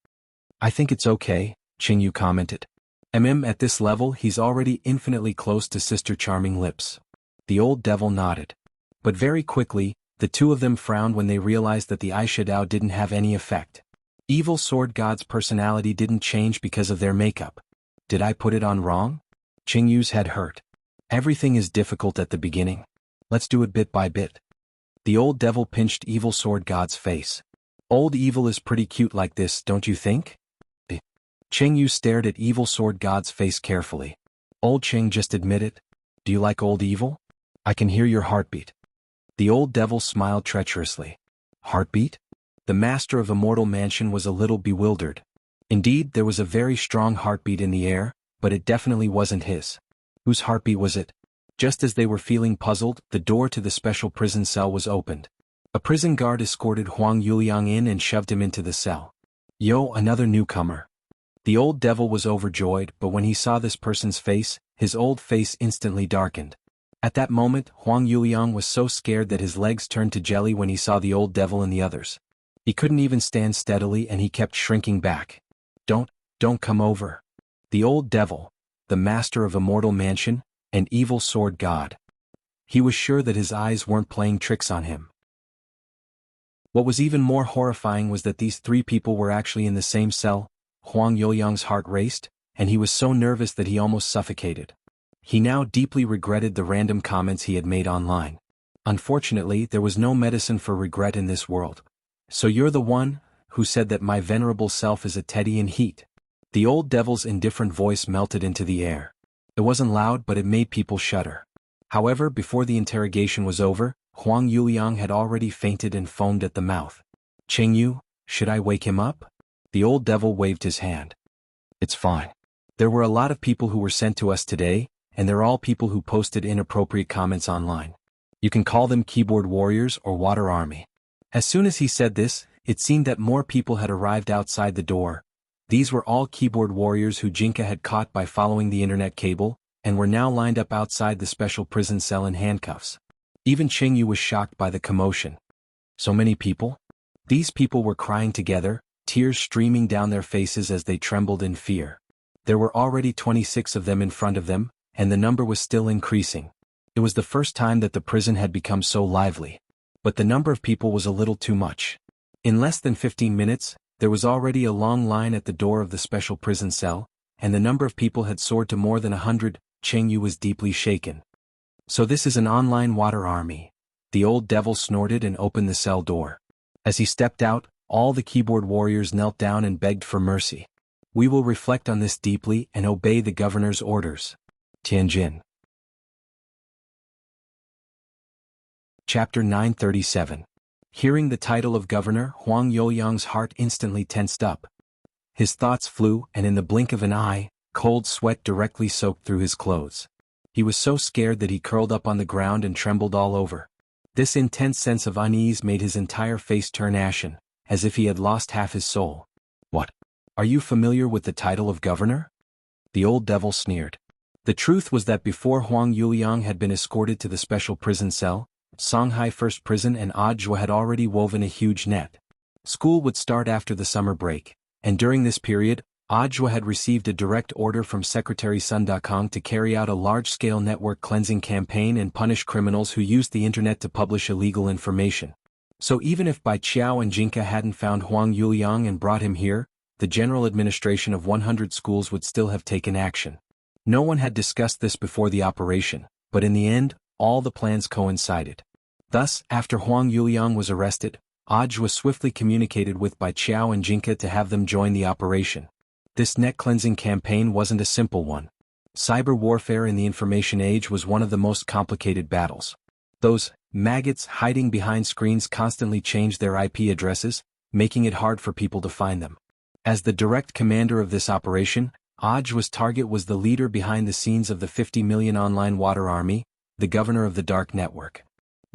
[SPEAKER 1] I think it's okay, Qingyu commented. At this level he's already infinitely close to Sister Charming lips. The old devil nodded. But very quickly, the 2 of them frowned when they realized that the eyeshadow didn't have any effect. Evil Sword God's personality didn't change because of their makeup. Did I put it on wrong? Qingyu's head hurt. Everything is difficult at the beginning. Let's do it bit by bit. The old devil pinched Evil Sword God's face. Old Evil is pretty cute like this, don't you think? Qingyu stared at Evil Sword God's face carefully. Old Qing, just admit it. Do you like old Evil? I can hear your heartbeat. The old devil smiled treacherously. Heartbeat? The master of Immortal Mansion was a little bewildered. Indeed, there was a very strong heartbeat in the air, but it definitely wasn't his. Whose heartbeat was it? Just as they were feeling puzzled, the door to the special prison cell was opened. A prison guard escorted Huang Yuliang in and shoved him into the cell. Yo, another newcomer. The old devil was overjoyed, but when he saw this person's face, his old face instantly darkened. At that moment, Huang Yuliang was so scared that his legs turned to jelly when he saw the old devil and the others. He couldn't even stand steadily and he kept shrinking back. Don't come over. The old devil, the master of Immortal Mansion, and Evil Sword God. He was sure that his eyes weren't playing tricks on him. What was even more horrifying was that these 3 people were actually in the same cell. Huang Yuliang's heart raced, and he was so nervous that he almost suffocated. He now deeply regretted the random comments he had made online. Unfortunately, there was no medicine for regret in this world. So you're the one who said that my venerable self is a teddy in heat. The old devil's indifferent voice melted into the air. It wasn't loud, but it made people shudder. However, before the interrogation was over, Huang Yuliang had already fainted and foamed at the mouth. Qingyu, should I wake him up? The old devil waved his hand. It's fine. There were a lot of people who were sent to us today, and they're all people who posted inappropriate comments online. You can call them keyboard warriors or water army. As soon as he said this, it seemed that more people had arrived outside the door. These were all keyboard warriors who Jinka had caught by following the internet cable, and were now lined up outside the special prison cell in handcuffs. Even Qingyu was shocked by the commotion. So many people? These people were crying together, tears streaming down their faces as they trembled in fear. There were already 26 of them in front of them, and the number was still increasing. It was the first time that the prison had become so lively. But the number of people was a little too much. In less than 15 minutes, there was already a long line at the door of the special prison cell, and the number of people had soared to more than 100. Qingyu was deeply shaken. So this is an online water army. The old devil snorted and opened the cell door. As he stepped out, all the keyboard warriors knelt down and begged for mercy. We will reflect on this deeply and obey the governor's orders. Tianjin. Chapter 937. Hearing the title of governor, Huang Yuliang's heart instantly tensed up. His thoughts flew, and in the blink of an eye, cold sweat directly soaked through his clothes. He was so scared that he curled up on the ground and trembled all over. This intense sense of unease made his entire face turn ashen, as if he had lost half his soul. What? Are you familiar with the title of governor? The old devil sneered. The truth was that before Huang Yuliang had been escorted to the special prison cell, Songhai First Prison and Audiobook had already woven a huge net. School would start after the summer break, and during this period, Audiobook had received a direct order from Secretary Sun Dakong to carry out a large-scale network cleansing campaign and punish criminals who used the internet to publish illegal information. So even if Bai Qiao and Jinka hadn't found Huang Yuliang and brought him here, the general administration of 100 schools would still have taken action. No one had discussed this before the operation, but in the end, all the plans coincided. Thus, after Huang Yuliang was arrested, Audiobook swiftly communicated with Bai Qiao and Jinka to have them join the operation. This net cleansing campaign wasn't a simple one. Cyber warfare in the information age was one of the most complicated battles. Those maggots hiding behind screens constantly changed their IP addresses, making it hard for people to find them. As the direct commander of this operation, Audiobook's target was the leader behind the scenes of the 50 million online water army, the governor of the dark network.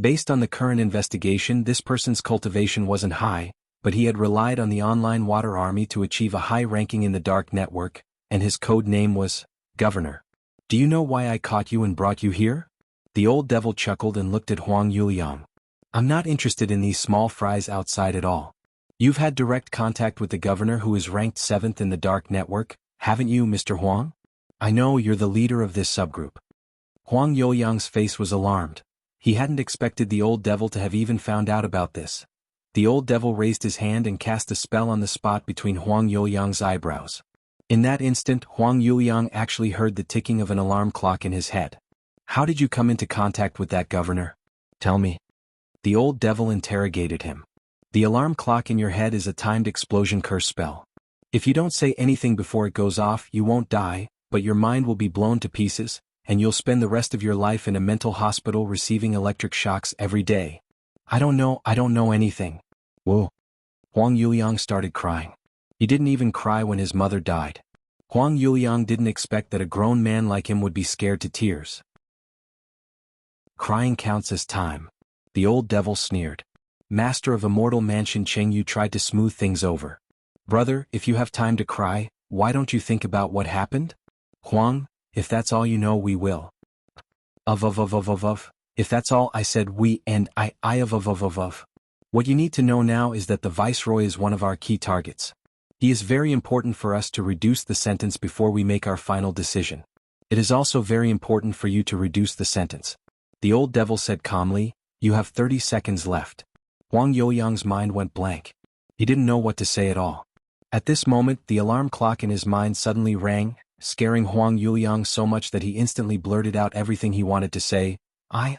[SPEAKER 1] Based on the current investigation, this person's cultivation wasn't high, but he had relied on the online water army to achieve a high ranking in the dark network, and his code name was Governor. Do you know why I caught you and brought you here? The old devil chuckled and looked at Huang Yuliang. I'm not interested in these small fries outside at all. You've had direct contact with the governor who is ranked 7th in the dark network, haven't you, Mr. Huang? I know you're the leader of this subgroup. Huang Yuliang's face was alarmed. He hadn't expected the old devil to have even found out about this. The old devil raised his hand and cast a spell on the spot between Huang Yuliang's eyebrows. In that instant, Huang Yuliang actually heard the ticking of an alarm clock in his head. How did you come into contact with that governor? Tell me. The old devil interrogated him. The alarm clock in your head is a timed explosion curse spell. If you don't say anything before it goes off, you won't die, but your mind will be blown to pieces, and you'll spend the rest of your life in a mental hospital receiving electric shocks every day. I don't know anything. Whoa. Huang Yuliang started crying. He didn't even cry when his mother died. Huang Yuliang didn't expect that a grown man like him would be scared to tears. Crying counts as time. The old devil sneered. Master of Immortal Mansion Cheng Yu tried to smooth things over. Brother, if you have time to cry, why don't you think about what happened? Huang, if that's all you know, we will. If that's all I said, we and I. What you need to know now is that the Viceroy is one of our key targets. He is very important for us to reduce the sentence before we make our final decision. It is also very important for you to reduce the sentence. The old devil said calmly, you have 30 seconds left. Huang Yuliang's mind went blank. He didn't know what to say at all. At this moment, the alarm clock in his mind suddenly rang, scaring Huang Yuliang so much that he instantly blurted out everything he wanted to say. I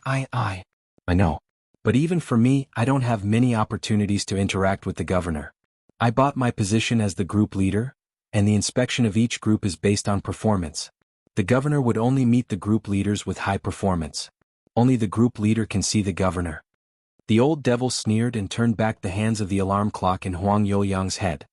[SPEAKER 1] know. But even for me, I don't have many opportunities to interact with the governor. I bought my position as the group leader, and the inspection of each group is based on performance. The governor would only meet the group leaders with high performance. Only the group leader can see the governor. The old devil sneered and turned back the hands of the alarm clock in Huang Yuliang's head.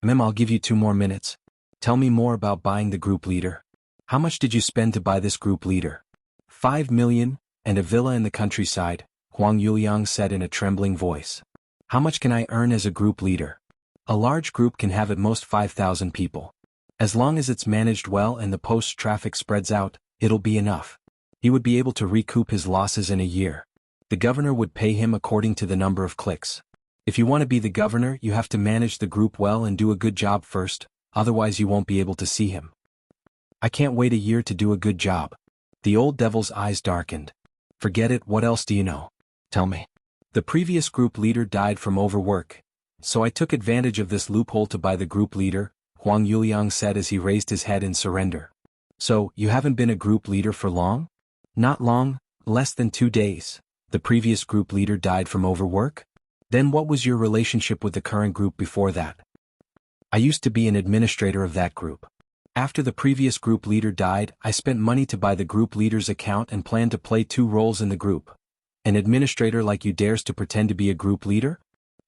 [SPEAKER 1] I'll give you 2 more minutes. Tell me more about buying the group leader. How much did you spend to buy this group leader? 5 million, and a villa in the countryside, Huang Yuliang said in a trembling voice. How much can I earn as a group leader? A large group can have at most 5,000 people. As long as it's managed well and the post traffic spreads out, it'll be enough. He would be able to recoup his losses in a year. The governor would pay him according to the number of clicks. If you want to be the governor, you have to manage the group well and do a good job first, otherwise you won't be able to see him. I can't wait a year to do a good job. The old devil's eyes darkened. Forget it, what else do you know? Tell me. The previous group leader died from overwork, so I took advantage of this loophole to buy the group leader, Huang Yuliang said as he raised his head in surrender. So, you haven't been a group leader for long? Not long, less than 2 days. The previous group leader died from overwork? Then what was your relationship with the current group before that? I used to be an administrator of that group. After the previous group leader died, I spent money to buy the group leader's account and planned to play 2 roles in the group. An administrator like you dares to pretend to be a group leader?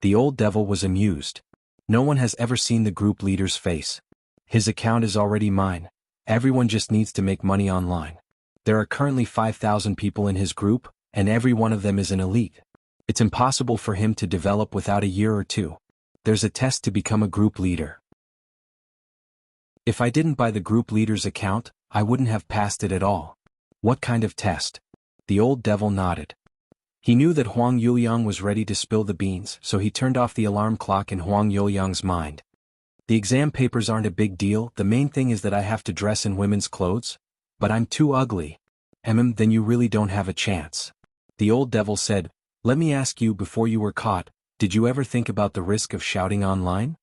[SPEAKER 1] The old devil was amused. No one has ever seen the group leader's face. His account is already mine. Everyone just needs to make money online. There are currently 5,000 people in his group, and every one of them is an elite. It's impossible for him to develop without a year or 2. There's a test to become a group leader. If I didn't buy the group leader's account, I wouldn't have passed it at all. What kind of test? The old devil nodded. He knew that Huang Yuliang was ready to spill the beans, so he turned off the alarm clock in Huang Yuliang's mind. The exam papers aren't a big deal, the main thing is that I have to dress in women's clothes. But I'm too ugly. Then you really don't have a chance. The old devil said, let me ask you, before you were caught, did you ever think about the risk of shouting online?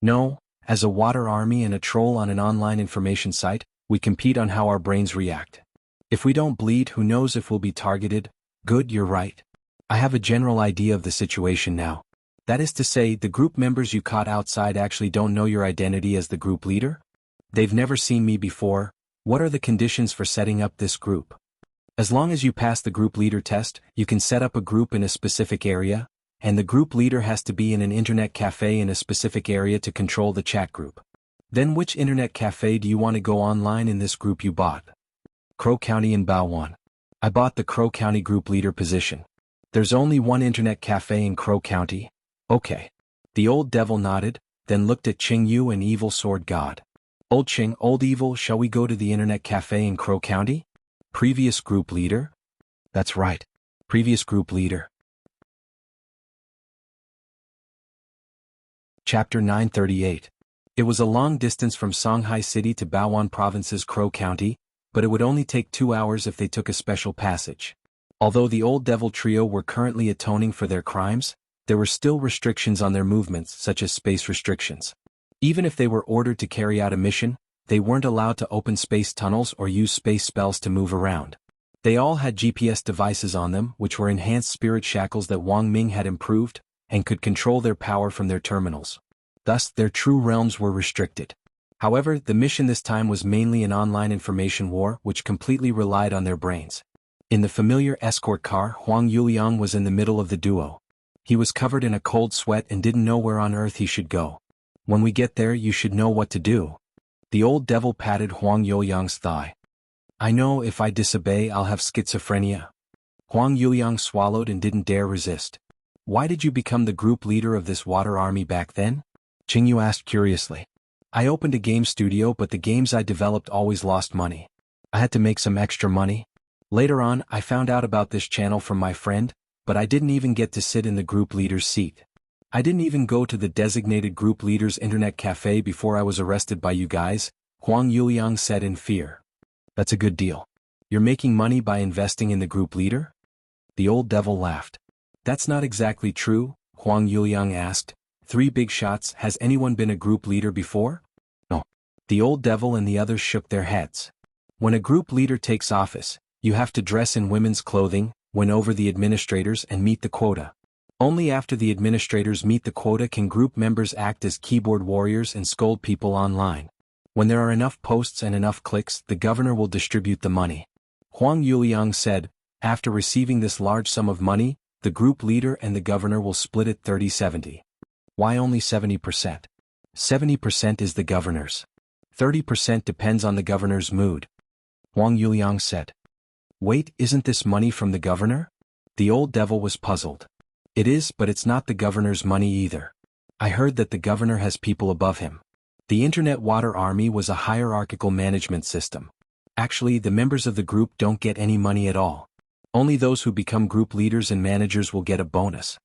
[SPEAKER 1] No, as a water army and a troll on an online information site, we compete on how our brains react. If we don't bleed, who knows if we'll be targeted? Good, you're right. I have a general idea of the situation now. That is to say, the group members you caught outside actually don't know your identity as the group leader? They've never seen me before. What are the conditions for setting up this group? As long as you pass the group leader test, you can set up a group in a specific area, and the group leader has to be in an internet cafe in a specific area to control the chat group. Then which internet cafe do you want to go online in this group you bought? Crow County in Baowan. I bought the Crow County group leader position. There's only one internet cafe in Crow County. Okay. The old devil nodded, then looked at Qing Yu and Evil Sword God. Old Qing, old evil, shall we go to the internet cafe in Crow County? Previous group leader? That's right. Previous group leader. Chapter 938. It was a long distance from Songhai City to Baowan Province's Crow County, but it would only take 2 hours if they took a special passage. Although the Old Devil Trio were currently atoning for their crimes, there were still restrictions on their movements, such as space restrictions. Even if they were ordered to carry out a mission, they weren't allowed to open space tunnels or use space spells to move around. They all had GPS devices on them, which were enhanced spirit shackles that Wang Ming had improved, and could control their power from their terminals. Thus, their true realms were restricted. However, the mission this time was mainly an online information war, which completely relied on their brains. In the familiar escort car, Huang Yuliang was in the middle of the duo. He was covered in a cold sweat and didn't know where on earth he should go. When we get there, you should know what to do. The old devil patted Huang Yuliang's thigh. I know if I disobey, I'll have schizophrenia. Huang Yuliang swallowed and didn't dare resist. Why did you become the group leader of this water army back then? Qingyu asked curiously. I opened a game studio, but the games I developed always lost money. I had to make some extra money. Later on, I found out about this channel from my friend, but I didn't even get to sit in the group leader's seat. I didn't even go to the designated group leader's internet cafe before I was arrested by you guys, Huang Yuliang said in fear. That's a good deal. You're making money by investing in the group leader? The old devil laughed. That's not exactly true, Huang Yuliang asked. 3 big shots, has anyone been a group leader before? No. The old devil and the others shook their heads. When a group leader takes office, you have to dress in women's clothing, win over the administrators and meet the quota. Only after the administrators meet the quota can group members act as keyboard warriors and scold people online. When there are enough posts and enough clicks, the governor will distribute the money. Huang Yuliang said, after receiving this large sum of money, the group leader and the governor will split it 30-70. Why only 70%? 70% is the governor's. 30% depends on the governor's mood. Huang Yuliang said. Wait, isn't this money from the governor? The old devil was puzzled. It is, but it's not the governor's money either. I heard that the governor has people above him. The Internet Water Army was a hierarchical management system. Actually, the members of the group don't get any money at all. Only those who become group leaders and managers will get a bonus.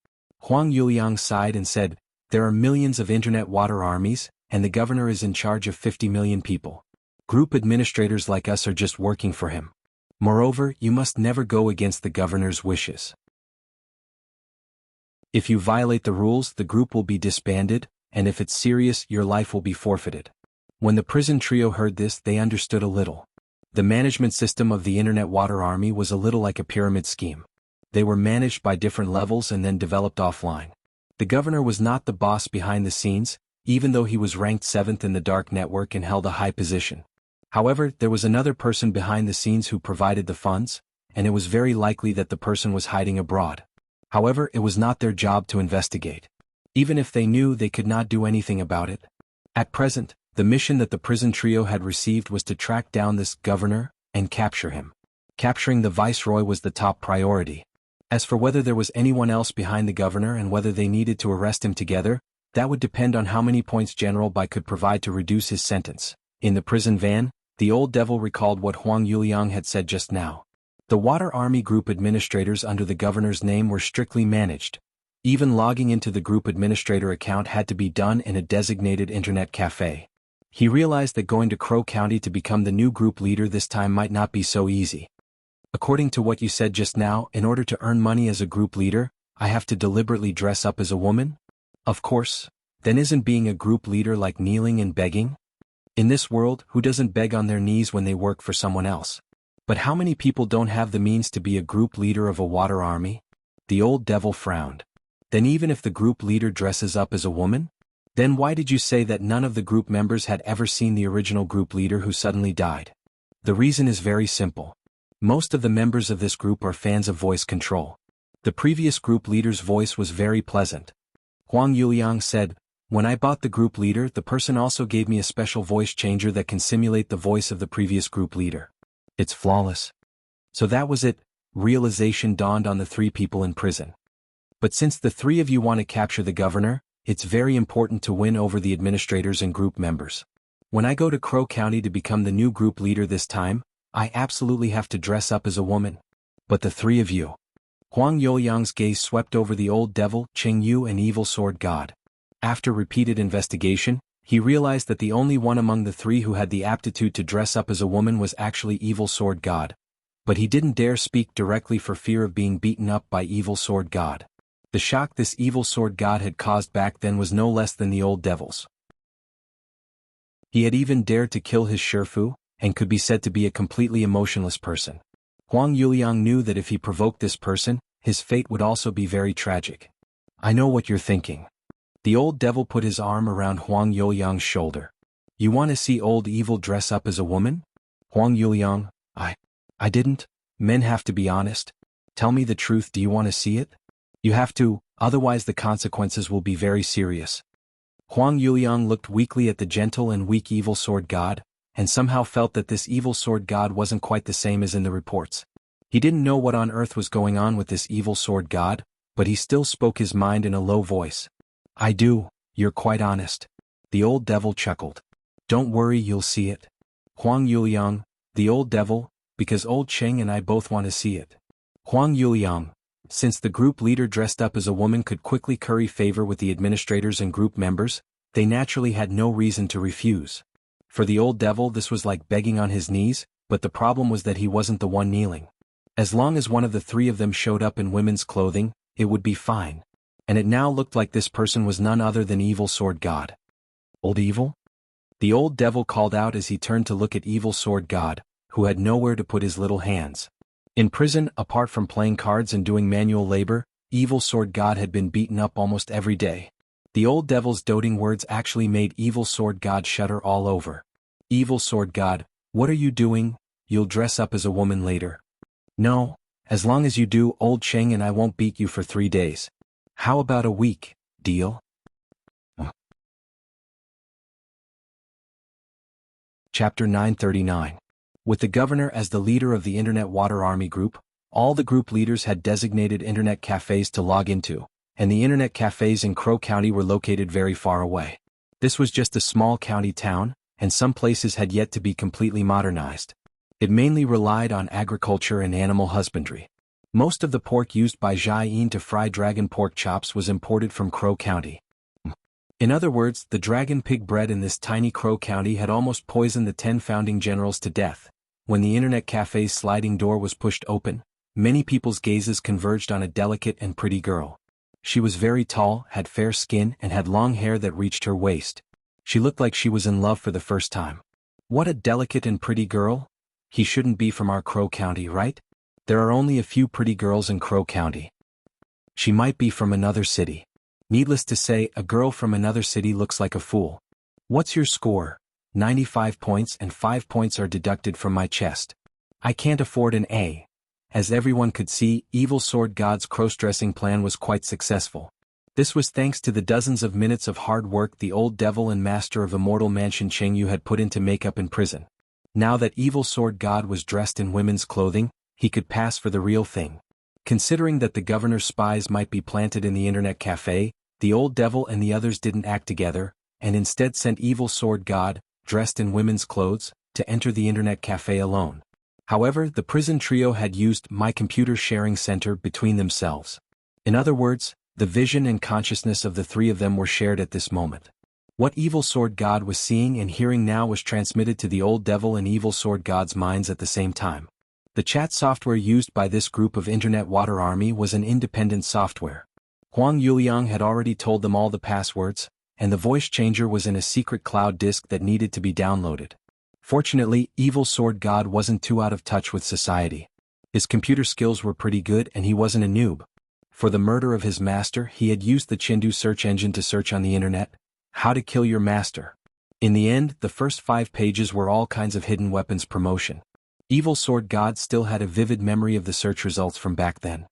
[SPEAKER 1] Huang Yuliang sighed and said, there are millions of Internet Water Armies, and the governor is in charge of 50 million people. Group administrators like us are just working for him. Moreover, you must never go against the governor's wishes. If you violate the rules, the group will be disbanded, and if it's serious, your life will be forfeited. When the prison trio heard this, they understood a little. The management system of the Internet Water Army was a little like a pyramid scheme. They were managed by different levels and then developed offline. The governor was not the boss behind the scenes, even though he was ranked 7th in the dark network and held a high position. However, there was another person behind the scenes who provided the funds, and it was very likely that the person was hiding abroad. However, it was not their job to investigate. Even if they knew, they could not do anything about it. At present, the mission that the prison trio had received was to track down this governor and capture him. Capturing the viceroy was the top priority. As for whether there was anyone else behind the governor and whether they needed to arrest him together, that would depend on how many points General Bai could provide to reduce his sentence. In the prison van, the old devil recalled what Huang Yuliang had said just now. The Water Army Group administrators under the governor's name were strictly managed. Even logging into the group administrator account had to be done in a designated internet cafe. He realized that going to Crow County to become the new group leader this time might not be so easy. According to what you said just now, in order to earn money as a group leader, I have to deliberately dress up as a woman? Of course. Then isn't being a group leader like kneeling and begging? In this world, who doesn't beg on their knees when they work for someone else? But how many people don't have the means to be a group leader of a water army? The old devil frowned. Then even if the group leader dresses up as a woman? Then why did you say that none of the group members had ever seen the original group leader who suddenly died? The reason is very simple. Most of the members of this group are fans of voice control. The previous group leader's voice was very pleasant. Huang Yuliang said, "When I bought the group leader, the person also gave me a special voice changer that can simulate the voice of the previous group leader. It's flawless." So that was it. Realization dawned on the three people in prison. But since the three of you want to capture the governor, it's very important to win over the administrators and group members. When I go to Crow County to become the new group leader this time, I absolutely have to dress up as a woman. But the three of you. Huang Yuliang's gaze swept over the old devil, Cheng Yu and evil sword god. After repeated investigation, he realized that the only one among the three who had the aptitude to dress up as a woman was actually evil sword god. But he didn't dare speak directly for fear of being beaten up by evil sword god. The shock this evil sword god had caused back then was no less than the old devil's. He had even dared to kill his Shifu, and could be said to be a completely emotionless person. Huang Yuliang knew that if he provoked this person, his fate would also be very tragic. I know what you're thinking. The old devil put his arm around Huang Yuliang's shoulder. You want to see old evil dress up as a woman? Huang Yuliang, I didn't. Men have to be honest. Tell me the truth, do you want to see it? You have to, otherwise the consequences will be very serious. Huang Yuliang looked weakly at the gentle and weak evil sword god, and somehow felt that this evil sword god wasn't quite the same as in the reports. He didn't know what on earth was going on with this evil sword god, but he still spoke his mind in a low voice. I do, you're quite honest. The old devil chuckled. Don't worry, you'll see it. Huang Yuliang, the old devil, because old Cheng and I both want to see it. Huang Yuliang, since the group leader dressed up as a woman could quickly curry favor with the administrators and group members, they naturally had no reason to refuse. For the old devil this was like begging on his knees, but the problem was that he wasn't the one kneeling. As long as one of the three of them showed up in women's clothing, it would be fine. And it now looked like this person was none other than evil sword god. Old evil? The old devil called out as he turned to look at evil sword god, who had nowhere to put his little hands. In prison, apart from playing cards and doing manual labor, evil sword god had been beaten up almost every day. The old devil's doting words actually made evil sword god shudder all over. Evil sword god, what are you doing? You'll dress up as a woman later. No, as long as you do, old Cheng and I won't beat you for 3 days. How about a week, deal? Chapter 939. With the governor as the leader of the Internet Water Army Group, all the group leaders had designated internet cafes to log into, and the internet cafes in Crow County were located very far away. This was just a small county town, and some places had yet to be completely modernized. It mainly relied on agriculture and animal husbandry. Most of the pork used by Jai-in to fry dragon pork chops was imported from Crow County. In other words, the dragon pig bred in this tiny Crow County had almost poisoned the 10 founding generals to death. When the internet cafe's sliding door was pushed open, many people's gazes converged on a delicate and pretty girl. She was very tall, had fair skin, and had long hair that reached her waist. She looked like she was in love for the first time. What a delicate and pretty girl? He shouldn't be from our Crow County, right? There are only a few pretty girls in Crow County. She might be from another city. Needless to say, a girl from another city looks like a fool. What's your score? 95 points, and 5 points are deducted from my chest. I can't afford an A. As everyone could see, Evil Sword God's cross-dressing plan was quite successful. This was thanks to the dozens of minutes of hard work the old devil and master of Immortal Mansion Cheng Yu had put into makeup in prison. Now that Evil Sword God was dressed in women's clothing, he could pass for the real thing. Considering that the governor's spies might be planted in the internet cafe, the old devil and the others didn't act together, and instead sent Evil Sword God, dressed in women's clothes, to enter the internet cafe alone. However, the prison trio had used My Computer Sharing Center between themselves. In other words, the vision and consciousness of the three of them were shared at this moment. What Evil Sword God was seeing and hearing now was transmitted to the old devil and Evil Sword God's minds at the same time. The chat software used by this group of Internet Water Army was an independent software. Huang Yuliang had already told them all the passwords, and the voice changer was in a secret cloud disk that needed to be downloaded. Fortunately, Evil Sword God wasn't too out of touch with society. His computer skills were pretty good and he wasn't a noob. For the murder of his master, he had used the Chindu search engine to search on the internet, "How to kill your master." In the end, the first 5 pages were all kinds of hidden weapons promotion. Evil Sword God still had a vivid memory of the search results from back then.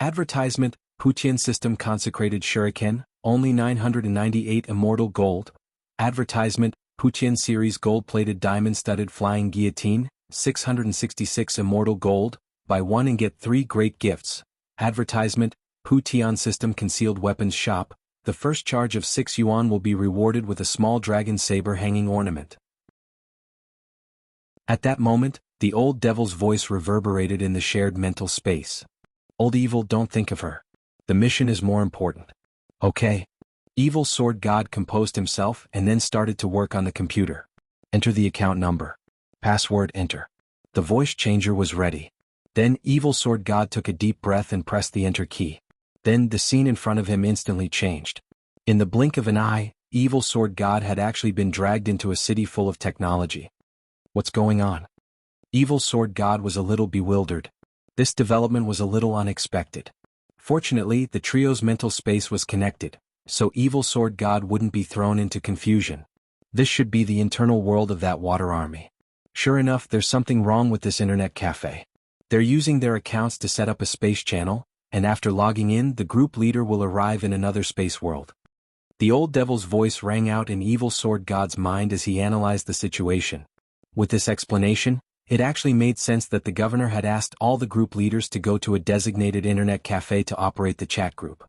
[SPEAKER 1] Advertisement: Putian System Consecrated Shuriken, only 998 Immortal Gold. Advertisement: Putian Series Gold-Plated Diamond-Studded Flying Guillotine, 666 Immortal Gold, buy 1 and get 3 great gifts. Advertisement: Putian System Concealed Weapons Shop, the first charge of 6 yuan will be rewarded with a small dragon saber hanging ornament. At that moment, the old devil's voice reverberated in the shared mental space. "Old Evil, don't think of her. The mission is more important." "Okay." Evil Sword God composed himself and then started to work on the computer. "Enter the account number. Password enter." The voice changer was ready. Then Evil Sword God took a deep breath and pressed the enter key. Then the scene in front of him instantly changed. In the blink of an eye, Evil Sword God had actually been dragged into a city full of technology. What's going on? Evil Sword God was a little bewildered. This development was a little unexpected. Fortunately, the trio's mental space was connected, so Evil Sword God wouldn't be thrown into confusion. This should be the internal world of that water army. Sure enough, there's something wrong with this internet cafe. They're using their accounts to set up a space channel, and after logging in, the group leader will arrive in another space world. The old devil's voice rang out in Evil Sword God's mind as he analyzed the situation. With this explanation, it actually made sense that the governor had asked all the group leaders to go to a designated internet cafe to operate the chat group.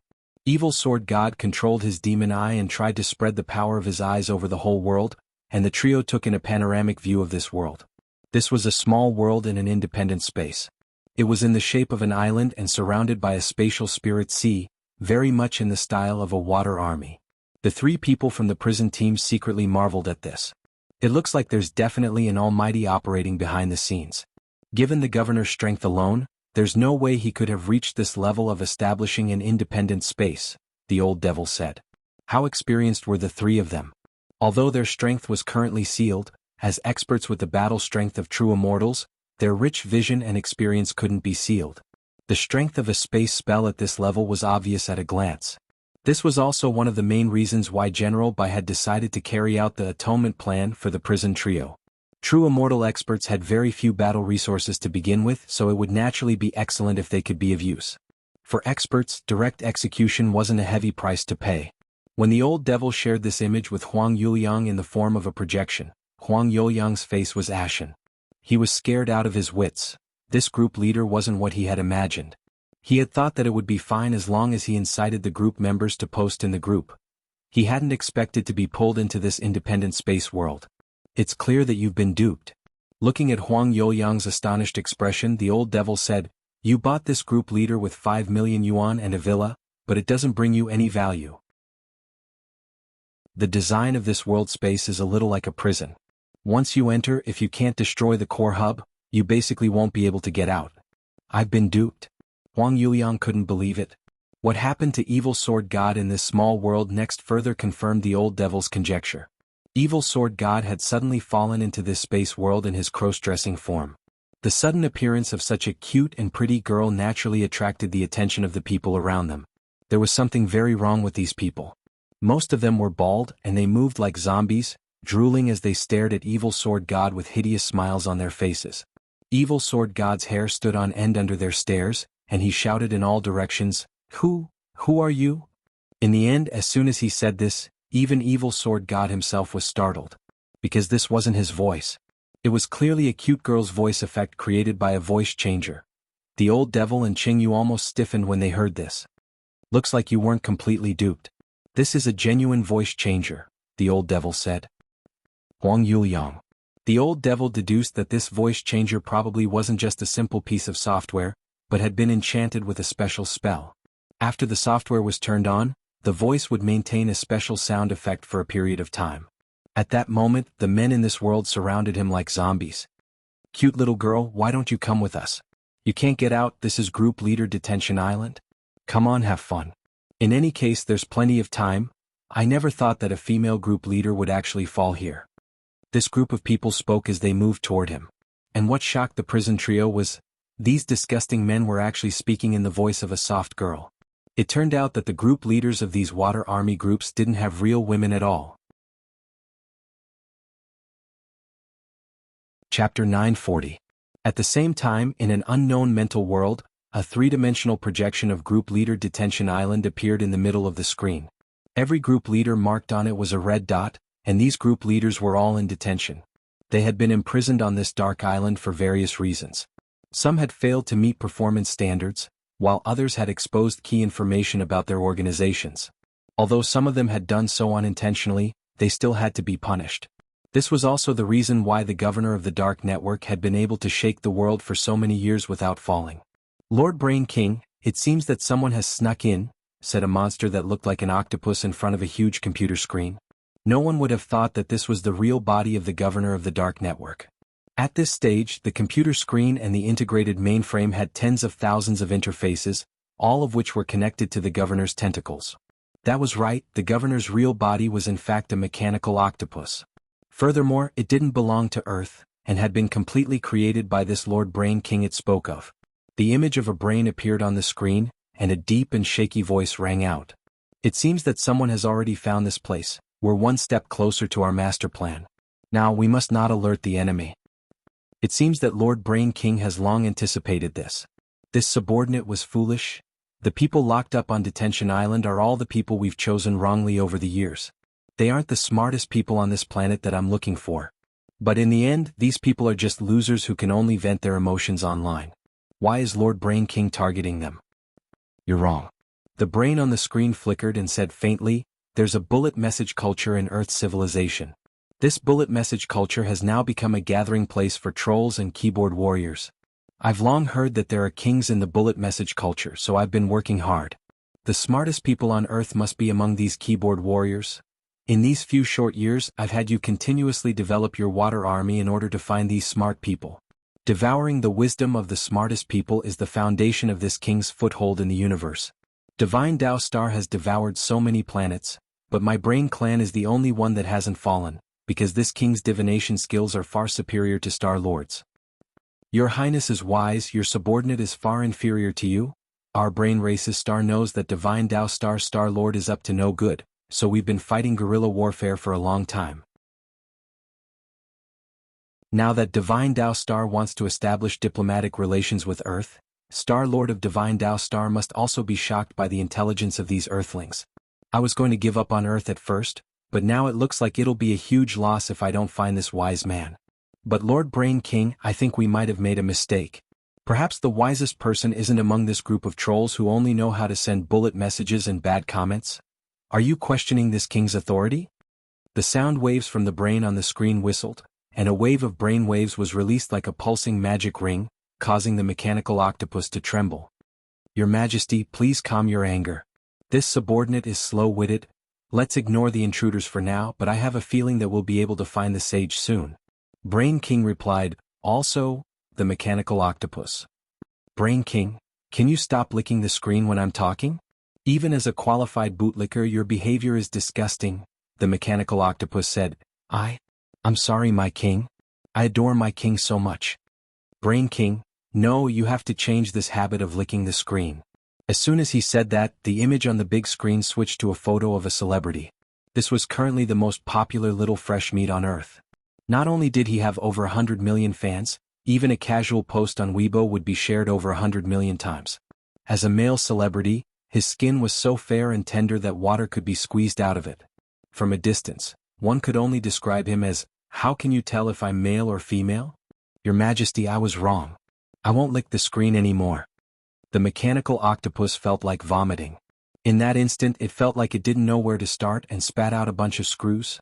[SPEAKER 1] Evil Sword God controlled his demon eye and tried to spread the power of his eyes over the whole world, and the trio took in a panoramic view of this world. This was a small world in an independent space. It was in the shape of an island and surrounded by a spatial spirit sea, very much in the style of a water army. The 3 people from the prison team secretly marveled at this. It looks like there's definitely an almighty operating behind the scenes. Given the governor's strength alone, there's no way he could have reached this level of establishing an independent space, the old devil said. How experienced were the 3 of them? Although their strength was currently sealed, as experts with the battle strength of true immortals, their rich vision and experience couldn't be sealed. The strength of a space spell at this level was obvious at a glance. This was also one of the main reasons why General Bai had decided to carry out the atonement plan for the prison trio. True immortal experts had very few battle resources to begin with, so it would naturally be excellent if they could be of use. For experts, direct execution wasn't a heavy price to pay. When the old devil shared this image with Huang Yuliang in the form of a projection, Huang Yuliang's face was ashen. He was scared out of his wits. This group leader wasn't what he had imagined. He had thought that it would be fine as long as he incited the group members to post in the group. He hadn't expected to be pulled into this independent space world. "It's clear that you've been duped." Looking at Huang Yuliang's astonished expression, the old devil said, "You bought this group leader with 5 million yuan and a villa, but it doesn't bring you any value. The design of this world space is a little like a prison. Once you enter, if you can't destroy the core hub, you basically won't be able to get out." "I've been duped." Huang Yuliang couldn't believe it. What happened to Evil Sword God in this small world next further confirmed the old devil's conjecture. Evil Sword God had suddenly fallen into this space world in his cross-dressing form. The sudden appearance of such a cute and pretty girl naturally attracted the attention of the people around them. There was something very wrong with these people. Most of them were bald and they moved like zombies, drooling as they stared at Evil Sword God with hideous smiles on their faces. Evil Sword God's hair stood on end under their stares, and he shouted in all directions, Who are you?" In the end, as soon as he said this, even Evil Sword God himself was startled. Because this wasn't his voice. It was clearly a cute girl's voice effect created by a voice changer. The old devil and Qing Yu almost stiffened when they heard this. "Looks like you weren't completely duped. This is a genuine voice changer," the old devil said. Huang Yuliang. The old devil deduced that this voice changer probably wasn't just a simple piece of software, but had been enchanted with a special spell. After the software was turned on, the voice would maintain a special sound effect for a period of time. At that moment, the men in this world surrounded him like zombies. "Cute little girl, why don't you come with us? You can't get out, this is Group Leader Detention Island. Come on, have fun. In any case, there's plenty of time. I never thought that a female group leader would actually fall here." This group of people spoke as they moved toward him. And what shocked the prison trio was, these disgusting men were actually speaking in the voice of a soft girl. It turned out that the group leaders of these water army groups didn't have real women at all. Chapter 940. At the same time, in an unknown mental world, a three-dimensional projection of Group Leader Detention Island appeared in the middle of the screen. Every group leader marked on it was a red dot, and these group leaders were all in detention. They had been imprisoned on this dark island for various reasons. Some had failed to meet performance standards, while others had exposed key information about their organizations. Although some of them had done so unintentionally, they still had to be punished. This was also the reason why the governor of the Dark Network had been able to shake the world for so many years without falling. "Lord Brain King, it seems that someone has snuck in," said a monster that looked like an octopus in front of a huge computer screen. No one would have thought that this was the real body of the governor of the Dark Network. At this stage, the computer screen and the integrated mainframe had tens of thousands of interfaces, all of which were connected to the governor's tentacles. That was right, the governor's real body was in fact a mechanical octopus. Furthermore, it didn't belong to Earth, and had been completely created by this Lord Brain King it spoke of. The image of a brain appeared on the screen, and a deep and shaky voice rang out. "It seems that someone has already found this place. We're one step closer to our master plan. Now we must not alert the enemy." It seems that Lord Brain King has long anticipated this. This subordinate was foolish. The people locked up on Detention Island are all the people we've chosen wrongly over the years. They aren't the smartest people on this planet that I'm looking for. But in the end, these people are just losers who can only vent their emotions online. Why is Lord Brain King targeting them? You're wrong. The brain on the screen flickered and said faintly, "There's a bullet message culture in Earth's civilization. This bullet message culture has now become a gathering place for trolls and keyboard warriors. I've long heard that there are kings in the bullet message culture, so I've been working hard. The smartest people on Earth must be among these keyboard warriors. In these few short years, I've had you continuously develop your water army in order to find these smart people. Devouring the wisdom of the smartest people is the foundation of this king's foothold in the universe. Divine Tao Star has devoured so many planets, but my brain clan is the only one that hasn't fallen, because this king's divination skills are far superior to Star Lord's. Your Highness is wise, your subordinate is far inferior to you. Our brain race's star knows that Divine Tao Star Lord is up to no good, so we've been fighting guerrilla warfare for a long time. Now that Divine Tao Star wants to establish diplomatic relations with Earth, Star Lord of Divine Tao Star must also be shocked by the intelligence of these Earthlings. I was going to give up on Earth at first, but now it looks like it'll be a huge loss if I don't find this wise man. But Lord Brain King, I think we might have made a mistake. Perhaps the wisest person isn't among this group of trolls who only know how to send bullet messages and bad comments. Are you questioning this king's authority?" The sound waves from the brain on the screen whistled, and a wave of brain waves was released like a pulsing magic ring, causing the mechanical octopus to tremble. "Your Majesty, please calm your anger. This subordinate is slow-witted. Let's ignore the intruders for now, but I have a feeling that we'll be able to find the sage soon." Brain King replied, "Also, the mechanical octopus." "Brain King, can you stop licking the screen when I'm talking? Even as a qualified bootlicker, your behavior is disgusting," the mechanical octopus said. I'm sorry, my king. I adore my king so much." Brain King, "No, you have to change this habit of licking the screen." As soon as he said that, the image on the big screen switched to a photo of a celebrity. This was currently the most popular little fresh meat on Earth. Not only did he have over 100 million fans, even a casual post on Weibo would be shared over 100 million times. As a male celebrity, his skin was so fair and tender that water could be squeezed out of it. From a distance, one could only describe him as, "How can you tell if I'm male or female?" "Your Majesty, I was wrong. I won't lick the screen anymore." The mechanical octopus felt like vomiting. In that instant it felt like it didn't know where to start and spat out a bunch of screws.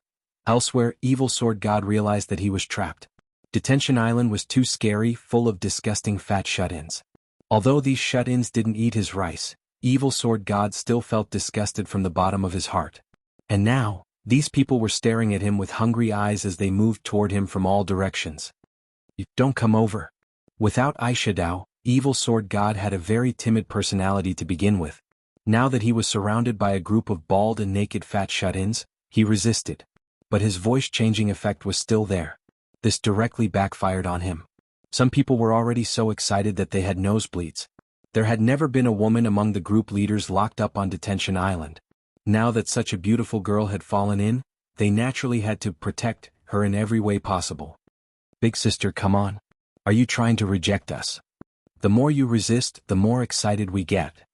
[SPEAKER 1] Elsewhere, Evil Sword God realized that he was trapped. Detention Island was too scary, full of disgusting fat shut-ins. Although these shut-ins didn't eat his rice, Evil Sword God still felt disgusted from the bottom of his heart. And now, these people were staring at him with hungry eyes as they moved toward him from all directions. Don't come over. Without eyeshadow, Evil Sword God had a very timid personality to begin with. Now that he was surrounded by a group of bald and naked fat shut-ins, he resisted. But his voice-changing effect was still there. This directly backfired on him. Some people were already so excited that they had nosebleeds. There had never been a woman among the group leaders locked up on Detention Island. Now that such a beautiful girl had fallen in, they naturally had to protect her in every way possible. Big sister, come on. Are you trying to reject us? The more you resist, the more excited we get.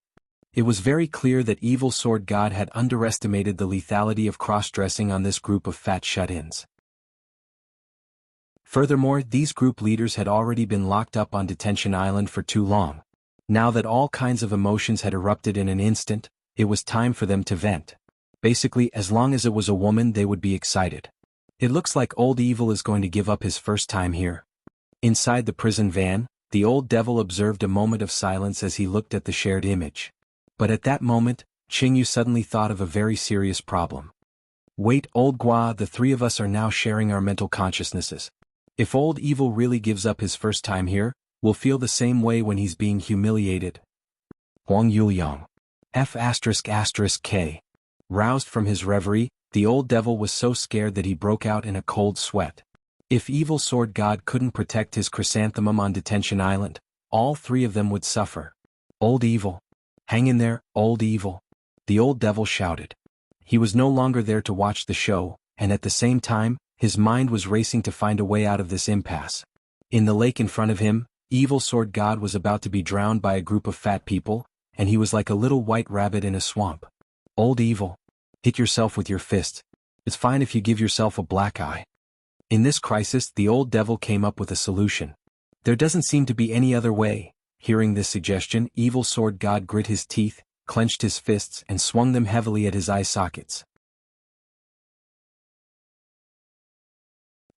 [SPEAKER 1] It was very clear that Evil Sword God had underestimated the lethality of cross-dressing on this group of fat shut-ins. Furthermore, these group leaders had already been locked up on Detention Island for too long. Now that all kinds of emotions had erupted in an instant, it was time for them to vent. Basically, as long as it was a woman, they would be excited. It looks like old Evil is going to give up his first time here. Inside the prison van, the old devil observed a moment of silence as he looked at the shared image. But at that moment, Qingyu suddenly thought of a very serious problem. Wait, old Gua, the three of us are now sharing our mental consciousnesses. If old Evil really gives up his first time here, we'll feel the same way when he's being humiliated. Huang Yuliang. F***K. Roused from his reverie, the old devil was so scared that he broke out in a cold sweat. If Evil Sword God couldn't protect his chrysanthemum on Detention Island, all three of them would suffer. Old Evil. Hang in there, old Evil. The old devil shouted. He was no longer there to watch the show, and at the same time, his mind was racing to find a way out of this impasse. In the lake in front of him, Evil Sword God was about to be drowned by a group of fat people, and he was like a little white rabbit in a swamp. Old Evil. Hit yourself with your fist. It's fine if you give yourself a black eye. In this crisis, the old devil came up with a solution. There doesn't seem to be any other way. Hearing this suggestion, Evil Sword God grit his teeth, clenched his fists, and swung them heavily at his eye sockets.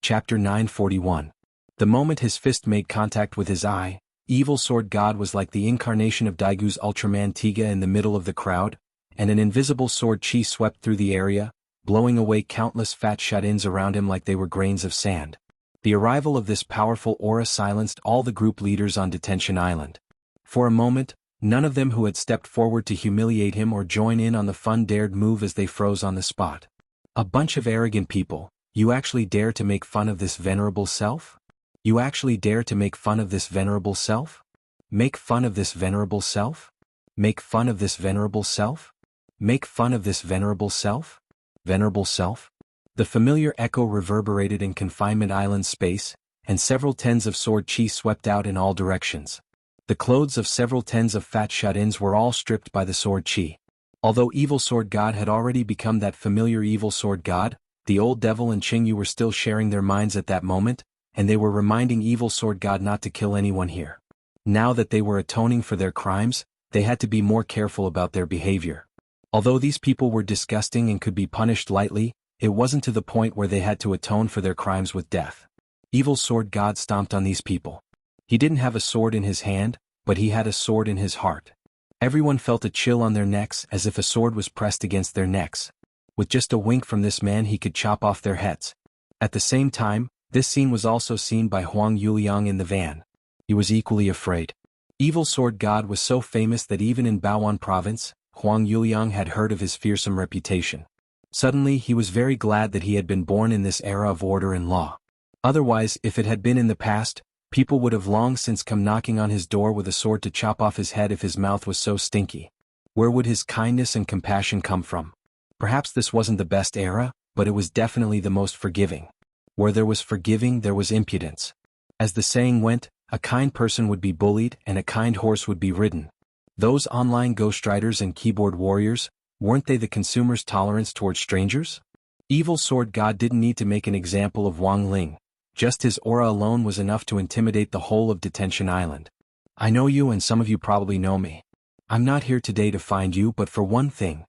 [SPEAKER 1] Chapter 941. The moment his fist made contact with his eye, Evil Sword God was like the incarnation of Daigu's Ultraman Tiga in the middle of the crowd, and an invisible sword chi swept through the area, blowing away countless fat shut-ins around him like they were grains of sand. The arrival of this powerful aura silenced all the group leaders on Detention Island. For a moment, none of them who had stepped forward to humiliate him or join in on the fun dared move as they froze on the spot. A bunch of arrogant people. You actually dare to make fun of this venerable self? You actually dare to make fun of this venerable self? Make fun of this venerable self? Make fun of this venerable self? Make fun of this venerable self? Venerable self? The familiar echo reverberated in Confinement Island space, and several tens of sword chi swept out in all directions. The clothes of several tens of fat shut-ins were all stripped by the sword chi. Although Evil Sword God had already become that familiar Evil Sword God, the old devil and Qingyu were still sharing their minds at that moment, and they were reminding Evil Sword God not to kill anyone here. Now that they were atoning for their crimes, they had to be more careful about their behavior. Although these people were disgusting and could be punished lightly, it wasn't to the point where they had to atone for their crimes with death. Evil Sword God stomped on these people. He didn't have a sword in his hand, but he had a sword in his heart. Everyone felt a chill on their necks as if a sword was pressed against their necks. With just a wink from this man he could chop off their heads. At the same time, this scene was also seen by Huang Yuliang in the van. He was equally afraid. Evil Sword God was so famous that even in Baoan province, Huang Yuliang had heard of his fearsome reputation. Suddenly he was very glad that he had been born in this era of order and law. Otherwise, if it had been in the past, people would have long since come knocking on his door with a sword to chop off his head if his mouth was so stinky. Where would his kindness and compassion come from? Perhaps this wasn't the best era, but it was definitely the most forgiving. Where there was forgiving, there was impudence. As the saying went, a kind person would be bullied and a kind horse would be ridden. Those online ghostwriters and keyboard warriors, weren't they the consumer's tolerance towards strangers? Evil Sword God didn't need to make an example of Wang Ling. Just his aura alone was enough to intimidate the whole of Detention Island. I know you and some of you probably know me. I'm not here today to find you but for one thing.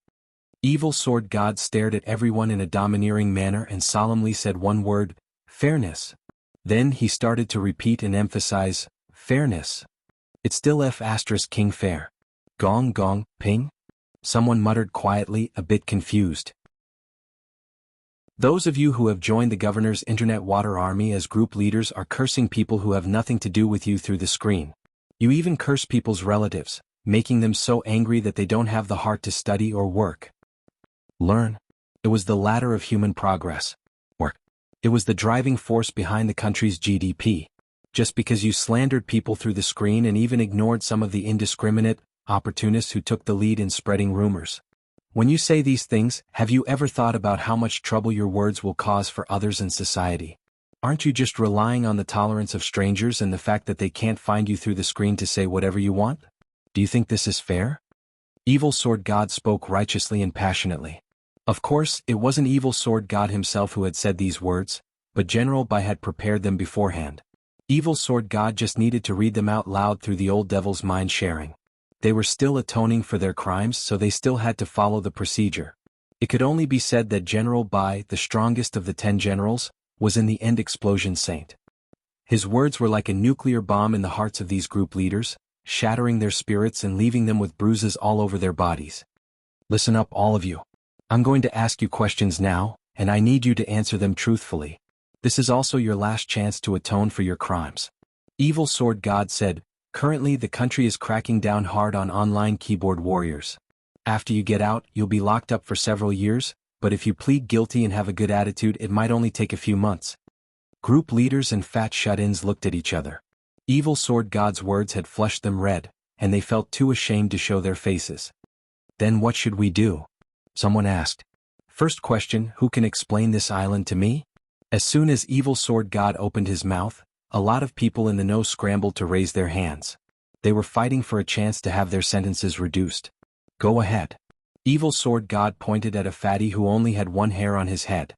[SPEAKER 1] Evil Sword God stared at everyone in a domineering manner and solemnly said one word, fairness. Then he started to repeat and emphasize, fairness. It's still King fair. Gong gong, ping? Someone muttered quietly, a bit confused. Those of you who have joined the governor's internet water army as group leaders are cursing people who have nothing to do with you through the screen. You even curse people's relatives, making them so angry that they don't have the heart to study or work. Learn. It was the ladder of human progress. Or, it was the driving force behind the country's GDP. Just because you slandered people through the screen and even ignored some of the indiscriminate opportunists who took the lead in spreading rumors. When you say these things, have you ever thought about how much trouble your words will cause for others in society? Aren't you just relying on the tolerance of strangers and the fact that they can't find you through the screen to say whatever you want? Do you think this is fair? Evil Sword God spoke righteously and passionately. Of course, it wasn't Evil Sword God himself who had said these words, but General Bai had prepared them beforehand. Evil Sword God just needed to read them out loud through the old devil's mind sharing. They were still atoning for their crimes, so they still had to follow the procedure. It could only be said that General Bai, the strongest of the 10 generals, was in the end explosion saint. His words were like a nuclear bomb in the hearts of these group leaders, shattering their spirits and leaving them with bruises all over their bodies. Listen up, all of you. I'm going to ask you questions now, and I need you to answer them truthfully. This is also your last chance to atone for your crimes. Evil Sword God said, currently the country is cracking down hard on online keyboard warriors. After you get out, you'll be locked up for several years, but if you plead guilty and have a good attitude, it might only take a few months. Group leaders and fat shut-ins looked at each other. Evil Sword God's words had flushed them red, and they felt too ashamed to show their faces. Then what should we do? Someone asked. First question, who can explain this island to me? As soon as Evil Sword God opened his mouth, a lot of people in the know scrambled to raise their hands. They were fighting for a chance to have their sentences reduced. Go ahead. Evil Sword God pointed at a fatty who only had one hair on his head.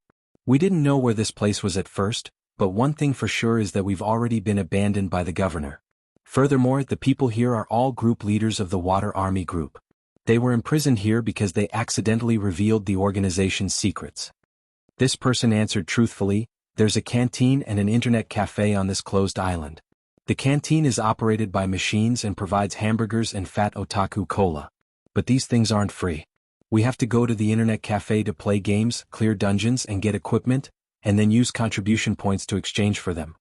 [SPEAKER 1] We didn't know where this place was at first, but one thing for sure is that we've already been abandoned by the governor. Furthermore, the people here are all group leaders of the Water Army Group. They were imprisoned here because they accidentally revealed the organization's secrets. This person answered truthfully, there's a canteen and an internet cafe on this closed island. The canteen is operated by machines and provides hamburgers and fat otaku cola. But these things aren't free. We have to go to the internet cafe to play games, clear dungeons and get equipment, and then use contribution points to exchange for them.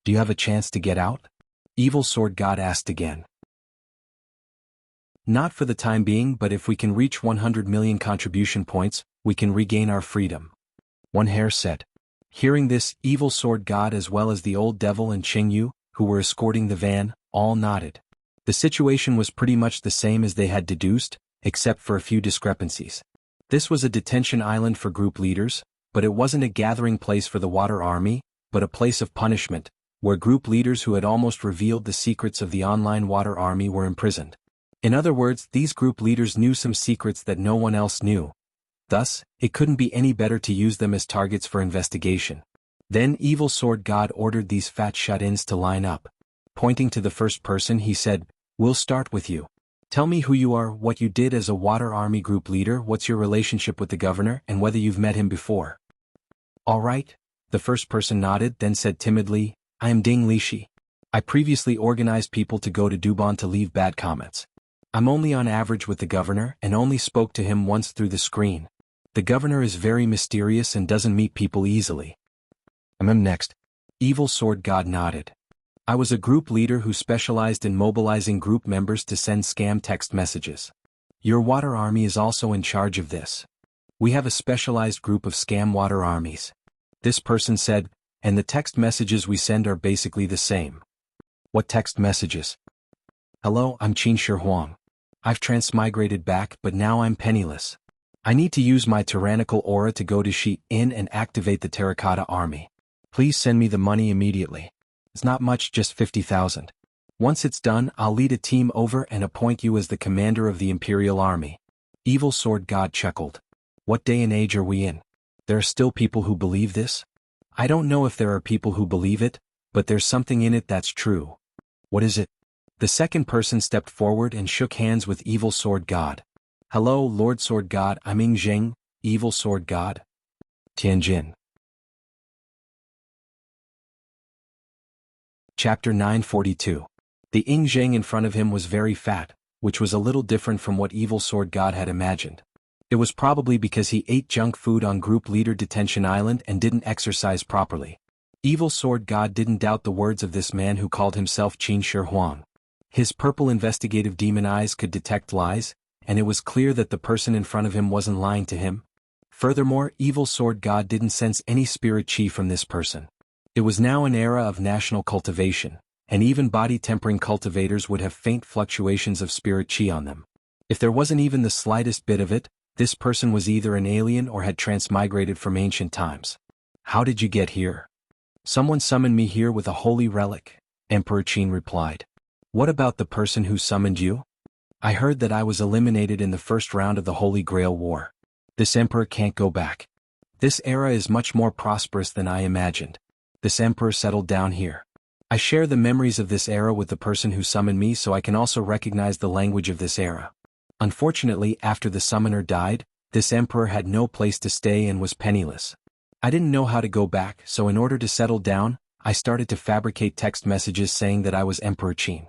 [SPEAKER 1] Do you have a chance to get out? Evil Sword God asked again. Not for the time being, but if we can reach 100 million contribution points, we can regain our freedom. One hair said. Hearing this, Evil Sword God as well as the old devil and Qingyu, who were escorting the van, all nodded. The situation was pretty much the same as they had deduced, except for a few discrepancies. This was a detention island for group leaders, but it wasn't a gathering place for the Water Army, but a place of punishment, where group leaders who had almost revealed the secrets of the online Water Army were imprisoned. In other words, these group leaders knew some secrets that no one else knew. Thus, it couldn't be any better to use them as targets for investigation. Then Evil Sword God ordered these fat shut-ins to line up. Pointing to the first person, he said, "We'll start with you. Tell me who you are, what you did as a Water Army Group leader, what's your relationship with the governor, and whether you've met him before." All right. The first person nodded, then said timidly, "I am Ding Lishi. I previously organized people to go to Dubon to leave bad comments. I'm only on average with the governor and only spoke to him once through the screen. The governor is very mysterious and doesn't meet people easily." I'm next. Evil Sword God nodded. "I was a group leader who specialized in mobilizing group members to send scam text messages. Your Water Army is also in charge of this. We have a specialized group of scam water armies." This person said, "And the text messages we send are basically the same." "What text messages?" "Hello, I'm Qin Shi Huang. I've transmigrated back, but now I'm penniless. I need to use my tyrannical aura to go to Shi-In and activate the Terracotta Army. Please send me the money immediately. It's not much, just 50,000. Once it's done, I'll lead a team over and appoint you as the commander of the Imperial Army." Evil Sword God chuckled. What day and age are we in? There are still people who believe this? I don't know if there are people who believe it, but there's something in it that's true. What is it? The second person stepped forward and shook hands with Evil Sword God. Hello, Lord Sword God, I'm Ing Zheng, Evil Sword God. Tianjin. Chapter 942. The Ing Zheng in front of him was very fat, which was a little different from what Evil Sword God had imagined. It was probably because he ate junk food on Group Leader Detention Island and didn't exercise properly. Evil Sword God didn't doubt the words of this man who called himself Qin Shi Huang. His purple investigative demon eyes could detect lies, and it was clear that the person in front of him wasn't lying to him. Furthermore, Evil Sword God didn't sense any spirit chi from this person. It was now an era of national cultivation, and even body-tempering cultivators would have faint fluctuations of spirit chi on them. If there wasn't even the slightest bit of it, this person was either an alien or had transmigrated from ancient times. How did you get here? Someone summoned me here with a holy relic, Emperor Qin replied. What about the person who summoned you? I heard that I was eliminated in the first round of the Holy Grail War. This emperor can't go back. This era is much more prosperous than I imagined. This emperor settled down here. I share the memories of this era with the person who summoned me, so I can also recognize the language of this era. Unfortunately, after the summoner died, this emperor had no place to stay and was penniless. I didn't know how to go back, so in order to settle down, I started to fabricate text messages saying that I was Emperor Qin.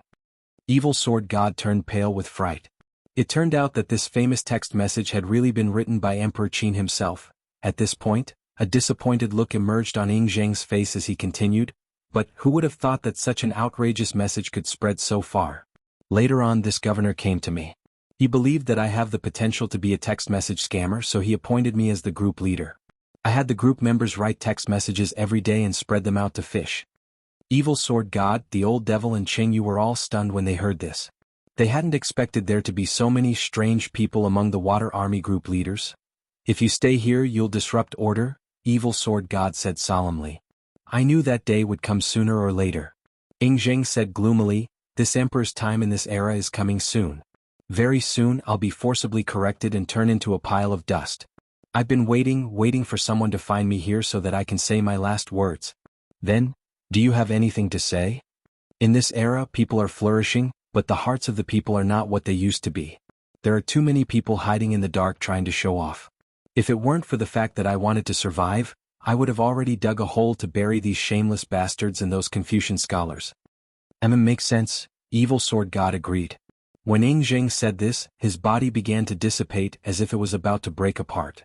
[SPEAKER 1] Evil Sword God turned pale with fright. It turned out that this famous text message had really been written by Emperor Qin himself. At this point, a disappointed look emerged on Ing Zheng's face as he continued, but who would have thought that such an outrageous message could spread so far? Later on, this governor came to me. He believed that I have the potential to be a text message scammer, so he appointed me as the group leader. I had the group members write text messages every day and spread them out to fish. Evil Sword God, the old devil, and Cheng Yu were all stunned when they heard this. They hadn't expected there to be so many strange people among the Water Army group leaders. If you stay here, you'll disrupt order, Evil Sword God said solemnly. I knew that day would come sooner or later. Ing Zheng said gloomily, this emperor's time in this era is coming soon. Very soon I'll be forcibly corrected and turn into a pile of dust. I've been waiting for someone to find me here so that I can say my last words. Then, do you have anything to say? In this era, people are flourishing, but the hearts of the people are not what they used to be. There are too many people hiding in the dark trying to show off. If it weren't for the fact that I wanted to survive, I would have already dug a hole to bury these shameless bastards and those Confucian scholars. Makes sense, Evil Sword God agreed. When Ing Zheng said this, his body began to dissipate as if it was about to break apart.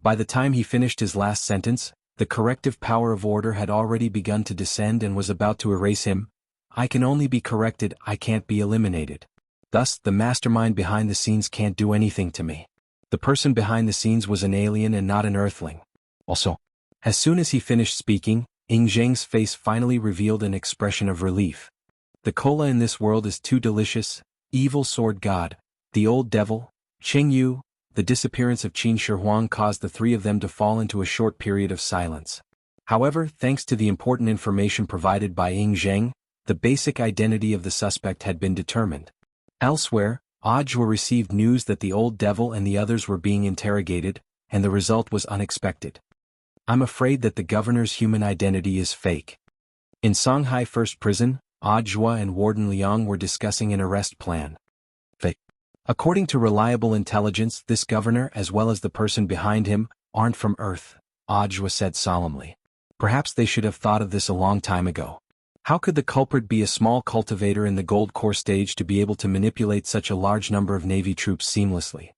[SPEAKER 1] By the time he finished his last sentence, the corrective power of order had already begun to descend and was about to erase him. I can only be corrected, I can't be eliminated. Thus, the mastermind behind the scenes can't do anything to me. The person behind the scenes was an alien and not an earthling. Also, as soon as he finished speaking, Ing Zheng's face finally revealed an expression of relief. The cola in this world is too delicious, Evil Sword God, the old devil, Cheng Yu. The disappearance of Qin Shi Huang caused the three of them to fall into a short period of silence. However, thanks to the important information provided by Ing Zheng, the basic identity of the suspect had been determined. Elsewhere, Audiobook received news that the old devil and the others were being interrogated, and the result was unexpected. I'm afraid that the governor's human identity is fake. In Shanghai First Prison, Audiobook and Warden Liang were discussing an arrest plan. Fake. According to reliable intelligence, this governor, as well as the person behind him, aren't from Earth, Audiobook said solemnly. Perhaps they should have thought of this a long time ago. How could the culprit be a small cultivator in the Gold Core stage to be able to manipulate such a large number of Navy troops seamlessly?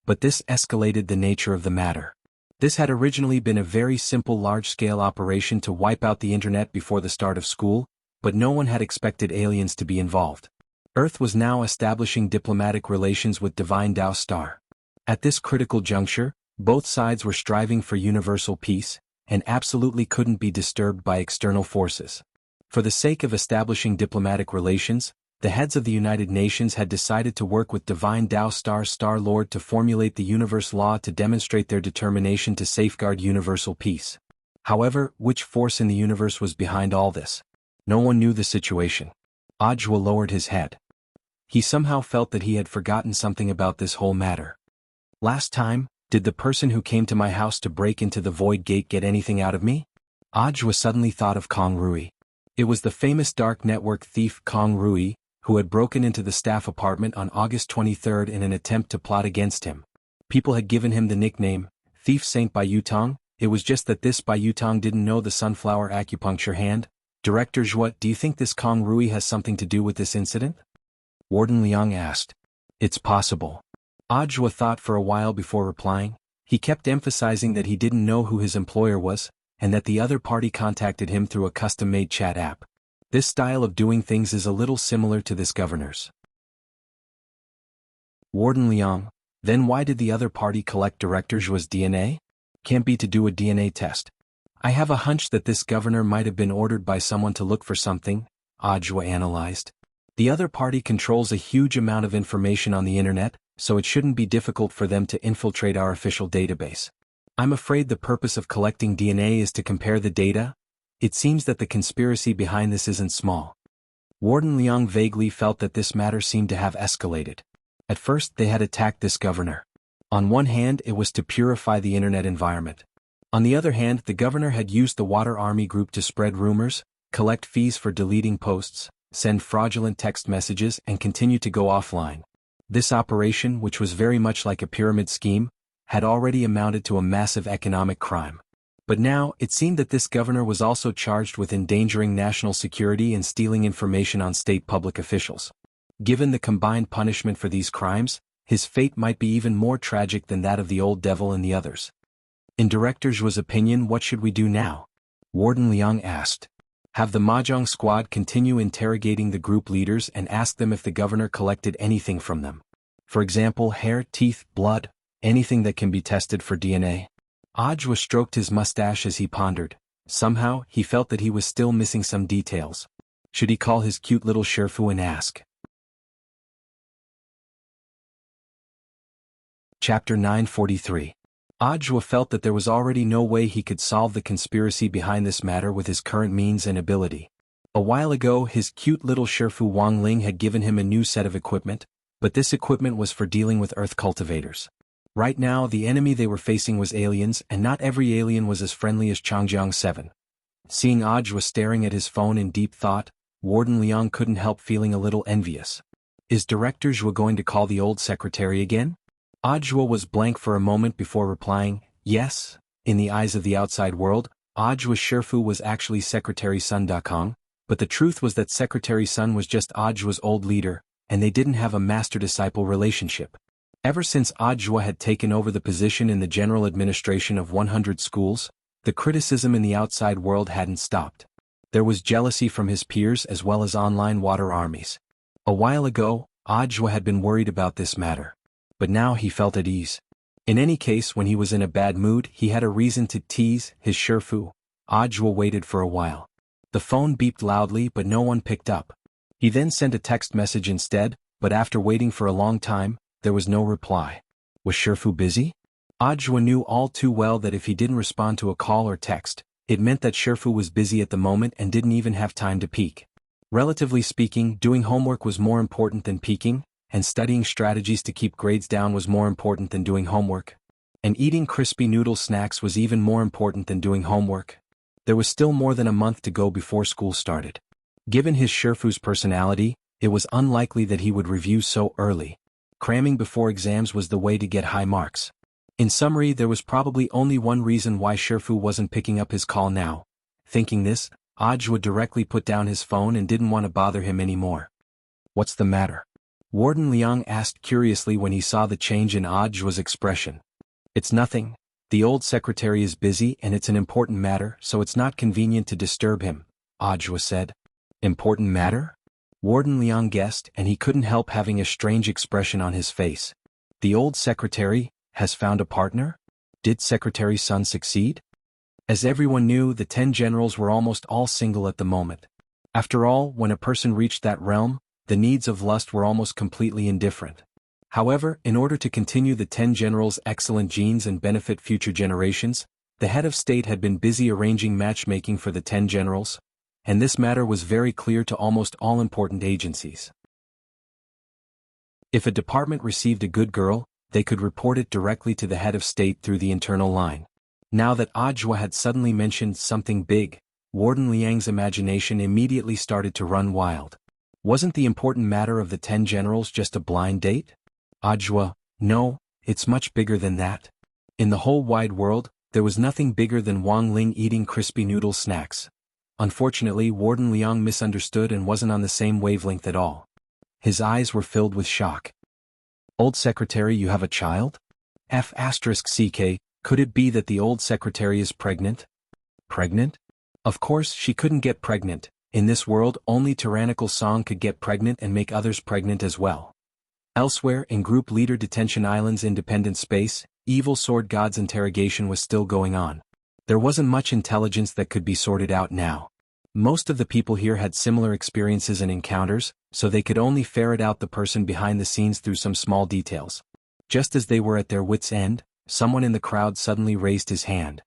[SPEAKER 1] But this escalated the nature of the matter. This had originally been a very simple large-scale operation to wipe out the internet before the start of school, but no one had expected aliens to be involved. Earth was now establishing diplomatic relations with Divine Tao Star. At this critical juncture, both sides were striving for universal peace, and absolutely couldn't be disturbed by external forces. For the sake of establishing diplomatic relations, the heads of the United Nations had decided to work with Divine Tao Star Lord to formulate the universe law to demonstrate their determination to safeguard universal peace. However, which force in the universe was behind all this? No one knew the situation. Audiobook lowered his head. He somehow felt that he had forgotten something about this whole matter. Last time, did the person who came to my house to break into the Void Gate get anything out of me? Audiobook suddenly thought of Kong Rui. It was the famous dark network thief Kong Rui, who had broken into the staff apartment on August 23 in an attempt to plot against him. People had given him the nickname, Thief Saint Bai Yutong. It was just that this Bai Yutong didn't know the sunflower acupuncture hand. Director Zhuo, do you think this Kong Rui has something to do with this incident? Warden Liang asked. It's possible. Zhuo thought for a while before replying. He kept emphasizing that he didn't know who his employer was, and that the other party contacted him through a custom-made chat app. This style of doing things is a little similar to this governor's. Warden Liang, then why did the other party collect Director Zhuo's DNA? Can't be to do a DNA test. I have a hunch that this governor might have been ordered by someone to look for something, Zhuo analyzed. The other party controls a huge amount of information on the internet, so it shouldn't be difficult for them to infiltrate our official database. I'm afraid the purpose of collecting DNA is to compare the data. It seems that the conspiracy behind this isn't small. Warden Liang vaguely felt that this matter seemed to have escalated. At first they had attacked this governor. On one hand it was to purify the internet environment. On the other hand the governor had used the Water Army group to spread rumors, collect fees for deleting posts, send fraudulent text messages and continue to go offline. This operation, which was very much like a pyramid scheme, had already amounted to a massive economic crime. But now, it seemed that this governor was also charged with endangering national security and stealing information on state public officials. Given the combined punishment for these crimes, his fate might be even more tragic than that of the old devil and the others. In Director Zhuo's opinion, what should we do now? Warden Liang asked. Have the Mahjong squad continue interrogating the group leaders and ask them if the governor collected anything from them. For example, hair, teeth, blood, anything that can be tested for DNA. Zhuo stroked his mustache as he pondered. Somehow, he felt that he was still missing some details. Should he call his cute little Sherfu and ask? Chapter 943. Zhuo felt that there was already no way he could solve the conspiracy behind this matter with his current means and ability. A while ago his cute little Sherfu Wang Ling had given him a new set of equipment, but this equipment was for dealing with earth cultivators. Right now the enemy they were facing was aliens, and not every alien was as friendly as Changjiang 7. Seeing Zhuo staring at his phone in deep thought, Warden Liang couldn't help feeling a little envious. Is Director Zhuo going to call the old secretary again? Zhuo was blank for a moment before replying, yes. In the eyes of the outside world, Zhuo's Sherfu was actually Secretary Sun Dakong, but the truth was that Secretary Sun was just Zhuo's old leader, and they didn't have a master-disciple relationship. Ever since Zhuo had taken over the position in the general administration of 100 schools, the criticism in the outside world hadn't stopped. There was jealousy from his peers as well as online water armies. A while ago, Zhuo had been worried about this matter. But now he felt at ease. In any case, when he was in a bad mood, he had a reason to tease his Sherfu. Zhuo waited for a while. The phone beeped loudly but no one picked up. He then sent a text message instead, but after waiting for a long time, there was no reply. Was Sherfu busy? Zhuo knew all too well that if he didn't respond to a call or text, it meant that Sherfu was busy at the moment and didn't even have time to peek. Relatively speaking, doing homework was more important than peeking, and studying strategies to keep grades down was more important than doing homework. And eating crispy noodle snacks was even more important than doing homework. There was still more than a month to go before school started. Given his Sherfu's personality, it was unlikely that he would review so early. Cramming before exams was the way to get high marks. In summary, there was probably only one reason why Sherfu wasn't picking up his call now. Thinking this, Zhuo directly put down his phone and didn't want to bother him anymore. What's the matter? Warden Liang asked curiously when he saw the change in Zhuo's expression. It's nothing. The old secretary is busy and it's an important matter, so it's not convenient to disturb him, Zhuo said. Important matter? Warden Liang guessed, and he couldn't help having a strange expression on his face. The old secretary has found a partner? Did Secretary Sun succeed? As everyone knew, the 10 generals were almost all single at the moment. After all, when a person reached that realm, the needs of lust were almost completely indifferent. However, in order to continue the 10 generals' excellent genes and benefit future generations, the head of state had been busy arranging matchmaking for the 10 generals, and this matter was very clear to almost all important agencies. If a department received a good girl, they could report it directly to the head of state through the internal line. Now that Zhuo had suddenly mentioned something big, Warden Liang's imagination immediately started to run wild. Wasn't the important matter of the 10 generals just a blind date? Ajwa, no, it's much bigger than that. In the whole wide world, there was nothing bigger than Wang Ling eating crispy noodle snacks. Unfortunately, Warden Liang misunderstood and wasn't on the same wavelength at all. His eyes were filled with shock. Old secretary, you have a child? F***CK, could it be that the old secretary is pregnant? Pregnant? Of course, she couldn't get pregnant. In this world, only tyrannical Song could get pregnant and make others pregnant as well. Elsewhere, in Group Leader Detention Island's independent space, Evil Sword God's interrogation was still going on. There wasn't much intelligence that could be sorted out now. Most of the people here had similar experiences and encounters, so they could only ferret out the person behind the scenes through some small details. Just as they were at their wits' end, someone in the crowd suddenly raised his hand.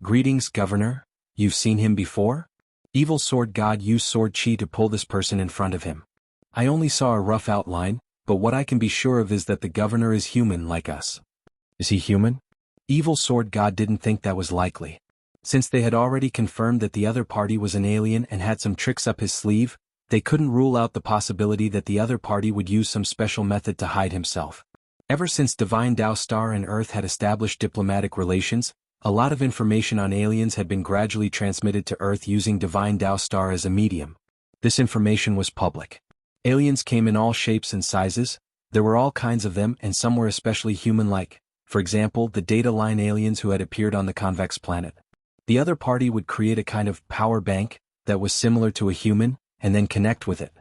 [SPEAKER 1] Greetings, Governor. You've seen him before? Evil Sword God used Sword Chi to pull this person in front of him. I only saw a rough outline, but what I can be sure of is that the governor is human like us. Is he human? Evil Sword God didn't think that was likely. Since they had already confirmed that the other party was an alien and had some tricks up his sleeve, they couldn't rule out the possibility that the other party would use some special method to hide himself. Ever since Divine Tao Star and Earth had established diplomatic relations, a lot of information on aliens had been gradually transmitted to Earth using Divine Tao Star as a medium. This information was public. Aliens came in all shapes and sizes. There were all kinds of them, and some were especially human-like. For example, the data line aliens who had appeared on the convex planet. The other party would create a kind of power bank that was similar to a human, and then connect with it.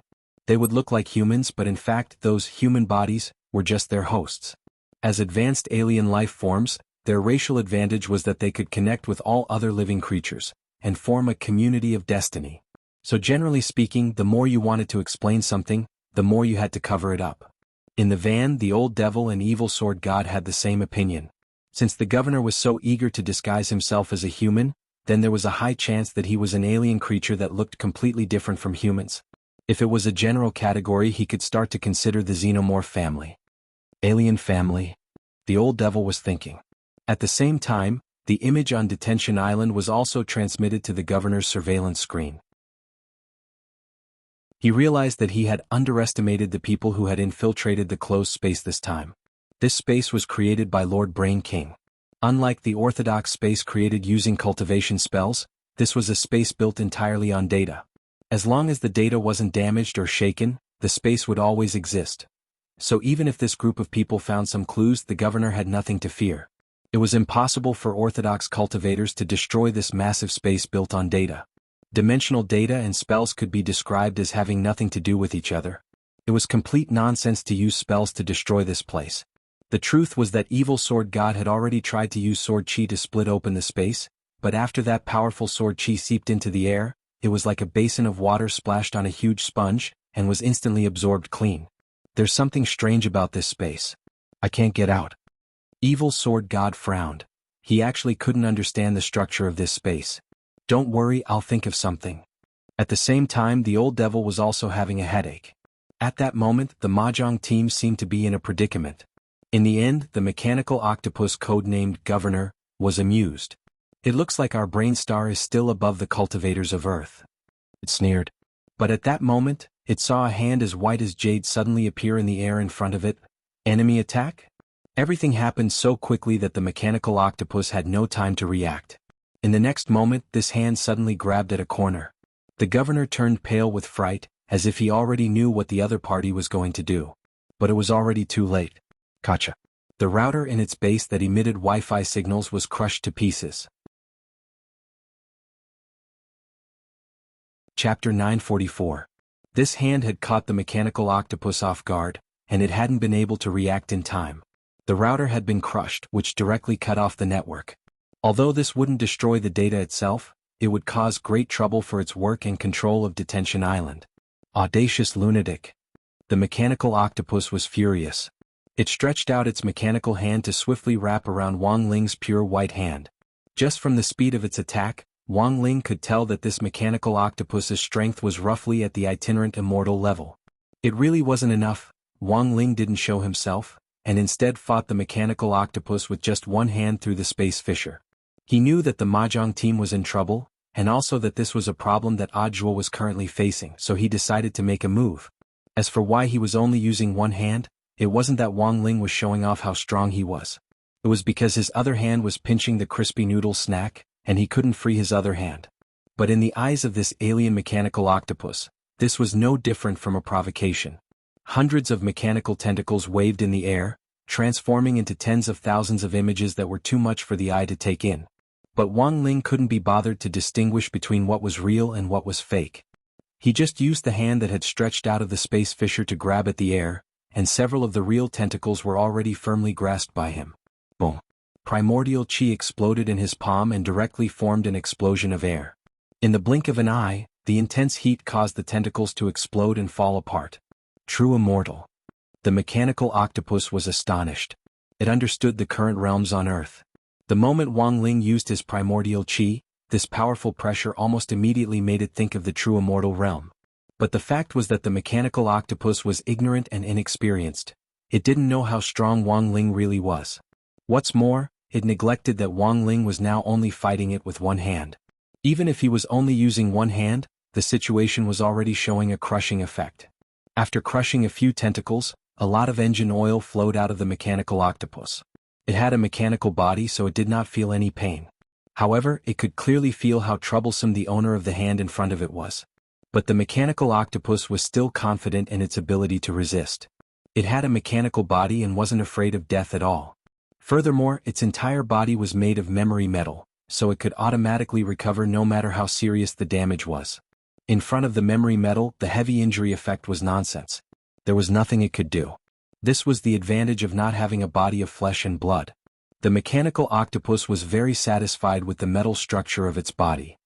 [SPEAKER 1] They would look like humans, but in fact those human bodies were just their hosts. As advanced alien life forms, their racial advantage was that they could connect with all other living creatures, and form a community of destiny. So generally speaking, the more you wanted to explain something, the more you had to cover it up. In the van, the old devil and Evil Sword God had the same opinion. Since the governor was so eager to disguise himself as a human, then there was a high chance that he was an alien creature that looked completely different from humans. If it was a general category, he could start to consider the xenomorph family. Alien family? The old devil was thinking. At the same time, the image on Detention Island was also transmitted to the governor's surveillance screen. He realized that he had underestimated the people who had infiltrated the closed space this time. This space was created by Lord Brain King. Unlike the orthodox space created using cultivation spells, this was a space built entirely on data. As long as the data wasn't damaged or shaken, the space would always exist. So even if this group of people found some clues, the governor had nothing to fear. It was impossible for orthodox cultivators to destroy this massive space built on data. Dimensional data and spells could be described as having nothing to do with each other. It was complete nonsense to use spells to destroy this place. The truth was that Evil Sword God had already tried to use Sword Chi to split open the space, but after that powerful Sword Chi seeped into the air, it was like a basin of water splashed on a huge sponge, and was instantly absorbed clean. There's something strange about this space. I can't get out. Evil Sword God frowned. He actually couldn't understand the structure of this space. Don't worry, I'll think of something. At the same time, the old devil was also having a headache. At that moment, the Mahjong team seemed to be in a predicament. In the end, the mechanical octopus codenamed Governor was amused. It looks like our brain star is still above the cultivators of Earth. It sneered. But at that moment, it saw a hand as white as jade suddenly appear in the air in front of it. Enemy attack? Everything happened so quickly that the mechanical octopus had no time to react. In the next moment, this hand suddenly grabbed at a corner. The governor turned pale with fright, as if he already knew what the other party was going to do. But it was already too late. Gotcha. The router in its base that emitted Wi-Fi signals was crushed to pieces. Chapter 944. This hand had caught the mechanical octopus off guard, and it hadn't been able to react in time. The router had been crushed, which directly cut off the network. Although this wouldn't destroy the data itself, it would cause great trouble for its work and control of Detention Island. Audacious lunatic. The mechanical octopus was furious. It stretched out its mechanical hand to swiftly wrap around Wang Ling's pure white hand. Just from the speed of its attack, Wang Ling could tell that this mechanical octopus's strength was roughly at the itinerant immortal level. It really wasn't enough. Wang Ling didn't show himself, and instead fought the mechanical octopus with just one hand through the space fissure. He knew that the Mahjong team was in trouble, and also that this was a problem that Ajwa was currently facing, so he decided to make a move. As for why he was only using one hand, it wasn't that Wang Ling was showing off how strong he was. It was because his other hand was pinching the crispy noodle snack, and he couldn't free his other hand. But in the eyes of this alien mechanical octopus, this was no different from a provocation. Hundreds of mechanical tentacles waved in the air, transforming into tens of thousands of images that were too much for the eye to take in. But Wang Ling couldn't be bothered to distinguish between what was real and what was fake. He just used the hand that had stretched out of the space fissure to grab at the air, and several of the real tentacles were already firmly grasped by him. Boom! Primordial chi exploded in his palm and directly formed an explosion of air. In the blink of an eye, the intense heat caused the tentacles to explode and fall apart. True immortal. The mechanical octopus was astonished. It understood the current realms on Earth. The moment Wang Ling used his primordial chi, this powerful pressure almost immediately made it think of the true immortal realm. But the fact was that the mechanical octopus was ignorant and inexperienced. It didn't know how strong Wang Ling really was. What's more, it neglected that Wang Ling was now only fighting it with one hand. Even if he was only using one hand, the situation was already showing a crushing effect. After crushing a few tentacles, a lot of engine oil flowed out of the mechanical octopus. It had a mechanical body, so it did not feel any pain. However, it could clearly feel how troublesome the owner of the hand in front of it was. But the mechanical octopus was still confident in its ability to resist. It had a mechanical body and wasn't afraid of death at all. Furthermore, its entire body was made of memory metal, so it could automatically recover no matter how serious the damage was. In front of the memory metal, the heavy injury effect was nonsense. There was nothing it could do. This was the advantage of not having a body of flesh and blood. The mechanical octopus was very satisfied with the metal structure of its body.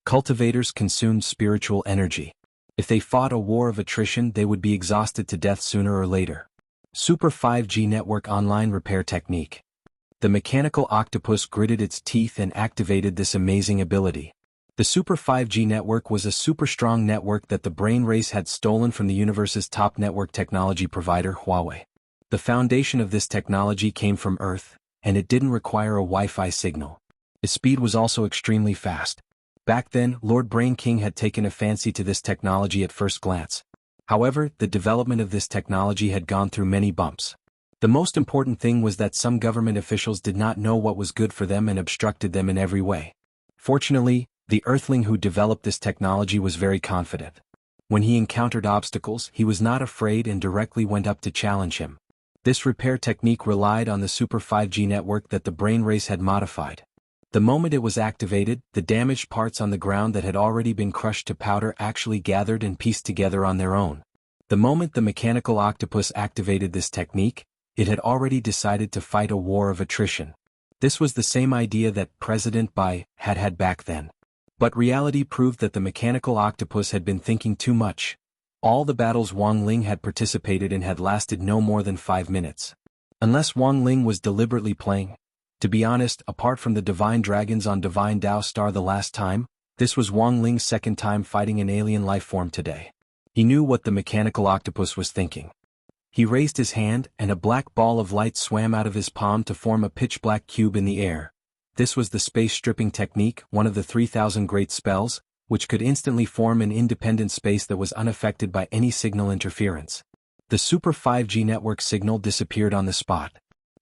[SPEAKER 1] Cultivators consumed spiritual energy. If they fought a war of attrition, they would be exhausted to death sooner or later. Super 5G network online repair technique. The mechanical octopus gritted its teeth and activated this amazing ability. The Super 5G network was a super strong network that the brain race had stolen from the universe's top network technology provider, Huawei. The foundation of this technology came from Earth, and it didn't require a Wi-Fi signal. Its speed was also extremely fast. Back then, Lord Brain King had taken a fancy to this technology at first glance. However, the development of this technology had gone through many bumps. The most important thing was that some government officials did not know what was good for them and obstructed them in every way. Fortunately, the Earthling who developed this technology was very confident. When he encountered obstacles, he was not afraid and directly went up to challenge him. This repair technique relied on the Super 5G network that the brain race had modified. The moment it was activated, the damaged parts on the ground that had already been crushed to powder actually gathered and pieced together on their own. The moment the mechanical octopus activated this technique, it had already decided to fight a war of attrition. This was the same idea that President Bai had back then. But reality proved that the mechanical octopus had been thinking too much. All the battles Wang Ling had participated in had lasted no more than 5 minutes. Unless Wang Ling was deliberately playing. To be honest, apart from the Divine Dragons on Divine Dao Star the last time, this was Wang Ling's second time fighting an alien life form today. He knew what the mechanical octopus was thinking. He raised his hand, and a black ball of light swam out of his palm to form a pitch-black cube in the air. This was the space stripping technique, one of the 3,000 great spells, which could instantly form an independent space that was unaffected by any signal interference. The Super 5G network signal disappeared on the spot.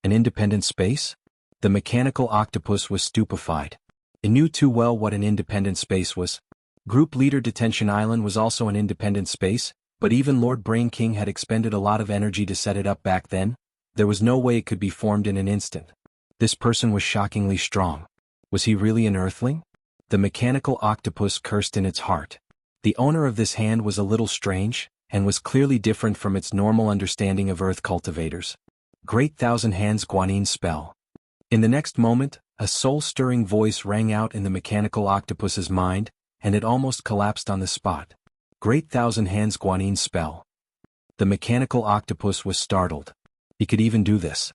[SPEAKER 1] An independent space? The mechanical octopus was stupefied. It knew too well what an independent space was. Group Leader Detention Island was also an independent space, but even Lord Brain King had expended a lot of energy to set it up back then. There was no way it could be formed in an instant. This person was shockingly strong. Was he really an Earthling? The mechanical octopus cursed in its heart. The owner of this hand was a little strange, and was clearly different from its normal understanding of Earth cultivators. Great Thousand Hands Guanyin spell. In the next moment, a soul-stirring voice rang out in the mechanical octopus's mind, and it almost collapsed on the spot. Great Thousand Hands Guanyin spell. The mechanical octopus was startled. He could even do this.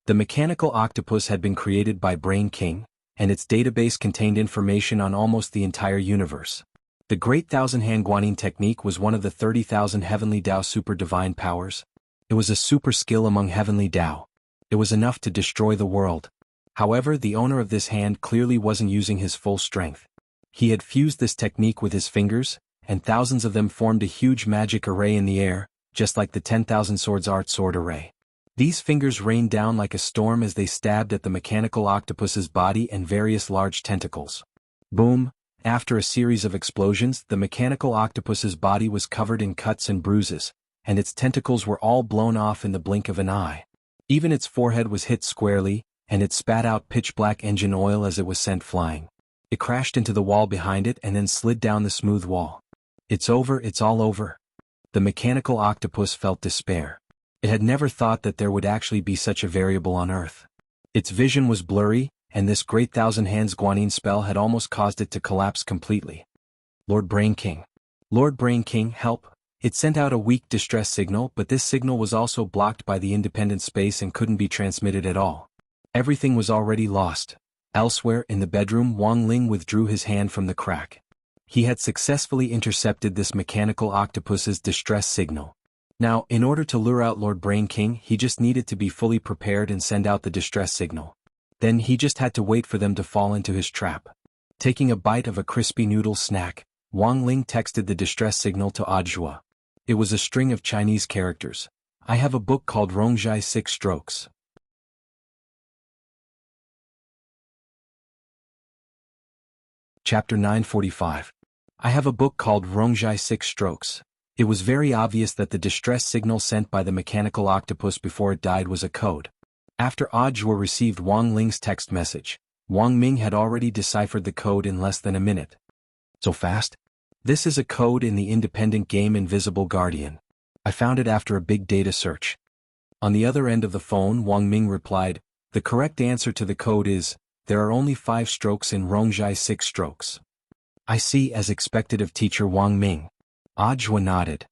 [SPEAKER 1] The mechanical octopus had been created by Brain King, and its database contained information on almost the entire universe. The Great Thousand Hand Guanyin technique was one of the 30,000 Heavenly Dao super divine powers. It was a super skill among Heavenly Dao. It was enough to destroy the world. However, the owner of this hand clearly wasn't using his full strength. He had fused this technique with his fingers, and thousands of them formed a huge magic array in the air, just like the 10,000 Swords Art Sword Array. These fingers rained down like a storm as they stabbed at the mechanical octopus's body and various large tentacles. Boom! After a series of explosions, the mechanical octopus's body was covered in cuts and bruises, and its tentacles were all blown off in the blink of an eye. Even its forehead was hit squarely, and it spat out pitch-black engine oil as it was sent flying. It crashed into the wall behind it and then slid down the smooth wall. It's over, it's all over. The mechanical octopus felt despair. It had never thought that there would actually be such a variable on Earth. Its vision was blurry, and this great Thousand Hands Guanyin spell had almost caused it to collapse completely. Lord Brain King. Lord Brain King, help! It sent out a weak distress signal, but this signal was also blocked by the independent space and couldn't be transmitted at all. Everything was already lost. Elsewhere in the bedroom, Wang Ling withdrew his hand from the crack. He had successfully intercepted this mechanical octopus's distress signal. Now, in order to lure out Lord Brain King, he just needed to be fully prepared and send out the distress signal. Then he just had to wait for them to fall into his trap. Taking a bite of a crispy noodle snack, Wang Ling texted the distress signal to Audiobook. It was a string of Chinese characters. I have a book called Rongjai 6 Strokes. Chapter 945. I have a book called Rongjai 6 Strokes. It was very obvious that the distress signal sent by the mechanical octopus before it died was a code. After Audiobook received Wang Ling's text message, Wang Ming had already deciphered the code in less than a minute. So fast? This is a code in the independent game Invisible Guardian. I found it after a big data search. On the other end of the phone, Wang Ming replied, the correct answer to the code is, there are only 5 strokes in Rongjai 6 Strokes. I see, as expected of teacher Wang Ming. Audiobook nodded.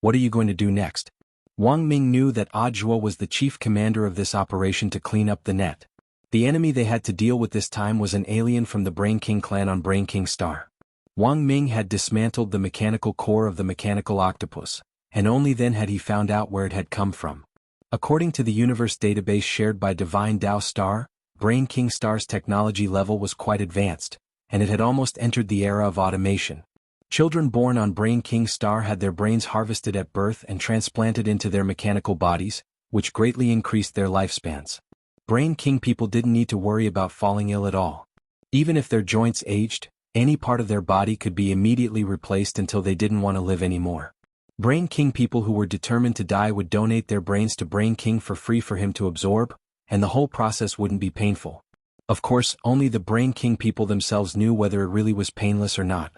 [SPEAKER 1] What are you going to do next? Wang Ming knew that Audiobook was the chief commander of this operation to clean up the net. The enemy they had to deal with this time was an alien from the Brain King clan on Brain King Star. Wang Ming had dismantled the mechanical core of the mechanical octopus, and only then had he found out where it had come from. According to the universe database shared by Divine Dao Star, Brain King Star's technology level was quite advanced, and it had almost entered the era of automation. Children born on Brain King Star had their brains harvested at birth and transplanted into their mechanical bodies, which greatly increased their lifespans. Brain King people didn't need to worry about falling ill at all. Even if their joints aged, any part of their body could be immediately replaced until they didn't want to live anymore. Brain King people who were determined to die would donate their brains to Brain King for free for him to absorb, and the whole process wouldn't be painful. Of course, only the Brain King people themselves knew whether it really was painless or not.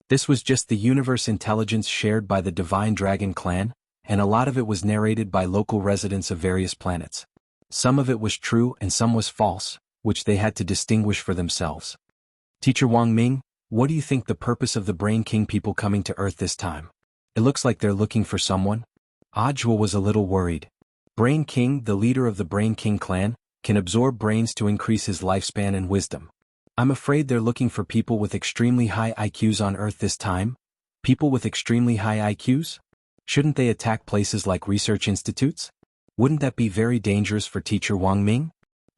[SPEAKER 1] This was just the universe intelligence shared by the Divine Dragon clan, and a lot of it was narrated by local residents of various planets. Some of it was true and some was false, which they had to distinguish for themselves. Teacher Wang Ming, what do you think the purpose of the Brain King people coming to Earth this time? It looks like they're looking for someone. Audiobook was a little worried. Brain King, the leader of the Brain King clan, can absorb brains to increase his lifespan and wisdom. I'm afraid they're looking for people with extremely high IQs on Earth this time. People with extremely high IQs? Shouldn't they attack places like research institutes? Wouldn't that be very dangerous for teacher Wang Ming?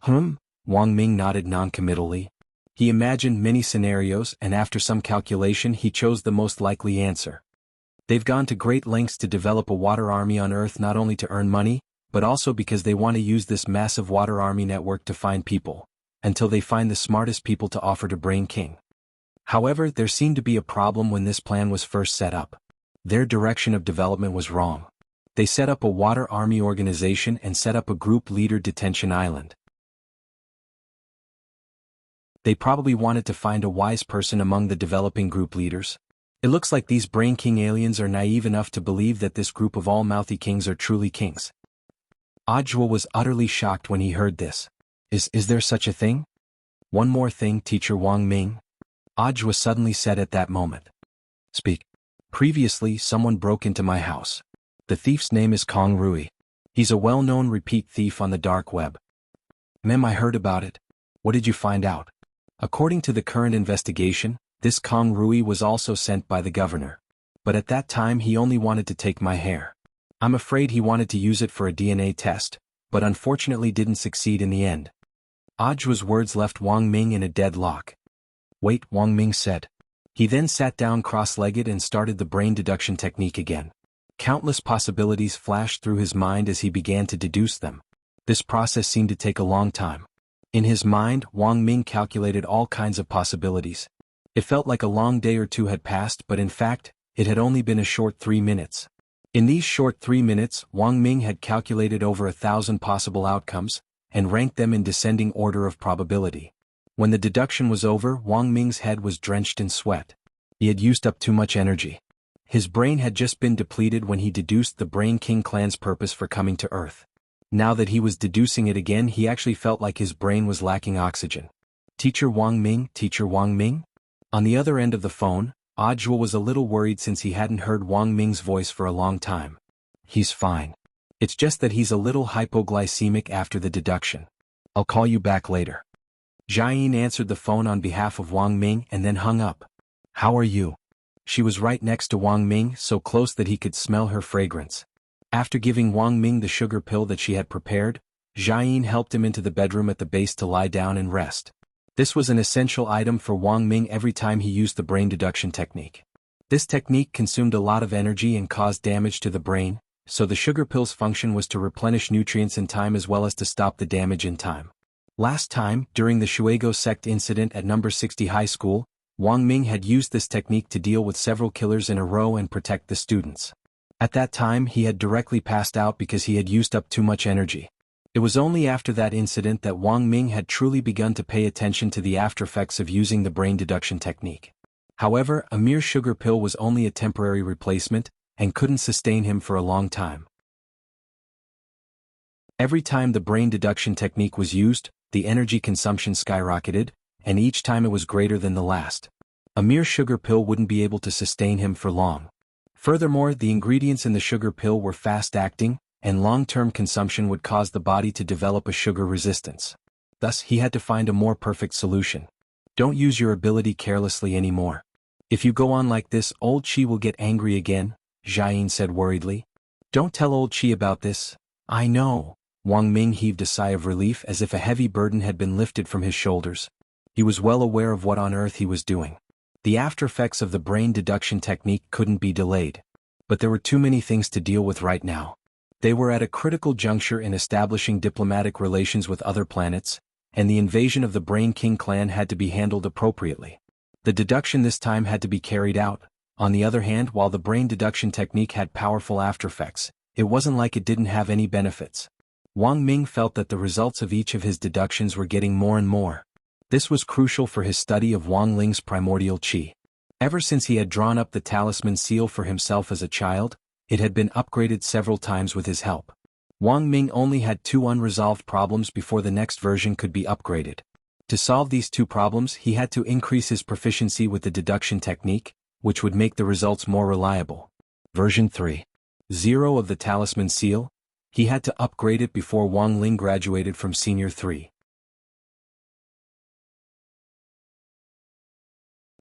[SPEAKER 1] Wang Ming nodded non-committally. He imagined many scenarios and after some calculation he chose the most likely answer. They've gone to great lengths to develop a water army on Earth not only to earn money, but also because they want to use this massive water army network to find people, until they find the smartest people to offer to Brain King. However, there seemed to be a problem when this plan was first set up. Their direction of development was wrong. They set up a water army organization and set up a group leader detention island. They probably wanted to find a wise person among the developing group leaders. It looks like these Brain King aliens are naive enough to believe that this group of all-mouthy kings are truly kings. Audiobook was utterly shocked when he heard this. Is there such a thing? One more thing, teacher Wang Ming. Audiobook suddenly said at that moment. Speak. Previously, someone broke into my house. The thief's name is Kong Rui. He's a well-known repeat thief on the dark web. I heard about it. What did you find out? According to the current investigation, this Kong Rui was also sent by the governor. But at that time he only wanted to take my hair. I'm afraid he wanted to use it for a DNA test, but unfortunately didn't succeed in the end. Audiobook's words left Wang Ming in a deadlock. Wait, Wang Ming said. He then sat down cross-legged and started the brain deduction technique again. Countless possibilities flashed through his mind as he began to deduce them. This process seemed to take a long time. In his mind, Wang Ming calculated all kinds of possibilities. It felt like a long day or two had passed, but in fact, it had only been a short 3 minutes. In these short 3 minutes, Wang Ming had calculated over 1,000 possible outcomes, and ranked them in descending order of probability. When the deduction was over, Wang Ming's head was drenched in sweat. He had used up too much energy. His brain had just been depleted when he deduced the Brain King clan's purpose for coming to Earth. Now that he was deducing it again, he actually felt like his brain was lacking oxygen. Teacher Wang Ming, Teacher Wang Ming? On the other end of the phone, Audiobook was a little worried since he hadn't heard Wang Ming's voice for a long time. He's fine. It's just that he's a little hypoglycemic after the deduction. I'll call you back later. Jiayin answered the phone on behalf of Wang Ming and then hung up. How are you? She was right next to Wang Ming, so close that he could smell her fragrance. After giving Wang Ming the sugar pill that she had prepared, Jiayin helped him into the bedroom at the base to lie down and rest. This was an essential item for Wang Ming every time he used the brain deduction technique. This technique consumed a lot of energy and caused damage to the brain, so the sugar pill's function was to replenish nutrients in time as well as to stop the damage in time. Last time, during the Shuego sect incident at number 60 high school, Wang Ming had used this technique to deal with several killers in a row and protect the students. At that time, he had directly passed out because he had used up too much energy. It was only after that incident that Wang Ming had truly begun to pay attention to the aftereffects of using the brain deduction technique. However, a mere sugar pill was only a temporary replacement, and couldn't sustain him for a long time. Every time the brain deduction technique was used, the energy consumption skyrocketed, and each time it was greater than the last. A mere sugar pill wouldn't be able to sustain him for long. Furthermore, the ingredients in the sugar pill were fast-acting, and long-term consumption would cause the body to develop a sugar resistance. Thus, he had to find a more perfect solution. Don't use your ability carelessly anymore. If you go on like this, old Qi will get angry again, Jiayin said worriedly. Don't tell old Qi about this. I know. Wang Ming heaved a sigh of relief as if a heavy burden had been lifted from his shoulders. He was well aware of what on earth he was doing. The aftereffects of the brain deduction technique couldn't be delayed. But there were too many things to deal with right now. They were at a critical juncture in establishing diplomatic relations with other planets, and the invasion of the Brain King clan had to be handled appropriately. The deduction this time had to be carried out. On the other hand, while the brain deduction technique had powerful aftereffects, it wasn't like it didn't have any benefits. Wang Ming felt that the results of each of his deductions were getting more and more. This was crucial for his study of Wang Ling's primordial qi. Ever since he had drawn up the talisman seal for himself as a child, it had been upgraded several times with his help. Wang Ming only had 2 unresolved problems before the next version could be upgraded. To solve these 2 problems, he had to increase his proficiency with the deduction technique, which would make the results more reliable. Version 3.0 of the talisman seal, he had to upgrade it before Wang Ling graduated from Senior 3.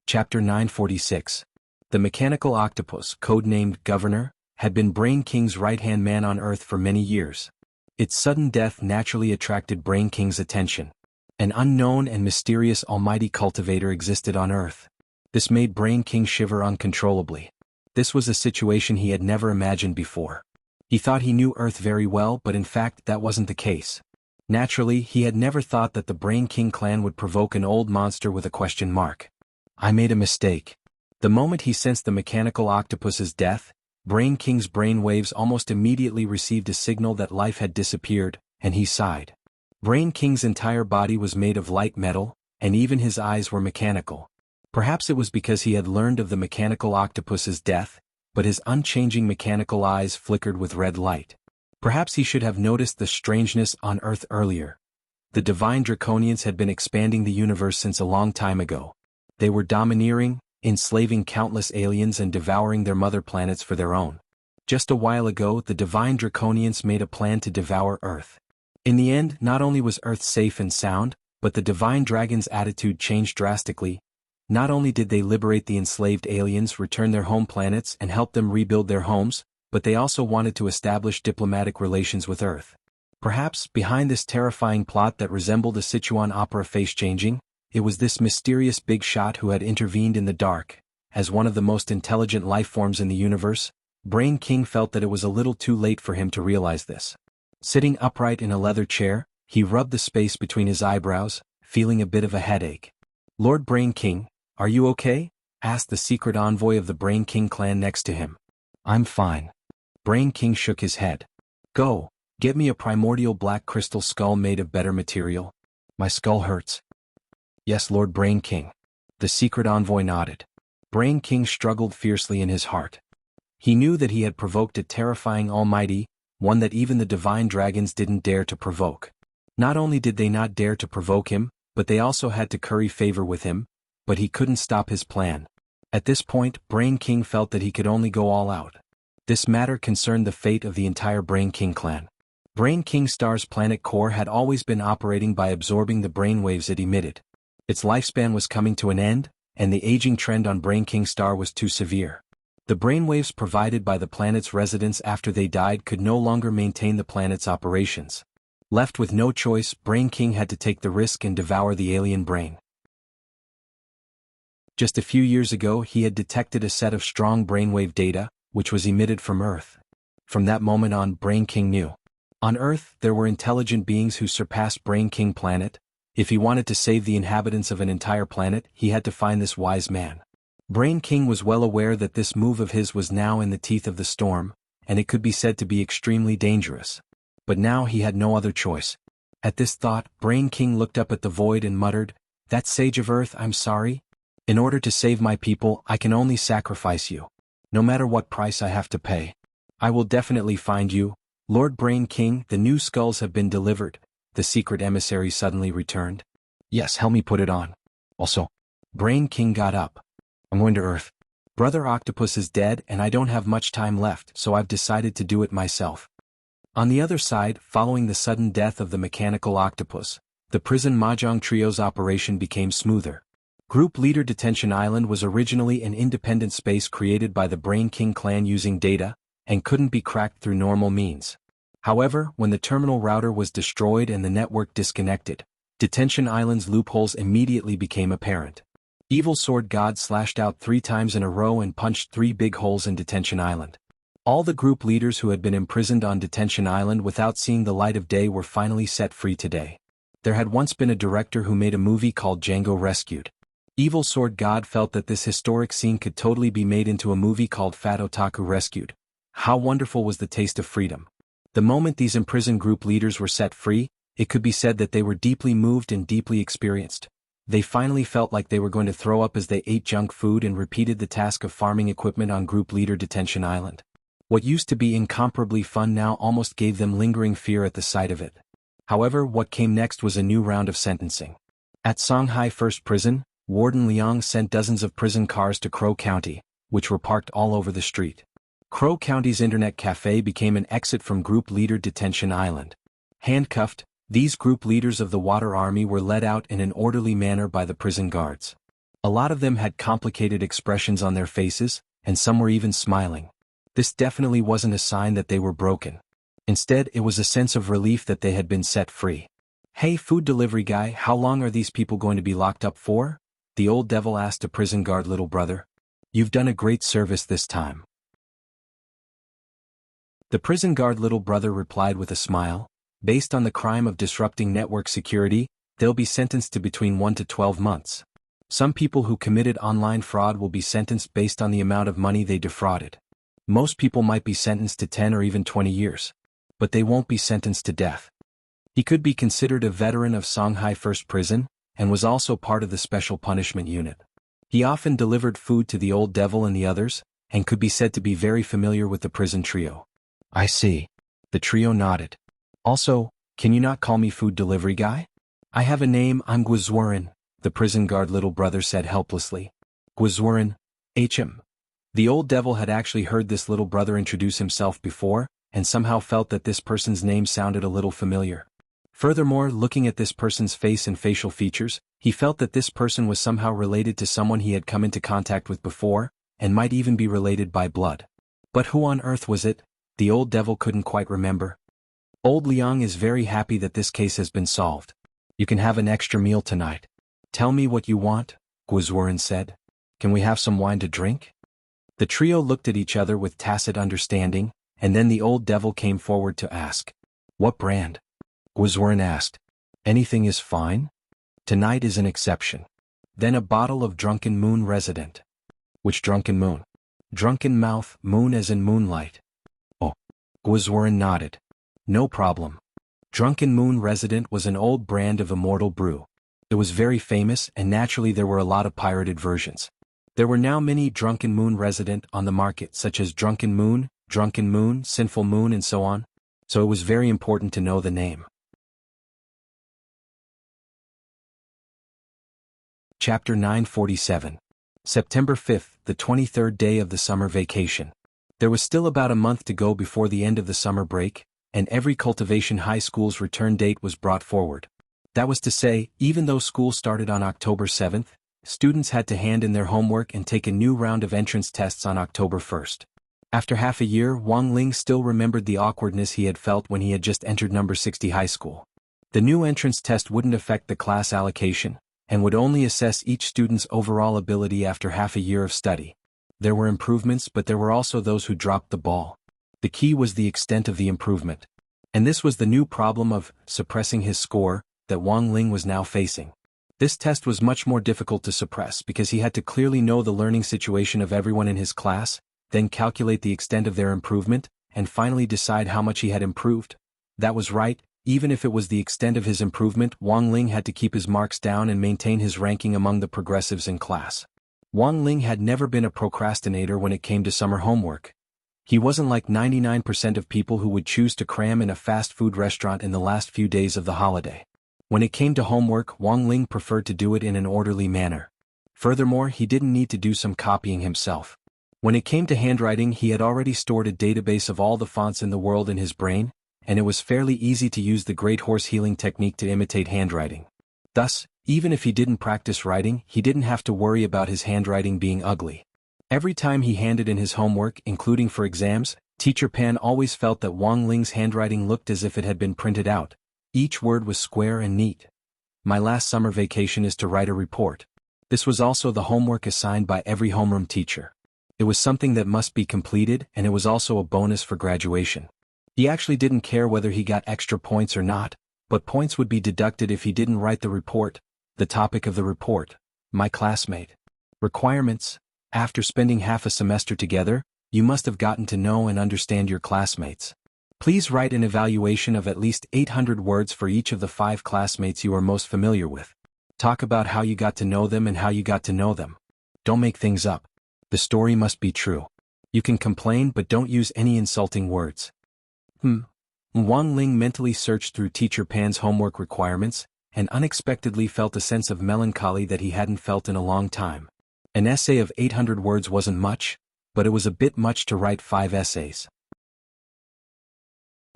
[SPEAKER 1] Chapter 946. The mechanical octopus, codenamed Governor, had been Brain King's right-hand man on Earth for many years. Its sudden death naturally attracted Brain King's attention. An unknown and mysterious almighty cultivator existed on Earth. This made Brain King shiver uncontrollably. This was a situation he had never imagined before. He thought he knew Earth very well, but in fact that wasn't the case. Naturally, he had never thought that the Brain King clan would provoke an old monster with a question mark. I made a mistake. The moment he sensed the mechanical octopus's death, Brain King's brain waves almost immediately received a signal that life had disappeared, and he sighed. Brain King's entire body was made of light metal, and even his eyes were mechanical. Perhaps it was because he had learned of the mechanical octopus's death, but his unchanging mechanical eyes flickered with red light. Perhaps he should have noticed the strangeness on Earth earlier. The divine draconians had been expanding the universe since a long time ago. They were domineering, enslaving countless aliens and devouring their mother planets for their own. Just a while ago, the divine draconians made a plan to devour Earth. In the end, not only was Earth safe and sound, but the divine dragon's attitude changed drastically. Not only did they liberate the enslaved aliens, return their home planets, and help them rebuild their homes, but they also wanted to establish diplomatic relations with Earth. Perhaps, behind this terrifying plot that resembled a Sichuan opera face-changing, it was this mysterious big shot who had intervened in the dark, as one of the most intelligent life forms in the universe, Brain King felt that it was a little too late for him to realize this. Sitting upright in a leather chair, he rubbed the space between his eyebrows, feeling a bit of a headache. "Lord Brain King, are you okay?" asked the secret envoy of the Brain King clan next to him. "I'm fine." Brain King shook his head. "Go, get me a primordial black crystal skull made of better material. My skull hurts." "Yes, Lord Brain King." The secret envoy nodded. Brain King struggled fiercely in his heart. He knew that he had provoked a terrifying almighty, one that even the divine dragons didn't dare to provoke. Not only did they not dare to provoke him, but they also had to curry favor with him, but he couldn't stop his plan. At this point, Brain King felt that he could only go all out. This matter concerned the fate of the entire Brain King clan. Brain King Star's planet core had always been operating by absorbing the brainwaves it emitted. Its lifespan was coming to an end, and the aging trend on Brain King Star was too severe. The brainwaves provided by the planet's residents after they died could no longer maintain the planet's operations. Left with no choice, Brain King had to take the risk and devour the alien brain. Just a few years ago he had detected a set of strong brainwave data, which was emitted from Earth. From that moment on, Brain King knew. On Earth, there were intelligent beings who surpassed Brain King Planet. If he wanted to save the inhabitants of an entire planet, he had to find this wise man. Brain King was well aware that this move of his was now in the teeth of the storm, and it could be said to be extremely dangerous. But now he had no other choice. At this thought, Brain King looked up at the void and muttered, "That sage of Earth, I'm sorry. In order to save my people, I can only sacrifice you. No matter what price I have to pay. I will definitely find you, Lord Brain King. The new skulls have been delivered," the secret emissary suddenly returned. "Yes, help me put it on. Also." Brain King got up. "I'm going to Earth. Brother Octopus is dead and I don't have much time left, so I've decided to do it myself." On the other side, following the sudden death of the mechanical octopus, the prison Mahjong Trio's operation became smoother. Group Leader Detention Island was originally an independent space created by the Brain King clan using data, and couldn't be cracked through normal means. However, when the terminal router was destroyed and the network disconnected, Detention Island's loopholes immediately became apparent. Evil Sword God slashed out 3 times in a row and punched 3 big holes in Detention Island. All the group leaders who had been imprisoned on Detention Island without seeing the light of day were finally set free today. There had once been a director who made a movie called Django Rescued. Evil Sword God felt that this historic scene could totally be made into a movie called Fat Otaku Rescued. How wonderful was the taste of freedom. The moment these imprisoned group leaders were set free, it could be said that they were deeply moved and deeply experienced. They finally felt like they were going to throw up as they ate junk food and repeated the task of farming equipment on Group Leader Detention Island. What used to be incomparably fun now almost gave them lingering fear at the sight of it. However, what came next was a new round of sentencing. At Songhai First Prison, Warden Liang sent dozens of prison cars to Crow County, which were parked all over the street. Crow County's internet cafe became an exit from Group Leader Detention Island. Handcuffed, these group leaders of the Water Army were led out in an orderly manner by the prison guards. A lot of them had complicated expressions on their faces, and some were even smiling. This definitely wasn't a sign that they were broken. Instead, it was a sense of relief that they had been set free. "Hey, food delivery guy, how long are these people going to be locked up for?" the old devil asked a prison guard little brother. "You've done a great service this time." The prison guard little brother replied with a smile, "Based on the crime of disrupting network security, they'll be sentenced to between 1 to 12 months. Some people who committed online fraud will be sentenced based on the amount of money they defrauded. Most people might be sentenced to 10 or even 20 years. But they won't be sentenced to death." He could be considered a veteran of Songhai First Prison, and was also part of the Special Punishment Unit. He often delivered food to the old devil and the others, and could be said to be very familiar with the prison trio. "I see." The trio nodded. "Also, can you not call me food delivery guy? I have a name, I'm Gwazwarin," the prison guard little brother said helplessly. "Gwazwarin, HM." The old devil had actually heard this little brother introduce himself before, and somehow felt that this person's name sounded a little familiar. Furthermore, looking at this person's face and facial features, he felt that this person was somehow related to someone he had come into contact with before, and might even be related by blood. But who on earth was it? The old devil couldn't quite remember. Old Liang is very happy that this case has been solved. "You can have an extra meal tonight. Tell me what you want," Gwazwarin said. Can we have some wine to drink? The trio looked at each other with tacit understanding, and then the old devil came forward to ask. What brand? Gwazwarin asked. Anything is fine? Tonight is an exception. Then a bottle of Drunken Moon Resident. Which Drunken Moon? Drunken Mouth, moon as in moonlight. Oh. Gwazwarin nodded. No problem. Drunken Moon Resident was an old brand of immortal brew. It was very famous, and naturally there were a lot of pirated versions. There were now many Drunken Moon Resident on the market, such as Drunken Moon, Sinful Moon, and so on, so it was very important to know the name. Chapter 947. September 5th, the 23rd day of the summer vacation. There was still about a month to go before the end of the summer break, and every cultivation high school's return date was brought forward. That was to say, even though school started on October 7th, students had to hand in their homework and take a new round of entrance tests on October 1st. After half a year, Wang Ling still remembered the awkwardness he had felt when he had just entered number 60 high school. The new entrance test wouldn't affect the class allocation, and would only assess each student's overall ability after half a year of study. There were improvements, but there were also those who dropped the ball. The key was the extent of the improvement. And this was the new problem of suppressing his score that Wang Ling was now facing. This test was much more difficult to suppress because he had to clearly know the learning situation of everyone in his class, then calculate the extent of their improvement, and finally decide how much he had improved. That was right, even if it was the extent of his improvement, Wang Ling had to keep his marks down and maintain his ranking among the progressives in class. Wang Ling had never been a procrastinator when it came to summer homework. He wasn't like 99% of people who would choose to cram in a fast food restaurant in the last few days of the holiday. When it came to homework, Wang Ling preferred to do it in an orderly manner. Furthermore, he didn't need to do some copying himself. When it came to handwriting, he had already stored a database of all the fonts in the world in his brain, and it was fairly easy to use the great horse healing technique to imitate handwriting. Thus, even if he didn't practice writing, he didn't have to worry about his handwriting being ugly. Every time he handed in his homework, including for exams, Teacher Pan always felt that Wang Ling's handwriting looked as if it had been printed out. Each word was square and neat. My last summer vacation is to write a report. This was also the homework assigned by every homeroom teacher. It was something that must be completed, and it was also a bonus for graduation. He actually didn't care whether he got extra points or not, but points would be deducted if he didn't write the report. The topic of the report: my classmate. Requirements: after spending half a semester together, you must have gotten to know and understand your classmates. Please write an evaluation of at least 800 words for each of the 5 classmates you are most familiar with. Talk about how you got to know them and how you got to know them. Don't make things up. The story must be true. You can complain, but don't use any insulting words. Wang Ling mentally searched through Teacher Pan's homework requirements, and unexpectedly felt a sense of melancholy that he hadn't felt in a long time. An essay of 800 words wasn't much, but it was a bit much to write 5 essays.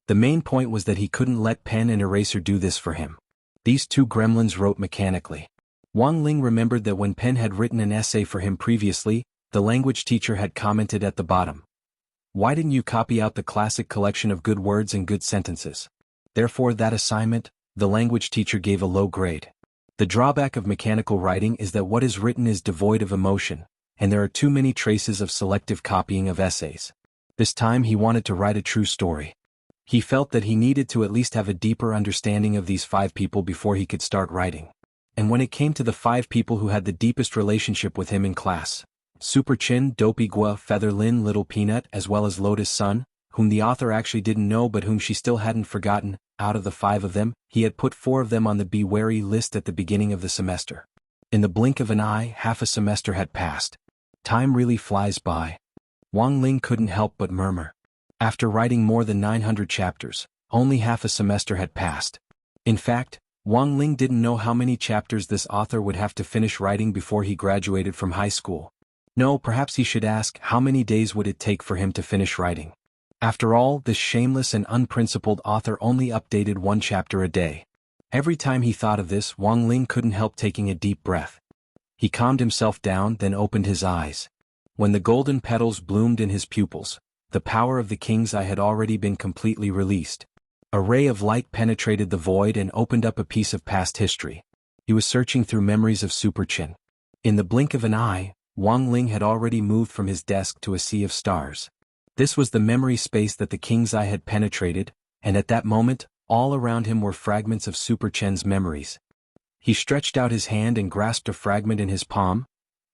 [SPEAKER 1] The main point was that he couldn't let pen and eraser do this for him. These 2 gremlins wrote mechanically. Wang Ling remembered that when Pen had written an essay for him previously, the language teacher had commented at the bottom, "Why didn't you copy out the classic collection of good words and good sentences?" Therefore, that assignment, the language teacher gave a low grade. The drawback of mechanical writing is that what is written is devoid of emotion, and there are too many traces of selective copying of essays. This time he wanted to write a true story. He felt that he needed to at least have a deeper understanding of these 5 people before he could start writing. And when it came to the 5 people who had the deepest relationship with him in class, Super Chin, Dopey Gua, Feather Lin, Little Peanut, as well as Lotus Sun, whom the author actually didn't know but whom she still hadn't forgotten, out of the 5 of them, he had put 4 of them on the be wary list at the beginning of the semester. In the blink of an eye, half a semester had passed. Time really flies by. Wang Ling couldn't help but murmur. After writing more than 900 chapters, only half a semester had passed. In fact, Wang Ling didn't know how many chapters this author would have to finish writing before he graduated from high school. No, perhaps he should ask, how many days would it take for him to finish writing? After all, this shameless and unprincipled author only updated 1 chapter a day. Every time he thought of this, Wang Ling couldn't help taking a deep breath. He calmed himself down, then opened his eyes. When the golden petals bloomed in his pupils, the power of the king's eye had already been completely released. A ray of light penetrated the void and opened up a piece of past history. He was searching through memories of Super Chin. In the blink of an eye, Wang Ling had already moved from his desk to a sea of stars. This was the memory space that the king's eye had penetrated, and at that moment, all around him were fragments of Super Chen's memories. He stretched out his hand and grasped a fragment in his palm.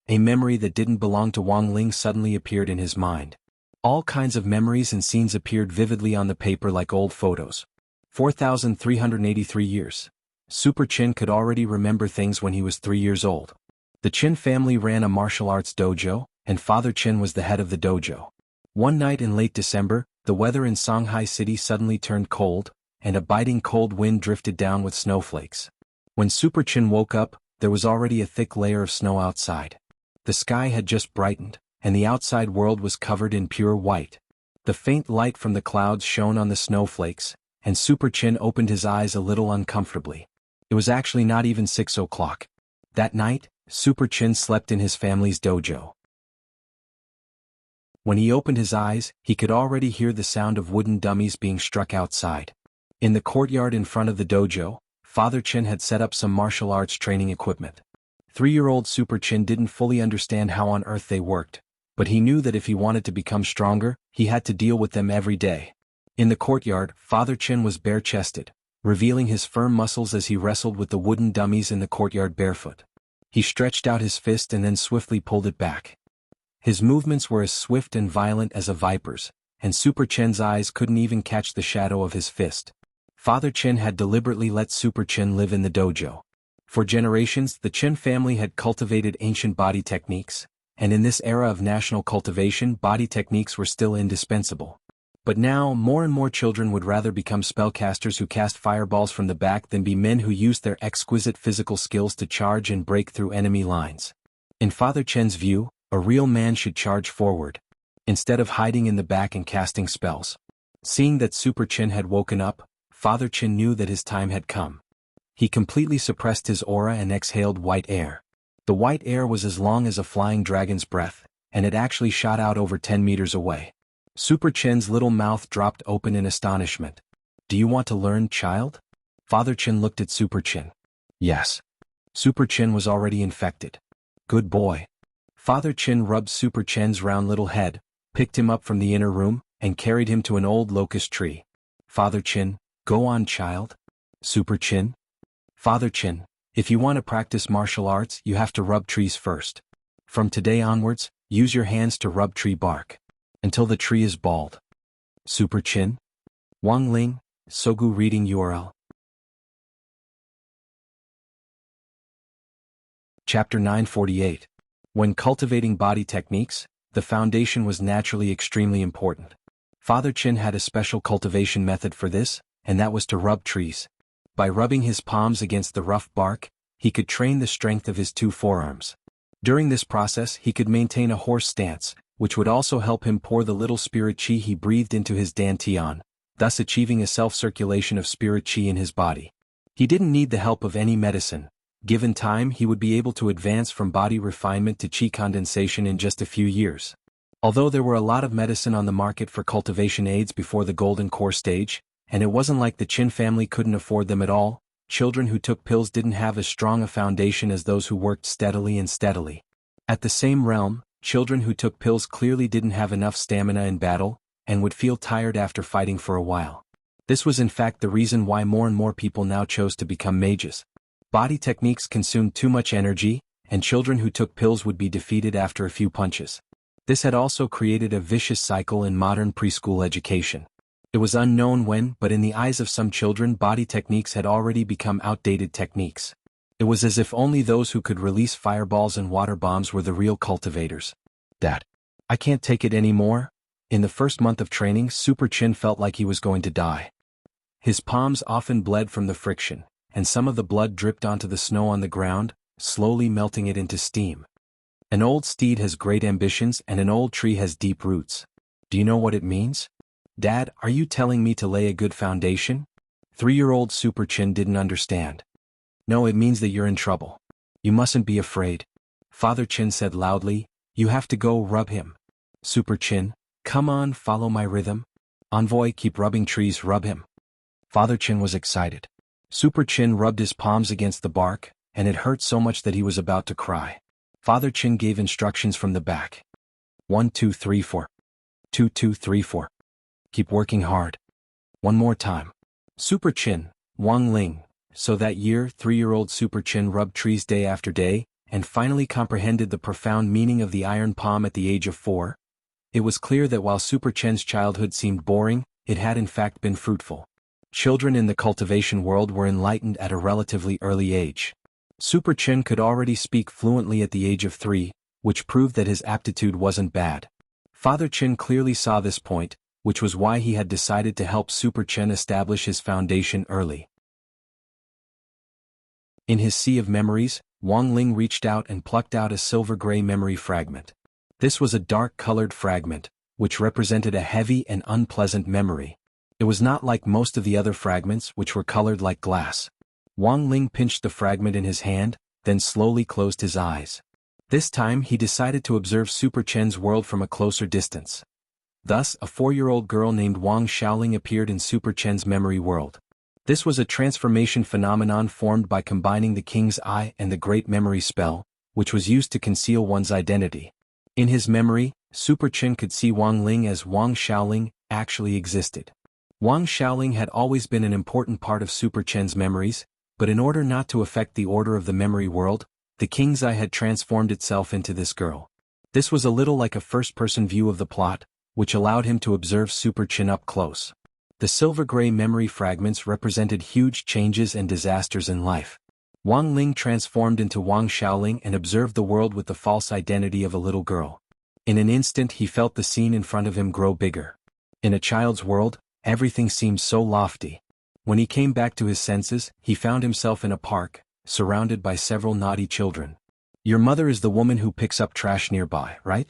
[SPEAKER 1] A memory that didn't belong to Wang Ling suddenly appeared in his mind. All kinds of memories and scenes appeared vividly on the paper like old photos. 4,383 years. Super Chen could already remember things when he was 3 years old. The Chen family ran a martial arts dojo, and Father Chen was the head of the dojo. One night in late December, the weather in Shanghai City suddenly turned cold, and a biting cold wind drifted down with snowflakes. When Super Chen woke up, there was already a thick layer of snow outside. The sky had just brightened, and the outside world was covered in pure white. The faint light from the clouds shone on the snowflakes, and Super Chen opened his eyes a little uncomfortably. It was actually not even 6 o'clock. That night, Super Chen slept in his family's dojo. When he opened his eyes, he could already hear the sound of wooden dummies being struck outside. In the courtyard in front of the dojo, Father Chen had set up some martial arts training equipment. 3-year-old Super Chen didn't fully understand how on earth they worked, but he knew that if he wanted to become stronger, he had to deal with them every day. In the courtyard, Father Chen was bare-chested, revealing his firm muscles as he wrestled with the wooden dummies in the courtyard barefoot. He stretched out his fist and then swiftly pulled it back. His movements were as swift and violent as a viper's, and Super Chen's eyes couldn't even catch the shadow of his fist. Father Chen had deliberately let Super Chen live in the dojo. For generations, the Chen family had cultivated ancient body techniques, and in this era of national cultivation, body techniques were still indispensable. But now, more and more children would rather become spellcasters who cast fireballs from the back than be men who used their exquisite physical skills to charge and break through enemy lines. In Father Chen's view, a real man should charge forward, instead of hiding in the back and casting spells. Seeing that Super Chen had woken up, Father Chen knew that his time had come. He completely suppressed his aura and exhaled white air. The white air was as long as a flying dragon's breath, and it actually shot out over 10 meters away. Super Chen's little mouth dropped open in astonishment. "Do you want to learn, child?" Father Chen looked at Super Chen. "Yes." Super Chen was already infected. "Good boy." Father Chen rubbed Super Chen's round little head, picked him up from the inner room, and carried him to an old locust tree. "Father Chen, go on, child." "Super Chen?" "Father Chen, if you want to practice martial arts, you have to rub trees first. From today onwards, use your hands to rub tree bark, until the tree is bald." "Super Chen?" Wang Ling, Sogu reading URL. Chapter 948. When cultivating body techniques, the foundation was naturally extremely important. Father Chen had a special cultivation method for this, and that was to rub trees. By rubbing his palms against the rough bark, he could train the strength of his 2 forearms. During this process, he could maintain a horse stance, which would also help him pour the little spirit qi he breathed into his dantian, thus achieving a self-circulation of spirit qi in his body. He didn't need the help of any medicine. Given time, he would be able to advance from body refinement to qi condensation in just a few years. Although there were a lot of medicine on the market for cultivation aids before the golden core stage, and it wasn't like the Qin family couldn't afford them at all, children who took pills didn't have as strong a foundation as those who worked steadily and steadily. At the same realm, children who took pills clearly didn't have enough stamina in battle, and would feel tired after fighting for a while. This was in fact the reason why more and more people now chose to become mages. Body techniques consumed too much energy, and children who took pills would be defeated after a few punches. This had also created a vicious cycle in modern preschool education. It was unknown when, but in the eyes of some children, body techniques had already become outdated techniques. It was as if only those who could release fireballs and water bombs were the real cultivators. "Dad, I can't take it anymore." In the first month of training, Super Chen felt like he was going to die. His palms often bled from the friction, and some of the blood dripped onto the snow on the ground, slowly melting it into steam. An old steed has great ambitions and an old tree has deep roots. Do you know what it means? "Dad, are you telling me to lay a good foundation?" 3-year-old Super Chen didn't understand. "No, it means that you're in trouble. You mustn't be afraid." Father Chen said loudly, "You have to go rub him." "Super Chen, come on, follow my rhythm. Envoy, keep rubbing trees, rub him." Father Chen was excited. Super Chen rubbed his palms against the bark, and it hurt so much that he was about to cry. Father Chin gave instructions from the back. 1 2 3 4. 2 2 3 4. Keep working hard. One more time. Super Chin, Wang Ling. So that year, 3-year-old Super Chin rubbed trees day after day, and finally comprehended the profound meaning of the iron palm at the age of 4. It was clear that while Super Chen's childhood seemed boring, it had in fact been fruitful. Children in the cultivation world were enlightened at a relatively early age. Super Chen could already speak fluently at the age of 3, which proved that his aptitude wasn't bad. Father Chin clearly saw this point, which was why he had decided to help Super Chen establish his foundation early. In his sea of memories, Wang Ling reached out and plucked out a silver-gray memory fragment. This was a dark-colored fragment, which represented a heavy and unpleasant memory. It was not like most of the other fragments, which were colored like glass. Wang Ling pinched the fragment in his hand, then slowly closed his eyes. This time he decided to observe Super Chen's world from a closer distance. Thus, a 4-year-old girl named Wang Xiaoling appeared in Super Chen's memory world. This was a transformation phenomenon formed by combining the King's Eye and the Great Memory Spell, which was used to conceal one's identity. In his memory, Super Chen could see Wang Ling as Wang Xiaoling actually existed. Wang Xiaoling had always been an important part of Super Chen's memories, but in order not to affect the order of the memory world, the King's Eye had transformed itself into this girl. This was a little like a first-person view of the plot, which allowed him to observe Super Chen up close. The silver-gray memory fragments represented huge changes and disasters in life. Wang Ling transformed into Wang Xiaoling and observed the world with the false identity of a little girl. In an instant he felt the scene in front of him grow bigger. In a child's world, everything seemed so lofty. When he came back to his senses, he found himself in a park, surrounded by several naughty children. Your mother is the woman who picks up trash nearby, right?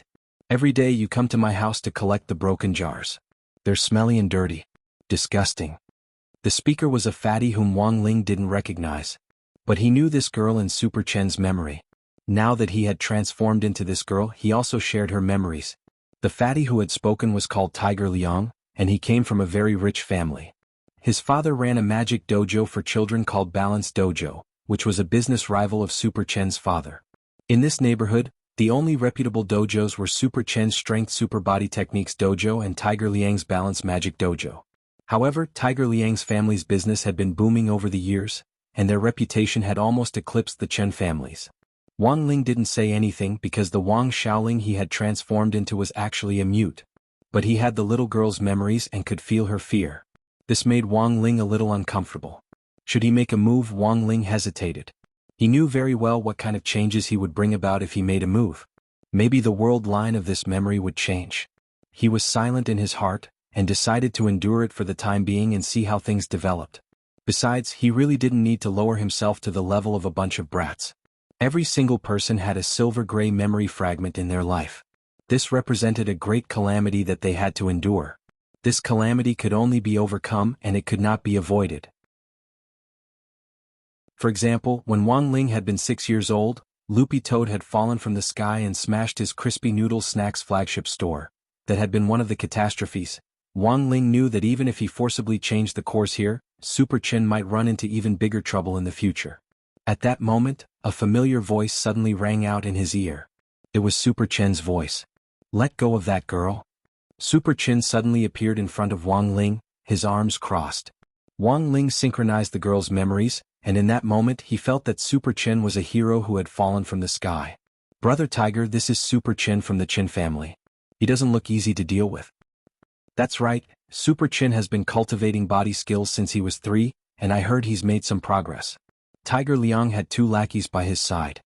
[SPEAKER 1] Every day you come to my house to collect the broken jars. They're smelly and dirty. Disgusting. The speaker was a fatty whom Wang Ling didn't recognize. But he knew this girl in Super Chen's memory. Now that he had transformed into this girl, he also shared her memories. The fatty who had spoken was called Tiger Liang, and he came from a very rich family. His father ran a magic dojo for children called Balance Dojo, which was a business rival of Super Chen's father. In this neighborhood, the only reputable dojos were Super Chen's Strength Super Body Techniques Dojo and Tiger Liang's Balance Magic Dojo. However, Tiger Liang's family's business had been booming over the years, and their reputation had almost eclipsed the Chen family's. Wang Ling didn't say anything because the Wang Xiaoling he had transformed into was actually a mute. But he had the little girl's memories and could feel her fear. This made Wang Ling a little uncomfortable. Should he make a move? Wang Ling hesitated. He knew very well what kind of changes he would bring about if he made a move. Maybe the world line of this memory would change. He was silent in his heart, and decided to endure it for the time being and see how things developed. Besides, he really didn't need to lower himself to the level of a bunch of brats. Every single person had a silver-gray memory fragment in their life. This represented a great calamity that they had to endure. This calamity could only be overcome and it could not be avoided. For example, when Wang Ling had been 6 years old, Loopy Toad had fallen from the sky and smashed his Crispy Noodle Snacks flagship store. That had been one of the catastrophes. Wang Ling knew that even if he forcibly changed the course here, Super Chen might run into even bigger trouble in the future. At that moment, a familiar voice suddenly rang out in his ear. It was Super Chen's voice. Let go of that girl. Super Chen suddenly appeared in front of Wang Ling, his arms crossed. Wang Ling synchronized the girl's memories, and in that moment he felt that Super Chen was a hero who had fallen from the sky. Brother Tiger, this is Super Chen from the Chen family. He doesn't look easy to deal with. That's right, Super Chen has been cultivating body skills since he was 3, and I heard he's made some progress. Tiger Liang had 2 lackeys by his side.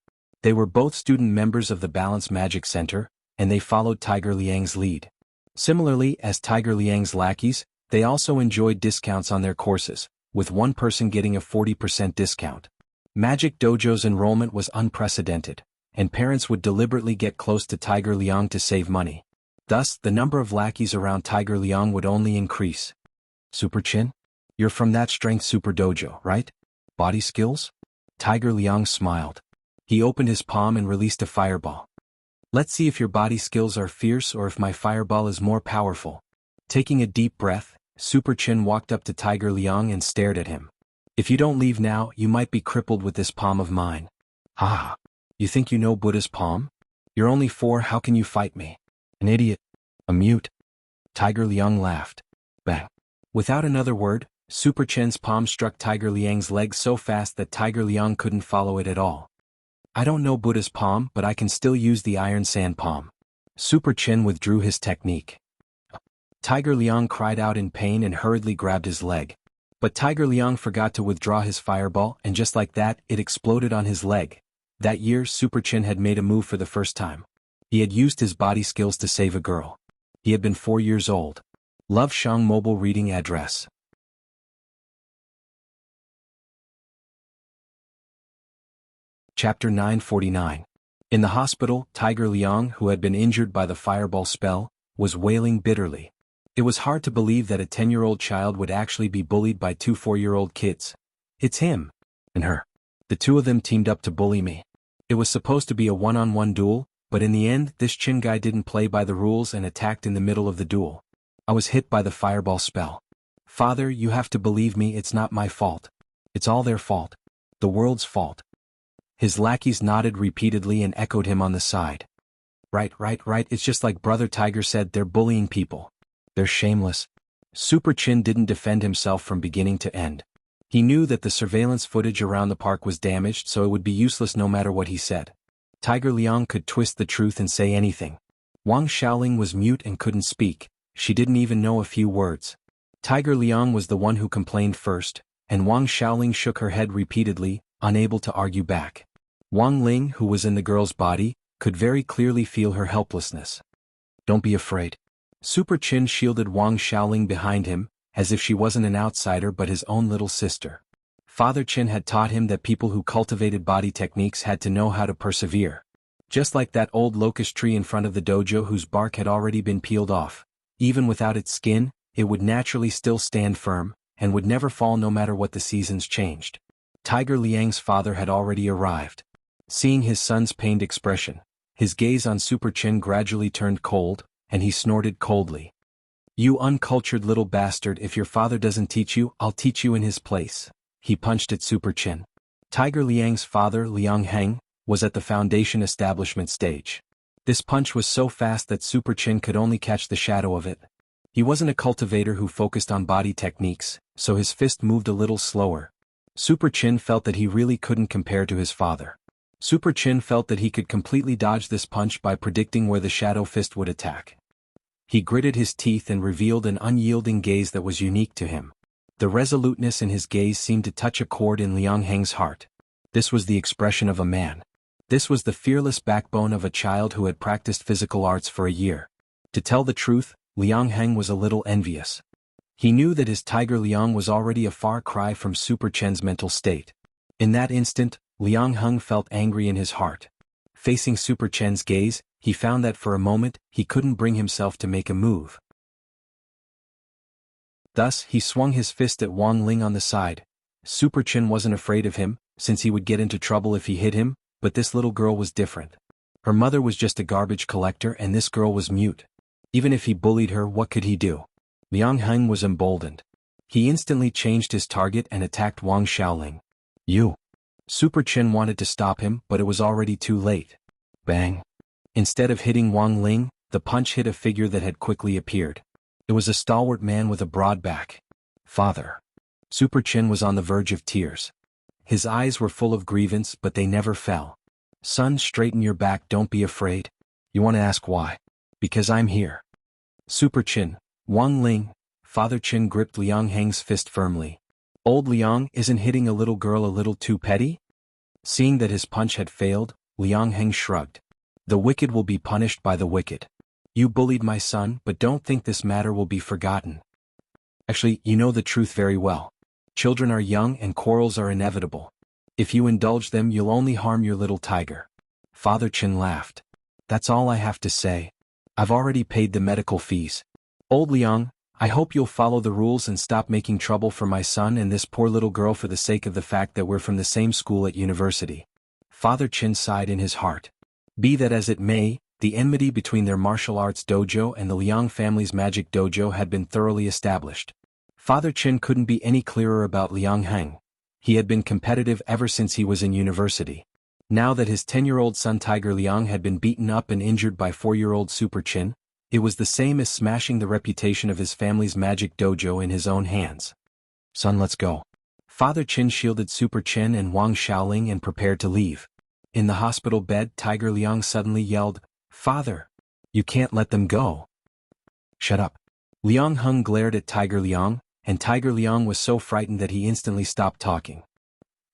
[SPEAKER 1] They were both student members of the Balance Magic Center, and they followed Tiger Liang's lead. Similarly, as Tiger Liang's lackeys, they also enjoyed discounts on their courses, with one person getting a 40% discount. Magic Dojo's enrollment was unprecedented, and parents would deliberately get close to Tiger Liang to save money. Thus, the number of lackeys around Tiger Liang would only increase. Super Chen? You're from that Strength Super Dojo, right? Body skills? Tiger Liang smiled. He opened his palm and released a fireball. Let's see if your body skills are fierce or if my fireball is more powerful. Taking a deep breath, Super Chen walked up to Tiger Liang and stared at him. If you don't leave now, you might be crippled with this palm of mine. Ah! You think you know Buddha's palm? You're only 4, how can you fight me? An idiot. A mute. Tiger Liang laughed. Bang. Without another word, Super Chen's palm struck Tiger Liang's leg so fast that Tiger Liang couldn't follow it at all. I don't know Buddha's palm, but I can still use the iron sand palm. Super Chen withdrew his technique. Tiger Liang cried out in pain and hurriedly grabbed his leg. But Tiger Liang forgot to withdraw his fireball, and just like that, it exploded on his leg. That year, Super Chen had made a move for the first time. He had used his body skills to save a girl. He had been 4 years old. Love Shang mobile reading address. Chapter 949. In the hospital, Tiger Liang, who had been injured by the fireball spell, was wailing bitterly. It was hard to believe that a 10-year-old child would actually be bullied by 2 4-year-old kids. It's him. And her. The two of them teamed up to bully me. It was supposed to be a one-on-one duel, but in the end, this Chin guy didn't play by the rules and attacked in the middle of the duel. I was hit by the fireball spell. Father, you have to believe me, it's not my fault. It's all their fault. The world's fault. His lackeys nodded repeatedly and echoed him on the side. Right, it's just like Brother Tiger said, they're bullying people. They're shameless. Super Chin didn't defend himself from beginning to end. He knew that the surveillance footage around the park was damaged, so it would be useless no matter what he said. Tiger Liang could twist the truth and say anything. Wang Xiaoling was mute and couldn't speak. She didn't even know a few words. Tiger Liang was the one who complained first, and Wang Xiaoling shook her head repeatedly, unable to argue back. Wang Ling, who was in the girl's body, could very clearly feel her helplessness. Don't be afraid. Super Chin shielded Wang Xiaoling behind him, as if she wasn't an outsider but his own little sister. Father Chin had taught him that people who cultivated body techniques had to know how to persevere. Just like that old locust tree in front of the dojo whose bark had already been peeled off. Even without its skin, it would naturally still stand firm, and would never fall no matter what the seasons changed. Tiger Liang's father had already arrived. Seeing his son's pained expression, his gaze on Super Chin gradually turned cold, and he snorted coldly. You uncultured little bastard, if your father doesn't teach you, I'll teach you in his place. He punched at Super Chin. Tiger Liang's father, Liang Heng, was at the foundation establishment stage. This punch was so fast that Super Chin could only catch the shadow of it. He wasn't a cultivator who focused on body techniques, so his fist moved a little slower. Super Chin felt that he really couldn't compare to his father. Super Chin felt that he could completely dodge this punch by predicting where the shadow fist would attack. He gritted his teeth and revealed an unyielding gaze that was unique to him. The resoluteness in his gaze seemed to touch a chord in Liang Heng's heart. This was the expression of a man. This was the fearless backbone of a child who had practiced physical arts for a year. To tell the truth, Liang Heng was a little envious. He knew that his Tiger Liang was already a far cry from Super Chen's mental state. In that instant, Liang Heng felt angry in his heart. Facing Super Chen's gaze, he found that for a moment, he couldn't bring himself to make a move. Thus, he swung his fist at Wang Ling on the side. Super Chen wasn't afraid of him, since he would get into trouble if he hit him, but this little girl was different. Her mother was just a garbage collector and this girl was mute. Even if he bullied her, what could he do? Liang Heng was emboldened. He instantly changed his target and attacked Wang Xiaoling. You! Super Chen wanted to stop him, but it was already too late. Bang! Instead of hitting Wang Ling, the punch hit a figure that had quickly appeared. It was a stalwart man with a broad back. Father! Super Chen was on the verge of tears. His eyes were full of grievance, but they never fell. Son, straighten your back, don't be afraid. You want to ask why? Because I'm here. Super Chen, Wang Ling, Father Chen gripped Liang Heng's fist firmly. Old Liang, isn't hitting a little girl a little too petty? Seeing that his punch had failed, Liang Heng shrugged. The wicked will be punished by the wicked. You bullied my son, but don't think this matter will be forgotten. Actually, you know the truth very well. Children are young and quarrels are inevitable. If you indulge them, you'll only harm your little tiger. Father Chen laughed. That's all I have to say. I've already paid the medical fees. Old Liang, I hope you'll follow the rules and stop making trouble for my son and this poor little girl for the sake of the fact that we're from the same school at university. Father Chen sighed in his heart. Be that as it may, the enmity between their martial arts dojo and the Liang family's magic dojo had been thoroughly established. Father Chen couldn't be any clearer about Liang Heng. He had been competitive ever since he was in university. Now that his 10-year-old son Tiger Liang had been beaten up and injured by 4-year-old Super Chin, it was the same as smashing the reputation of his family's magic dojo in his own hands. Son, let's go. Father Chin shielded Super Chin and Wang Xiaoling and prepared to leave. In the hospital bed, Tiger Liang suddenly yelled, "Father! You can't let them go." "Shut up." Liang Heng glared at Tiger Liang, and Tiger Liang was so frightened that he instantly stopped talking.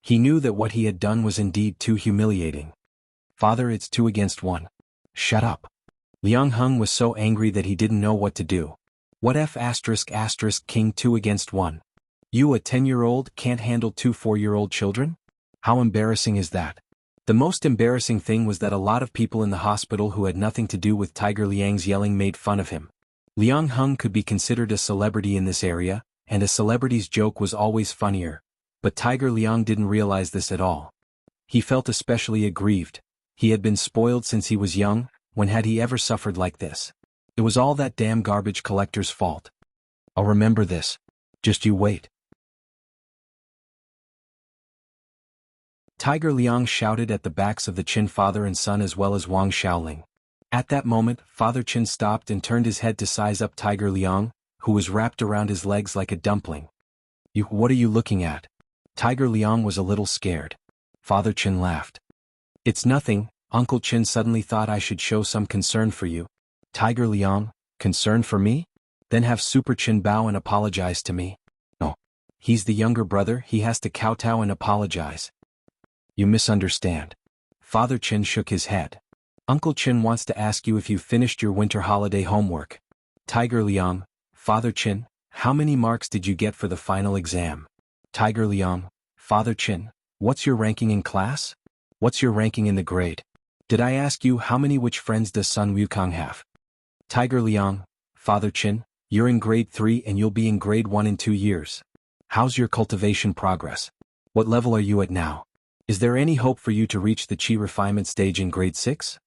[SPEAKER 1] He knew that what he had done was indeed too humiliating. "Father, it's 2 against 1. Shut up." Liang Heng was so angry that he didn't know what to do. What if *** king 2 against 1? You, a 10-year-old, can't handle 2 4-year-old children? How embarrassing is that? The most embarrassing thing was that a lot of people in the hospital who had nothing to do with Tiger Liang's yelling made fun of him. Liang Heng could be considered a celebrity in this area, and a celebrity's joke was always funnier, but Tiger Liang didn't realize this at all. He felt especially aggrieved. He had been spoiled since he was young. When had he ever suffered like this? It was all that damn garbage collector's fault. I'll remember this. Just you wait. Tiger Liang shouted at the backs of the Chin father and son as well as Wang Xiaoling. At that moment, Father Chin stopped and turned his head to size up Tiger Liang, who was wrapped around his legs like a dumpling. What are you looking at?" Tiger Liang was a little scared. Father Chin laughed. "It's nothing. Uncle Chin suddenly thought I should show some concern for you." Tiger Liang, concern for me? Then have Super Chin bow and apologize to me. No. He's the younger brother, he has to kowtow and apologize. You misunderstand. Father Chin shook his head. Uncle Chin wants to ask you if you finished your winter holiday homework. Tiger Liang, Father Chin, how many marks did you get for the final exam? Tiger Liang, Father Chin, what's your ranking in class? What's your ranking in the grade? Did I ask you how many which friends does Sun Wukong have? Tiger Liang, Father Chin, you're in grade 3 and you'll be in grade 1 in 2 years. How's your cultivation progress? What level are you at now? Is there any hope for you to reach the Qi refinement stage in grade 6?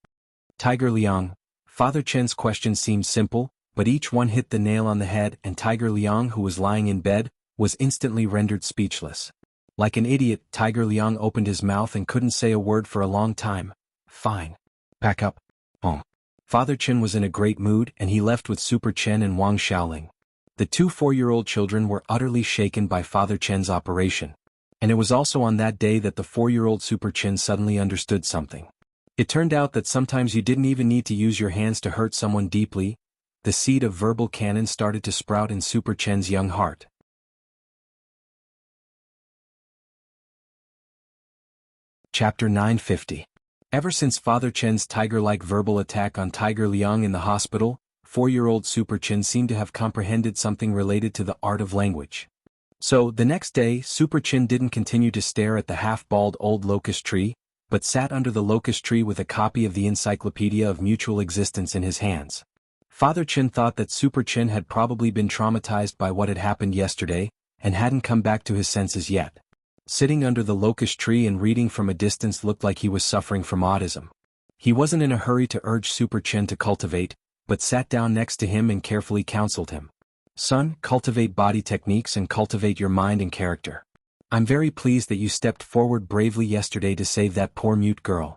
[SPEAKER 1] Tiger Liang, Father Chen's questions seemed simple, but each one hit the nail on the head, and Tiger Liang, who was lying in bed, was instantly rendered speechless. Like an idiot, Tiger Liang opened his mouth and couldn't say a word for a long time. Fine. Pack up. Home. Father Chin was in a great mood and he left with Super Chen and Wang Xiaoling. The 2 4-year-old children were utterly shaken by Father Chen's operation. And it was also on that day that the 4-year-old Super Chin suddenly understood something. It turned out that sometimes you didn't even need to use your hands to hurt someone deeply. The seed of verbal cannon started to sprout in Super Chen's young heart. Chapter 950. Ever since Father Chen's tiger-like verbal attack on Tiger Liang in the hospital, 4-year-old Super Chin seemed to have comprehended something related to the art of language. So, the next day, Super Chin didn't continue to stare at the half-bald old locust tree, but sat under the locust tree with a copy of the Encyclopedia of Mutual Existence in his hands. Father Chin thought that Super Chin had probably been traumatized by what had happened yesterday, and hadn't come back to his senses yet. Sitting under the locust tree and reading from a distance looked like he was suffering from autism. He wasn't in a hurry to urge Super Chin to cultivate, but sat down next to him and carefully counseled him. Son, cultivate body techniques and cultivate your mind and character. I'm very pleased that you stepped forward bravely yesterday to save that poor mute girl.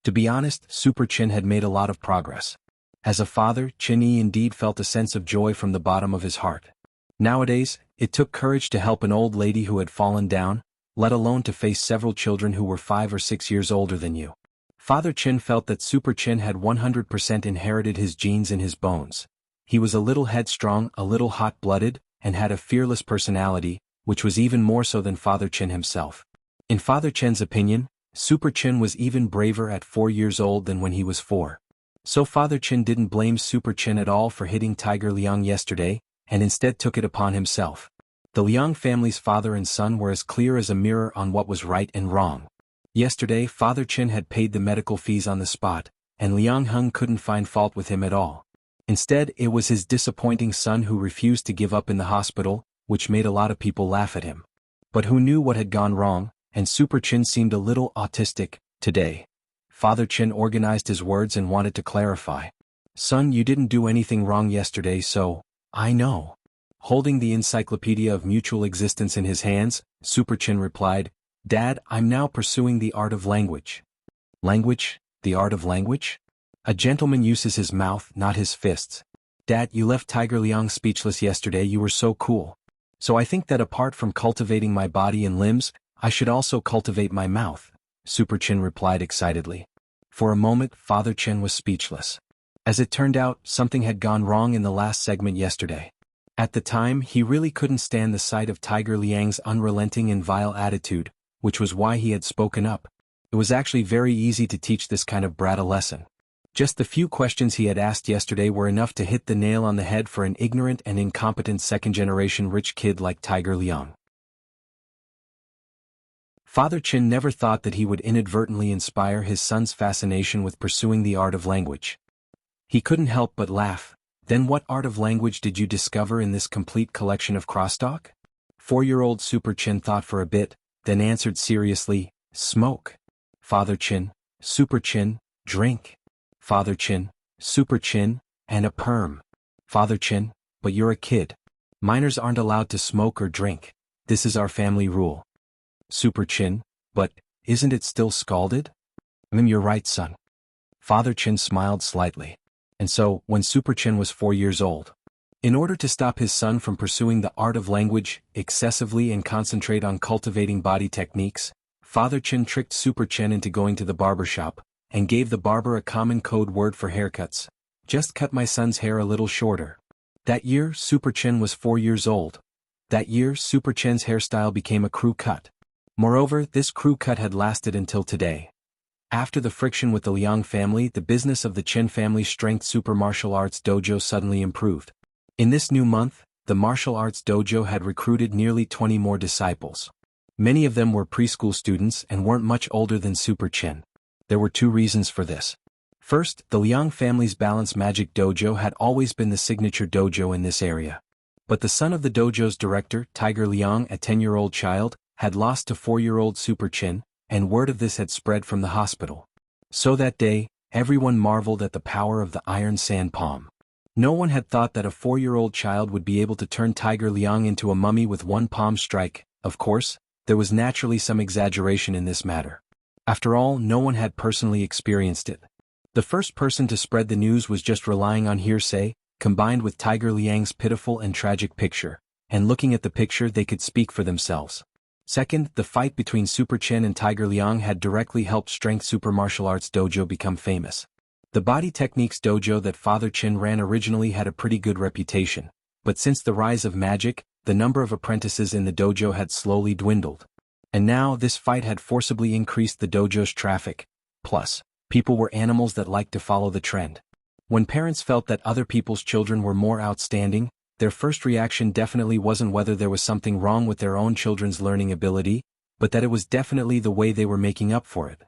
[SPEAKER 1] To be honest, Super Chin had made a lot of progress. As a father, Chin Yi indeed felt a sense of joy from the bottom of his heart. Nowadays, it took courage to help an old lady who had fallen down, let alone to face several children who were 5 or 6 years older than you. Father Chin felt that Super Chin had 100% inherited his genes in his bones. He was a little headstrong, a little hot-blooded, and had a fearless personality, which was even more so than Father Chin himself. In Father Chin's opinion, Super Chin was even braver at 4 years old than when he was 4. So Father Chin didn't blame Super Chin at all for hitting Tiger Liang yesterday, and instead took it upon himself. The Liang family's father and son were as clear as a mirror on what was right and wrong. Yesterday, Father Chin had paid the medical fees on the spot, and Liang Heng couldn't find fault with him at all. Instead, it was his disappointing son who refused to give up in the hospital, which made a lot of people laugh at him. But who knew what had gone wrong, and Super Chin seemed a little autistic today. Father Chin organized his words and wanted to clarify. Son, you didn't do anything wrong yesterday, so, I know. Holding the Encyclopedia of Mutual Existence in his hands, Super Chin replied, Dad, I'm now pursuing the art of language. Language, the art of language? A gentleman uses his mouth, not his fists. Dad, you left Tiger Liang speechless yesterday. You were so cool. So I think that apart from cultivating my body and limbs, I should also cultivate my mouth, Super Chin replied excitedly. For a moment, Father Chen was speechless. As it turned out, something had gone wrong in the last segment yesterday. At the time, he really couldn't stand the sight of Tiger Liang's unrelenting and vile attitude, which was why he had spoken up. It was actually very easy to teach this kind of brat a lesson. Just the few questions he had asked yesterday were enough to hit the nail on the head for an ignorant and incompetent second-generation rich kid like Tiger Liang. Father Chin never thought that he would inadvertently inspire his son's fascination with pursuing the art of language. He couldn't help but laugh. Then what art of language did you discover in this complete collection of crosstalk? 4-year-old Super Chin thought for a bit, then answered seriously, smoke. Father Chin, Super Chin, drink. Father Chin, Super Chin, and a perm. Father Chin, but you're a kid. Minors aren't allowed to smoke or drink. This is our family rule. Super Chin, but isn't it still scalded? You're right, son. Father Chin smiled slightly. And so, when Super Chin was 4 years old, in order to stop his son from pursuing the art of language excessively and concentrate on cultivating body techniques, Father Chin tricked Super Chin into going to the barber shop, and gave the barber a common code word for haircuts. Just cut my son's hair a little shorter. That year, Super Chin was 4 years old. That year, Super Chin's hairstyle became a crew cut. Moreover, this crew cut had lasted until today. After the friction with the Liang family, the business of the Chin family strength super martial arts dojo suddenly improved. In this new month, the martial arts dojo had recruited nearly 20 more disciples. Many of them were preschool students and weren't much older than Super Chin. There were 2 reasons for this. First, the Liang family's Balance Magic Dojo had always been the signature dojo in this area. But the son of the dojo's director, Tiger Liang, a 10-year-old child, had lost to 4-year-old Super Chin, and word of this had spread from the hospital. So that day, everyone marveled at the power of the iron sand palm. No one had thought that a 4-year-old child would be able to turn Tiger Liang into a mummy with one palm strike. Of course, there was naturally some exaggeration in this matter. After all, no one had personally experienced it. The first person to spread the news was just relying on hearsay, combined with Tiger Liang's pitiful and tragic picture, and looking at the picture they could speak for themselves. Second, the fight between Super Chin and Tiger Liang had directly helped Strength Super Martial Arts Dojo become famous. The Body Techniques Dojo that Father Chin ran originally had a pretty good reputation, but since the rise of magic, the number of apprentices in the dojo had slowly dwindled. And now this fight had forcibly increased the dojo's traffic. Plus, people were animals that liked to follow the trend. When parents felt that other people's children were more outstanding, their first reaction definitely wasn't whether there was something wrong with their own children's learning ability, but that it was definitely the way they were making up for it.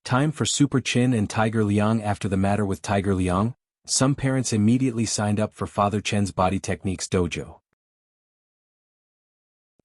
[SPEAKER 1] Time for Super Chin and Tiger Liang. After the matter with Tiger Liang, some parents immediately signed up for Father Chen's Body Techniques Dojo.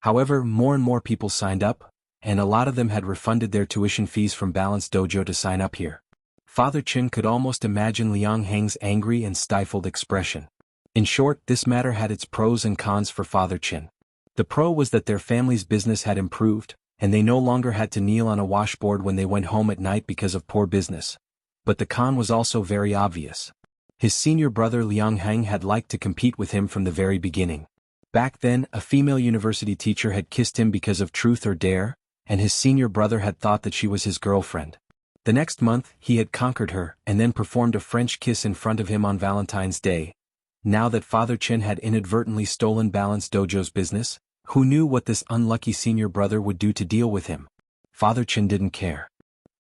[SPEAKER 1] However, more and more people signed up, and a lot of them had refunded their tuition fees from Balance Dojo to sign up here. Father Chin could almost imagine Liang Heng's angry and stifled expression. In short, this matter had its pros and cons for Father Chin. The pro was that their family's business had improved, and they no longer had to kneel on a washboard when they went home at night because of poor business. But the con was also very obvious. His senior brother Liang Heng had liked to compete with him from the very beginning. Back then, a female university teacher had kissed him because of Truth or Dare, and his senior brother had thought that she was his girlfriend. The next month, he had conquered her and then performed a French kiss in front of him on Valentine's Day. Now that Father Chin had inadvertently stolen Balance Dojo's business, who knew what this unlucky senior brother would do to deal with him? Father Chin didn't care.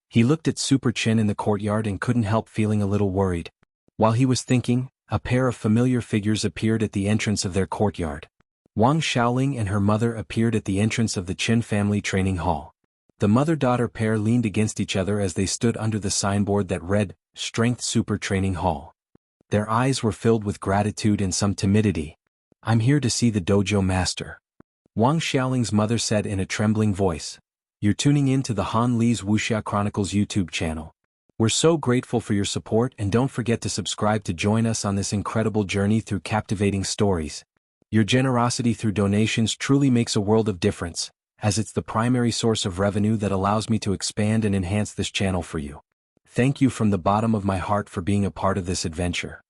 [SPEAKER 1] He looked at Super Chin in the courtyard and couldn't help feeling a little worried. While he was thinking, a pair of familiar figures appeared at the entrance of their courtyard. Wang Xiaoling and her mother appeared at the entrance of the Chin family training hall. The mother-daughter pair leaned against each other as they stood under the signboard that read, Strength Super Training Hall. Their eyes were filled with gratitude and some timidity. I'm here to see the dojo master. Wang Xiaoling's mother said in a trembling voice. You're tuning in to the Han Li's Wuxia Chronicles YouTube channel. We're so grateful for your support, and don't forget to subscribe to join us on this incredible journey through captivating stories. Your generosity through donations truly makes a world of difference, as it's the primary source of revenue that allows me to expand and enhance this channel for you. Thank you from the bottom of my heart for being a part of this adventure.